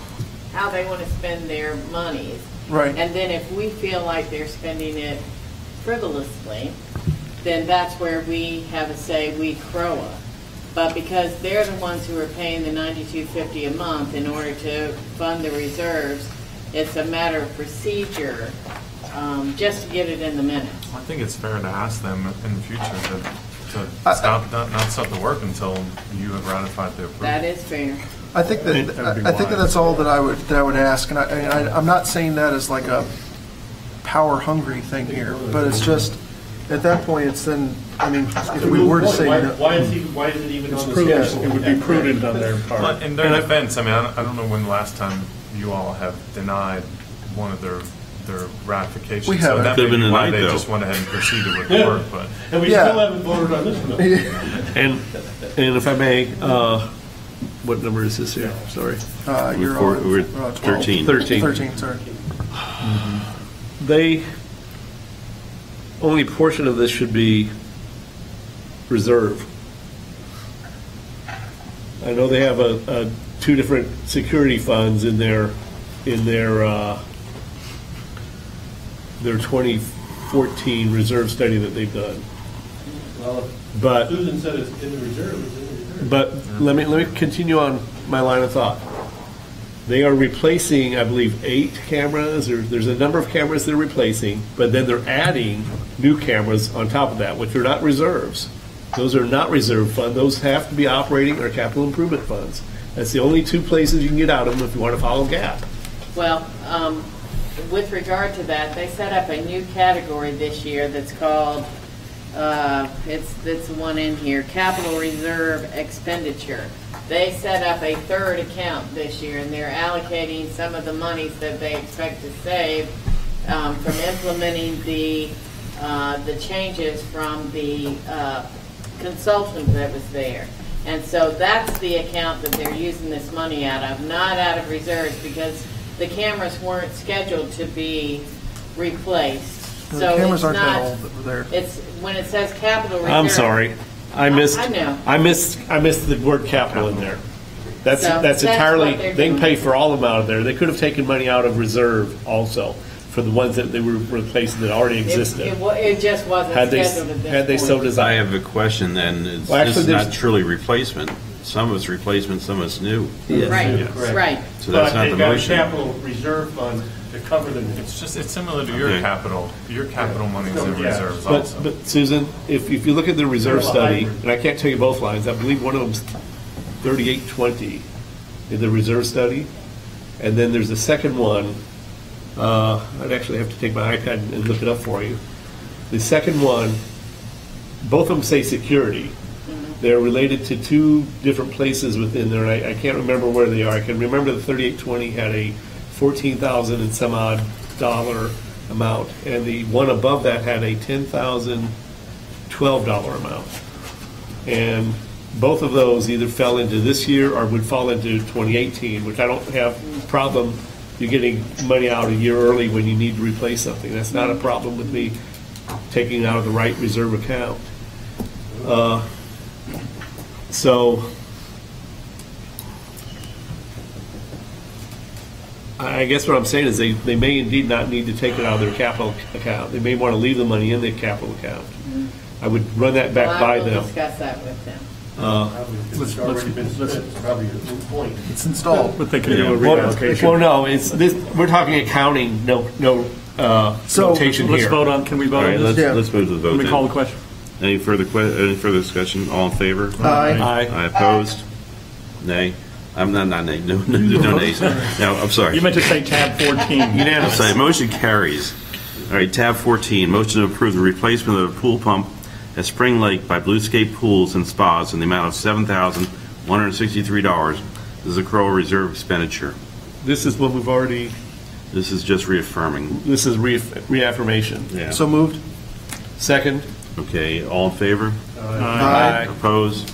they want to spend their monies. Right. And then if we feel like they're spending it frivolously, then that's where we have a say, we CROA. But because they're the ones who are paying the $92.50 a month in order to fund the reserves, it's a matter of procedure, just to get it in the minutes. I think it's fair to ask them in the future to stop, not stop the work until you have ratified the approval. That is fair. I think that's all that I would ask, and I'm not saying that as like a power hungry thing here, but it's just at that point it's then, I mean, if we were to say no, why is it even on the Prudent. schedule? It would be prudent on their part. But in their defense, I mean, I don't know when the last time you all have denied one of their ratifications. We so haven't. that Could've may been be why tonight, they though. just went ahead and proceeded with the work. But And we Yeah. still haven't voted on this one. And if I may, what number is this here? Sorry. you're We're on 12. 13. 13, sorry. Only a portion of this should be reserve. I know they have two different security funds in their 2014 reserve study that they've done. Well, But Susan said it's in the reserve, it's in the reserve. But let me continue on my line of thought. They are replacing, I believe, 8 cameras, or there's a number of cameras they're replacing, but then they're adding new cameras on top of that, which are not reserves. Those are not reserve fund. Those have to be operating or capital improvement funds. That's the only 2 places you can get out of them if you want to follow GAAP. Well, with regard to that, they set up a new category this year that's called, it's the one in here, Capital Reserve Expenditure. They set up a third account this year, and they're allocating some of the monies that they expect to save from implementing the changes from the consultant that was there. And so that's the account that they're using this money out of, not out of reserves, because the cameras weren't scheduled to be replaced. The So cameras it's aren't that not, old that were there. it's, when it says capital reserve. I'm sorry. I missed the word capital in there. That's So that's that's entirely, what they're they can doing. pay for all of them out of there. They could have taken money out of reserve also for the ones that they were replacing that already existed. It just wasn't Had they, scheduled at this had they so point. I desired. have a question then. This Well, actually, is not there's- truly replacement. Some of it's replacement, some of it's new. Right, right. So that's But not the they've got a motion. capital reserve fund to cover them. it's similar to your Okay. capital. Your capital money's in Yeah. reserves also. But Susan, if you look at the reserve They're a study, hybrid. and I can't tell you both lines, I believe one of them's 3820 in the reserve study, and then there's the second one I'd actually have to take my iPad and look it up for you. The second one, both of them say security. They're related to two different places within there. I can't remember where they are. I can remember the 3820 had a $14,000 and some odd dollar amount, and the one above that had a $10,012 amount. And both of those either fell into this year or would fall into 2018, which I don't have a problem you getting money out a year early when you need to replace something. That's not a problem with me taking it out of the right reserve account. So I guess what I'm saying is they may indeed not need to take it out of their capital account. They may want to leave the money in their capital account. I would run that back by them. We'll discuss that with them. It's already been spent. It's probably a moot point. It's installed. But they can do a reallocation. Well, no, it's this. We're talking accounting. No notation let's here. vote on. Can we vote All right, on this? let's move to the vote. Let me then. call the question. Any further discussion? All in favor? Aye. Aye. Opposed? Nay. I'm not nay. No nays. No, I'm sorry. You meant to say tab 14. Unanimous. Sorry, motion carries. All right, tab 14, motion to approve the replacement of the pool pump at Spring Lake by Bluescape Pools and Spas in the amount of $7,163. This is a CROA reserve expenditure. This is what we've already. This is just reaffirming. This is reaffirmation. Yeah. So moved. Second. Okay, all in favor? Aye. Opposed?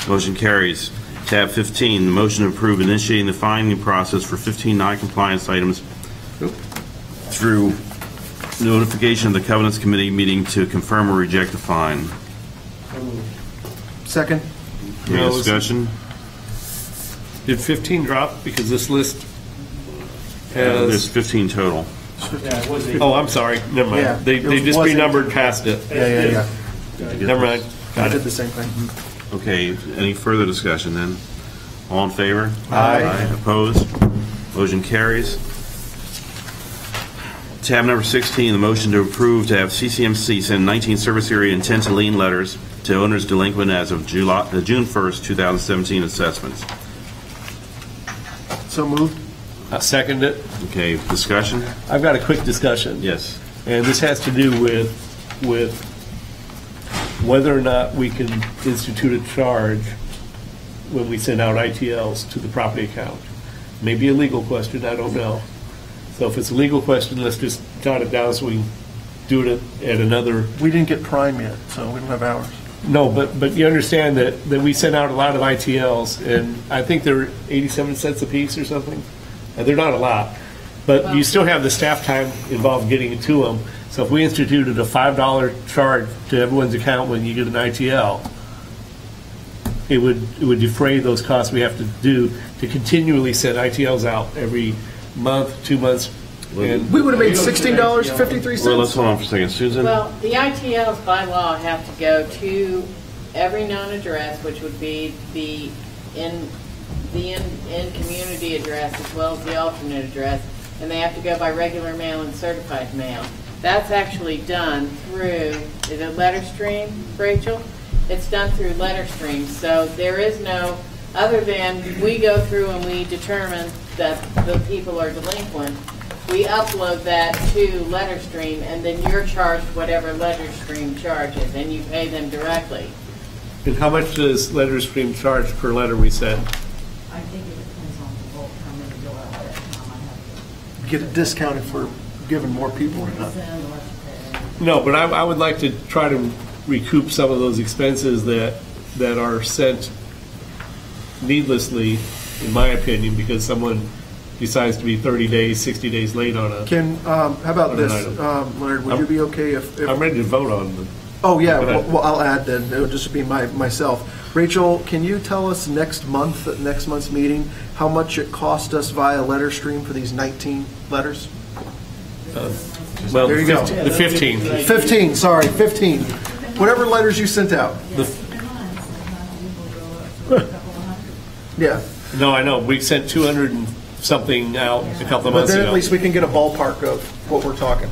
Motion carries. Tab 15, the motion to approve initiating the fining process for 15 non-compliance items through notification of the Covenants Committee meeting to confirm or reject the fine. Second. Any discussion? Did 15 drop because this list There's has? 15 total. Oh, I'm sorry. Never mind. Yeah, They just wasn't- renumbered past it. Yeah. Never mind. I Got did it. the same thing. Okay, any further discussion then? All in favor? Aye. Opposed? Motion carries. Tab number 16, the motion to approve to have CCMC send 19 service area intent to lien letters to owners delinquent as of June 1st, 2017 assessments. So moved. I second it. Okay, discussion? I've got a quick discussion. Yes. And this has to do with whether or not we can institute a charge when we send out ITLs to the property account. Maybe a legal question, I don't know. So if it's a legal question, let's just jot it down so we can do it at another. We didn't get prime yet, so we don't have ours. No, but you understand that we send out a lot of ITLs, and I think they're 87 cents a piece or something. They're not a lot, but you still have the staff time involved getting it to them. So if we instituted a $5 charge to everyone's account when you get an ITL, it would defray those costs we have to do to continually send ITLs out every month, 2 months. And We would have made $16.53. Well, let's hold on for a second. Susan? Well, the ITLs by law have to go to every known address, which would be the in community address as well as the alternate address, and they have to go by regular mail and certified mail. That's actually done through, is it LetterStream, Rachel? It's done through LetterStream, so there is no, other than we go through and we determine that the people are delinquent, we upload that to LetterStream, and then you're charged whatever LetterStream charges, and you pay them directly. And how much does LetterStream charge per letter we send? I think it depends on the bulk, how many go out at a time. I have to Get it discounted for giving more people or not? send unless you pay. No, but I would like to try to recoup some of those expenses that are sent needlessly, in my opinion, because someone decides to be 30 days, 60 days late on a. How about on an this, item. Leonard, would you be okay if? I'm ready to vote on them. Oh, yeah, Go ahead. well, I'll add then, it would just be myself. Rachel, can you tell us next month's meeting, how much it cost us via LetterStream for these 19 letters? Well, There you go. the 15. 15, sorry, 15. Whatever letters you sent out. Yeah. No, I know. We sent 200 and something out a couple of But months then ago. at least we can get a ballpark of what we're talking.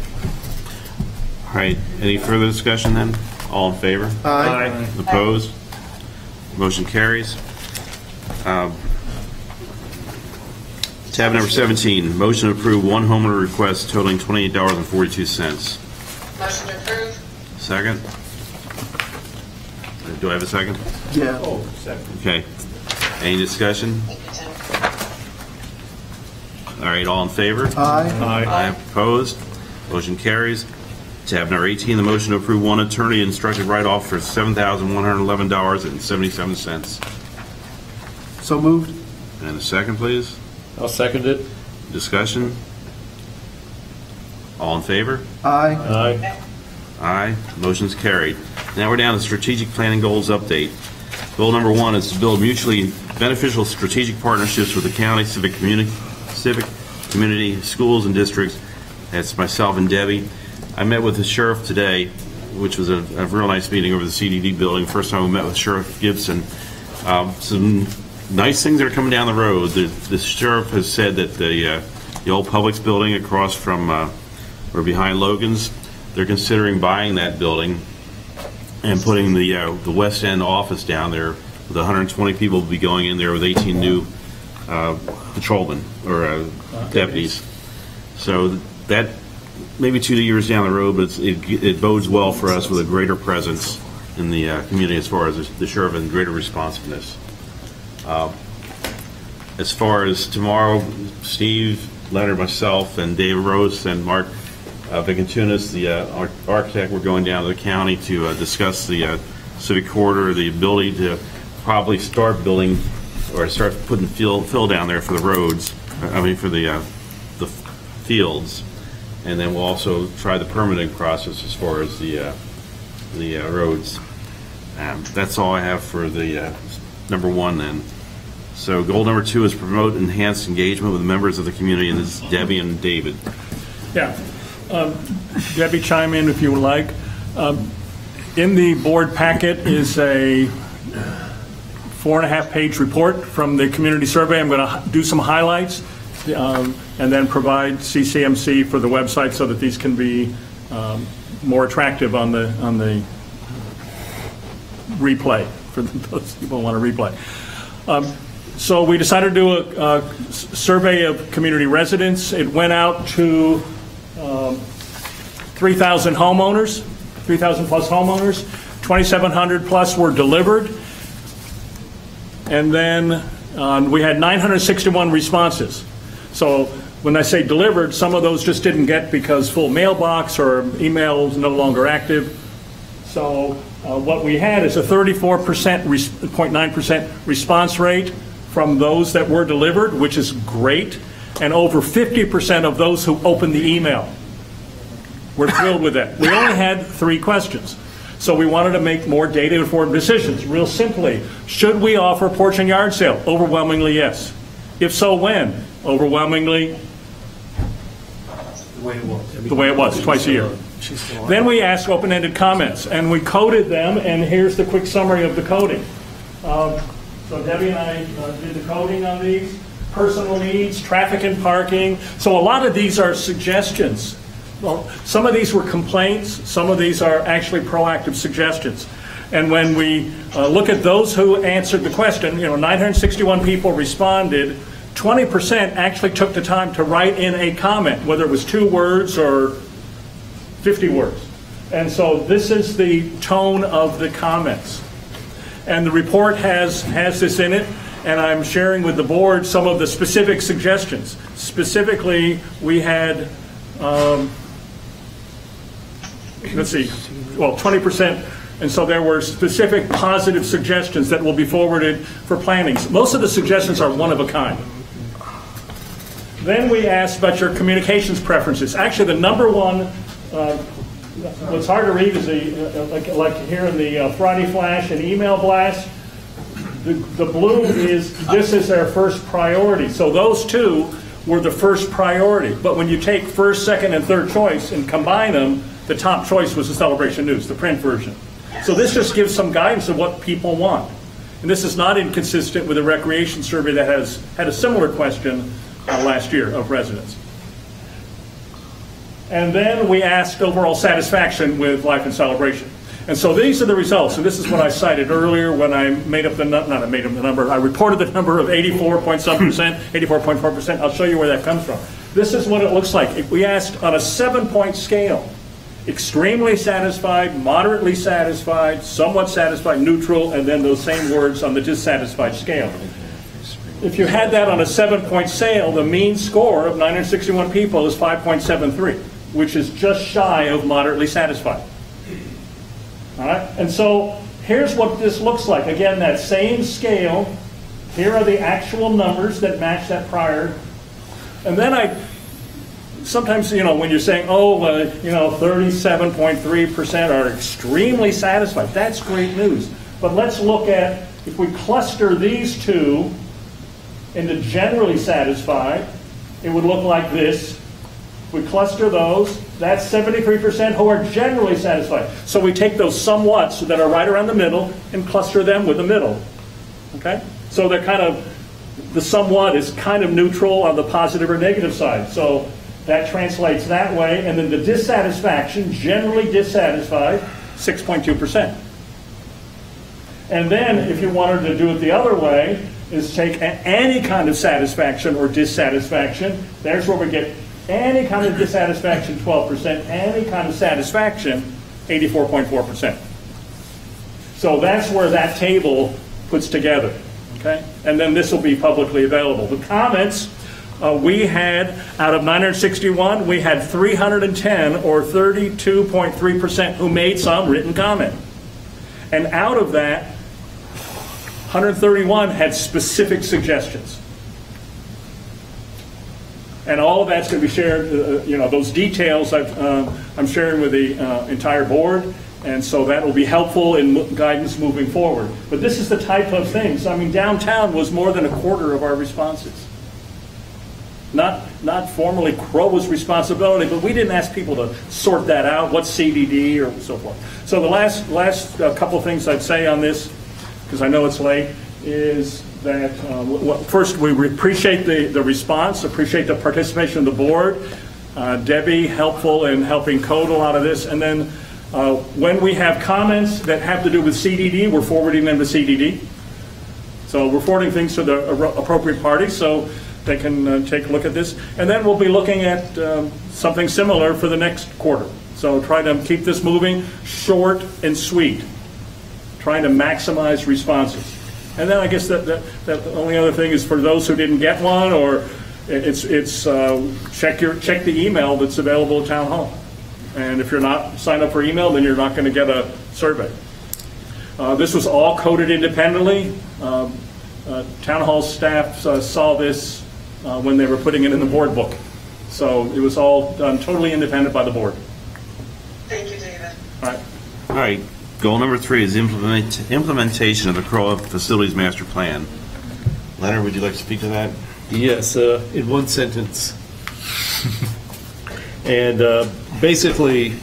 All right, any further discussion then? All in favor? Aye. Opposed? Motion carries. Tab number 17, motion to approve one homeowner request totaling $28.42. Motion to approve. Second? Do I have a second? Yeah. Oh, second. Okay. Any discussion? All right, all in favor? Aye. Aye. Opposed? Motion carries. Tab number 18, the motion to approve one attorney instructed write-off for $7,111.77. So moved. And a second, please. I'll second it. Discussion? All in favor? Aye. Aye. Aye. Motion's carried. Now we're down to strategic planning goals update. Goal number 1 is to build mutually beneficial strategic partnerships with the county, civic community, schools, and districts. That's myself and Debbie. I met with the sheriff today, which was a real nice meeting over the CDD building. First time we met with Sheriff Gibson. Some nice things are coming down the road. The sheriff has said that the old Publix building across from or behind Logan's, they're considering buying that building and putting the West End office down there with 120 people will be going in there with 18 new patrolmen or deputies. So that maybe 2 years down the road, but it bodes well for us with a greater presence in the community as far as the sheriff and greater responsiveness. As far as tomorrow, Steve, Leonard, myself, and Dave Rose and Mark Vicantunas, the architect, we're going down to the county to discuss the civic corridor, the ability to probably start building or start putting fill down there for the roads. I mean for the fields, and then we'll also try the permitting process as far as the roads. That's all I have for the number 1 then. So goal number 2 is promote enhanced engagement with members of the community, and this is Debbie and David. Yeah. Debbie, chime in if you would like. In the board packet is a 4.5-page report from the community survey. I'm going to do some highlights and then provide CCMC for the website so that these can be more attractive on the replay for those people who want to replay. So we decided to do a survey of community residents. It went out to 3,000 homeowners, 3,000 plus homeowners. 2,700 plus were delivered. And then we had 961 responses. So when I say delivered, some of those just didn't get because full mailbox or email is no longer active. So what we had is a 34.9% response rate from those that were delivered, which is great, and over 50% of those who opened the email. We're thrilled with that. We only had 3 questions. So we wanted to make more data-informed decisions. Real simply, should we offer porch and yard sale? Overwhelmingly, yes. If so, when? Overwhelmingly, the way it was, twice a year. Then we asked open-ended comments, and we coded them, and here's the quick summary of the coding. So Debbie and I did the coding on these. Personal needs, traffic and parking. So a lot of these are suggestions. Well, some of these were complaints. Some of these are actually proactive suggestions. And when we look at those who answered the question, 961 people responded. 20% actually took the time to write in a comment, whether it was 2 words or 50 words. And so this is the tone of the comments. And the report has this in it, and I'm sharing with the board some of the specific suggestions. Specifically, we had, 20%, and so there were specific positive suggestions that will be forwarded for planning. Most of the suggestions are one of a kind. Then we asked about your communications preferences. Actually, the number one, what's hard to read is like here in the Friday flash and email blast, the blue is, this is their first priority. So those 2 were the first priority. But when you take first, second, and third choice and combine them, the top choice was the Celebration News, the print version. So this just gives some guidance of what people want. And this is not inconsistent with a recreation survey that has had a similar question last year of residents. And then we asked overall satisfaction with Life and Celebration. And so these are the results, and this is what I cited earlier when I made up the number, I reported the number of 84.some%, 84.4%. I'll show you where that comes from. This is what it looks like. If we asked on a 7-point scale, extremely satisfied, moderately satisfied, somewhat satisfied, neutral, and then those same words on the dissatisfied scale. If you had that on a 7-point scale, the mean score of 961 people is 5.73, which is just shy of moderately satisfied. All right, and so here's what this looks like. Again, that same scale. Here are the actual numbers that match that prior. And then sometimes, when you're saying, 37.3% are extremely satisfied, that's great news. But let's look at, if we cluster these two into generally satisfied, it would look like this. We cluster those, that's 73% who are generally satisfied. So we take those somewhats that are right around the middle and cluster them with the middle. Okay? So they're the somewhat is kind of neutral on the positive or negative side. So that translates that way. And then the dissatisfaction, generally dissatisfied, 6.2%. And then if you wanted to do it the other way, is take any kind of satisfaction or dissatisfaction. There's where we get any kind of dissatisfaction, 12%, any kind of satisfaction, 84.4%. So that's where that table puts together, okay? And then this will be publicly available. The comments, we had, out of 961, we had 310, or 32.3%, who made some written comment. And out of that, 131 had specific suggestions. And all of that's going to be shared, those details I'm sharing with the entire board, and so that will be helpful in guidance moving forward. But this is the type of things. I mean, downtown was more than a quarter of our responses. Not formally CROA's responsibility, but we didn't ask people to sort that out, what's CDD or so forth. So the last couple of things I'd say on this, because I know it's late, is that first we appreciate the response, appreciate the participation of the board. Debbie, helpful in helping code a lot of this. And then when we have comments that have to do with CDD, we're forwarding them to CDD. So we're forwarding things to the appropriate parties so they can take a look at this. And then we'll be looking at something similar for the next quarter. So try to keep this moving, short and sweet, trying to maximize responses. And then I guess that the only other thing is for those who didn't get one, or it's check the email that's available at Town Hall. And if you're not signed up for email, then you're not going to get a survey. This was all coded independently. Town Hall staff saw this when they were putting it in the board book. So it was all done totally independent by the board. Thank you, David. All right. All right. Goal number 3 is implementation of the CROA Facilities Master Plan. Leonard, would you like to speak to that? Yes, in one sentence. And basically,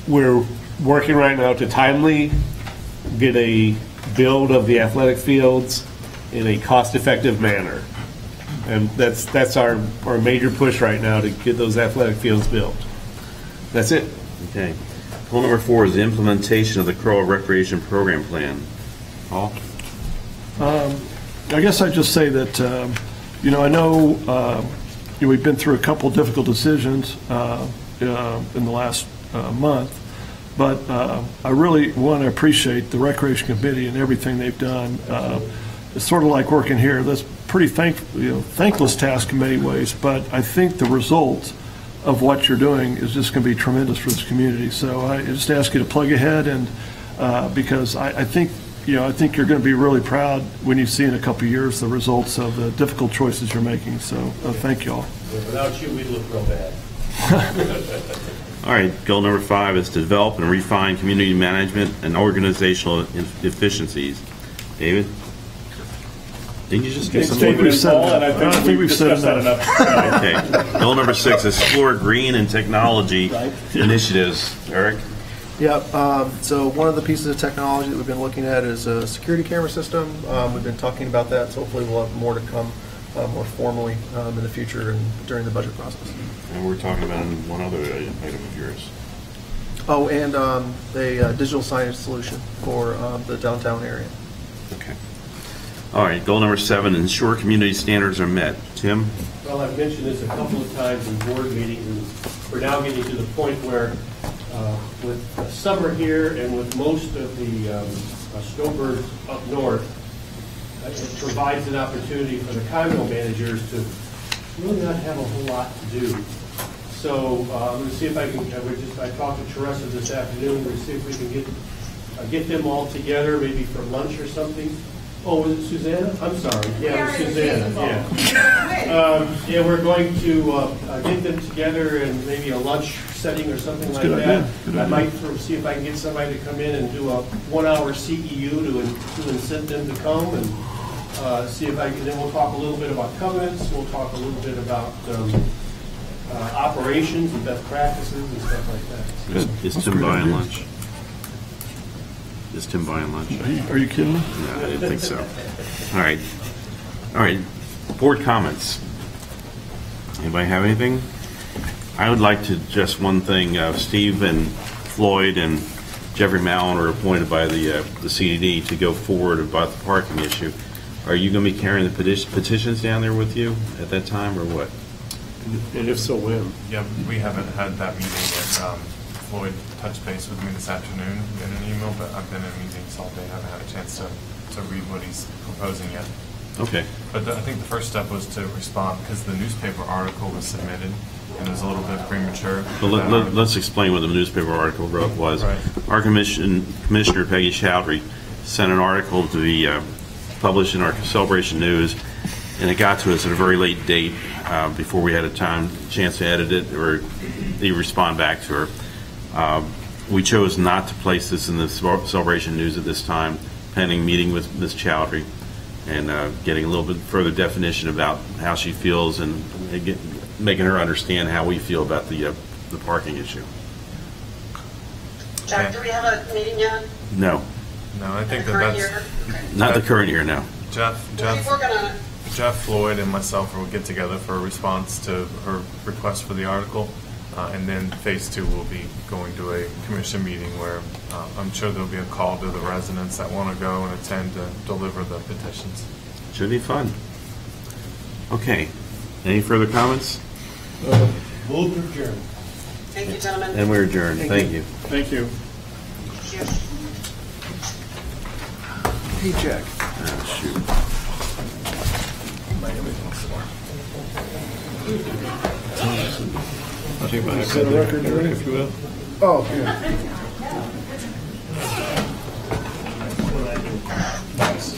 we're working right now to timely get a build of the athletic fields in a cost-effective manner. And that's our major push right now, to get those athletic fields built. That's it. Okay. Goal number 4 is the implementation of the CROA Recreation Program Plan. Paul? I guess I'd just say that, I know we've been through a couple difficult decisions in the last month, but I really want to appreciate the Recreation Committee and everything they've done. It's sort of like working here. That's pretty thankless task in many ways, but I think the results of what you're doing is just going to be tremendous for this community. So I just ask you to plug ahead, and because I think you're going to be really proud when you see in a couple of years the results of the difficult choices you're making. So thank you all. Without you, we'd look real bad. All right. Goal number 5 is to develop and refine community management and organizational efficiencies. David? Didn't you just do something? I think we've said enough. Okay. Goal number 6, explore green and technology initiatives. Eric? Yeah, so one of the pieces of technology that we've been looking at is a security camera system. We've been talking about that, so hopefully we'll have more to come more formally in the future and during the budget process. And we're talking about one other item of yours. Oh, and a digital signage solution for the downtown area. Okay. All right, goal number 7, ensure community standards are met. Tim? Well, I've mentioned this a couple of times in board meetings, and we're now getting to the point where with summer here and with most of the snowbirds up north, it provides an opportunity for the condo managers to really not have a whole lot to do. So I'm going to see if I can, I talked to Teresa this afternoon, we're going to see if we can get them all together, maybe for lunch or something. Oh, was it Susanna? I'm sorry. Yeah, it was Susanna. Yeah. Yeah, we're going to get them together in maybe a lunch setting or something like that. I might see if I can get somebody to come in and do a 1-hour CEU to incent them to come, and see if I can. Then we'll talk a little bit about covenants. We'll talk a little bit about operations and best practices and stuff like that. Good. Is Tim buying lunch? Is Tim buying lunch? Are you kidding me? No, I didn't think so. All right. All right. Board comments. Anybody have anything? I would like to just one thing. Steve and Floyd and Jeffrey Mallon are appointed by the CDD to go forward about the parking issue. Are you going to be carrying the petitions down there with you at that time, or what? And if so, when? Yeah, we haven't had that meeting yet. Floyd touched base with me this afternoon in an email, but I've been in meetings all day. I haven't had a chance to read what he's proposing yet. Okay. But I think the first step was to respond because the newspaper article was submitted and it was a little bit premature. Well, let's explain what the newspaper article was. Right. Our Commissioner Peggy Chowdhury sent an article to be published in our Celebration News, and it got to us at a very late date before we had a chance to edit it or respond back to her. We chose not to place this in the Celebration News at this time, pending meeting with Ms. Chowdhury and getting a little bit further definition about how she feels and making her understand how we feel about the parking issue. Jack, do we have a meeting yet? No. No, I think that's not the current year. No. Jeff, Floyd, and myself will get together for a response to her request for the article. And then phase 2 will be going to a commission meeting where I'm sure there'll be a call to the residents that want to go and attend to deliver the petitions. Should be fun. Okay. Any further comments? Move to adjourn. Thank you, gentlemen. And we're adjourned. Thank you. Thank you. Hey, Jack. Oh, shoot. Set a record, if you will. Oh, yeah. Nice.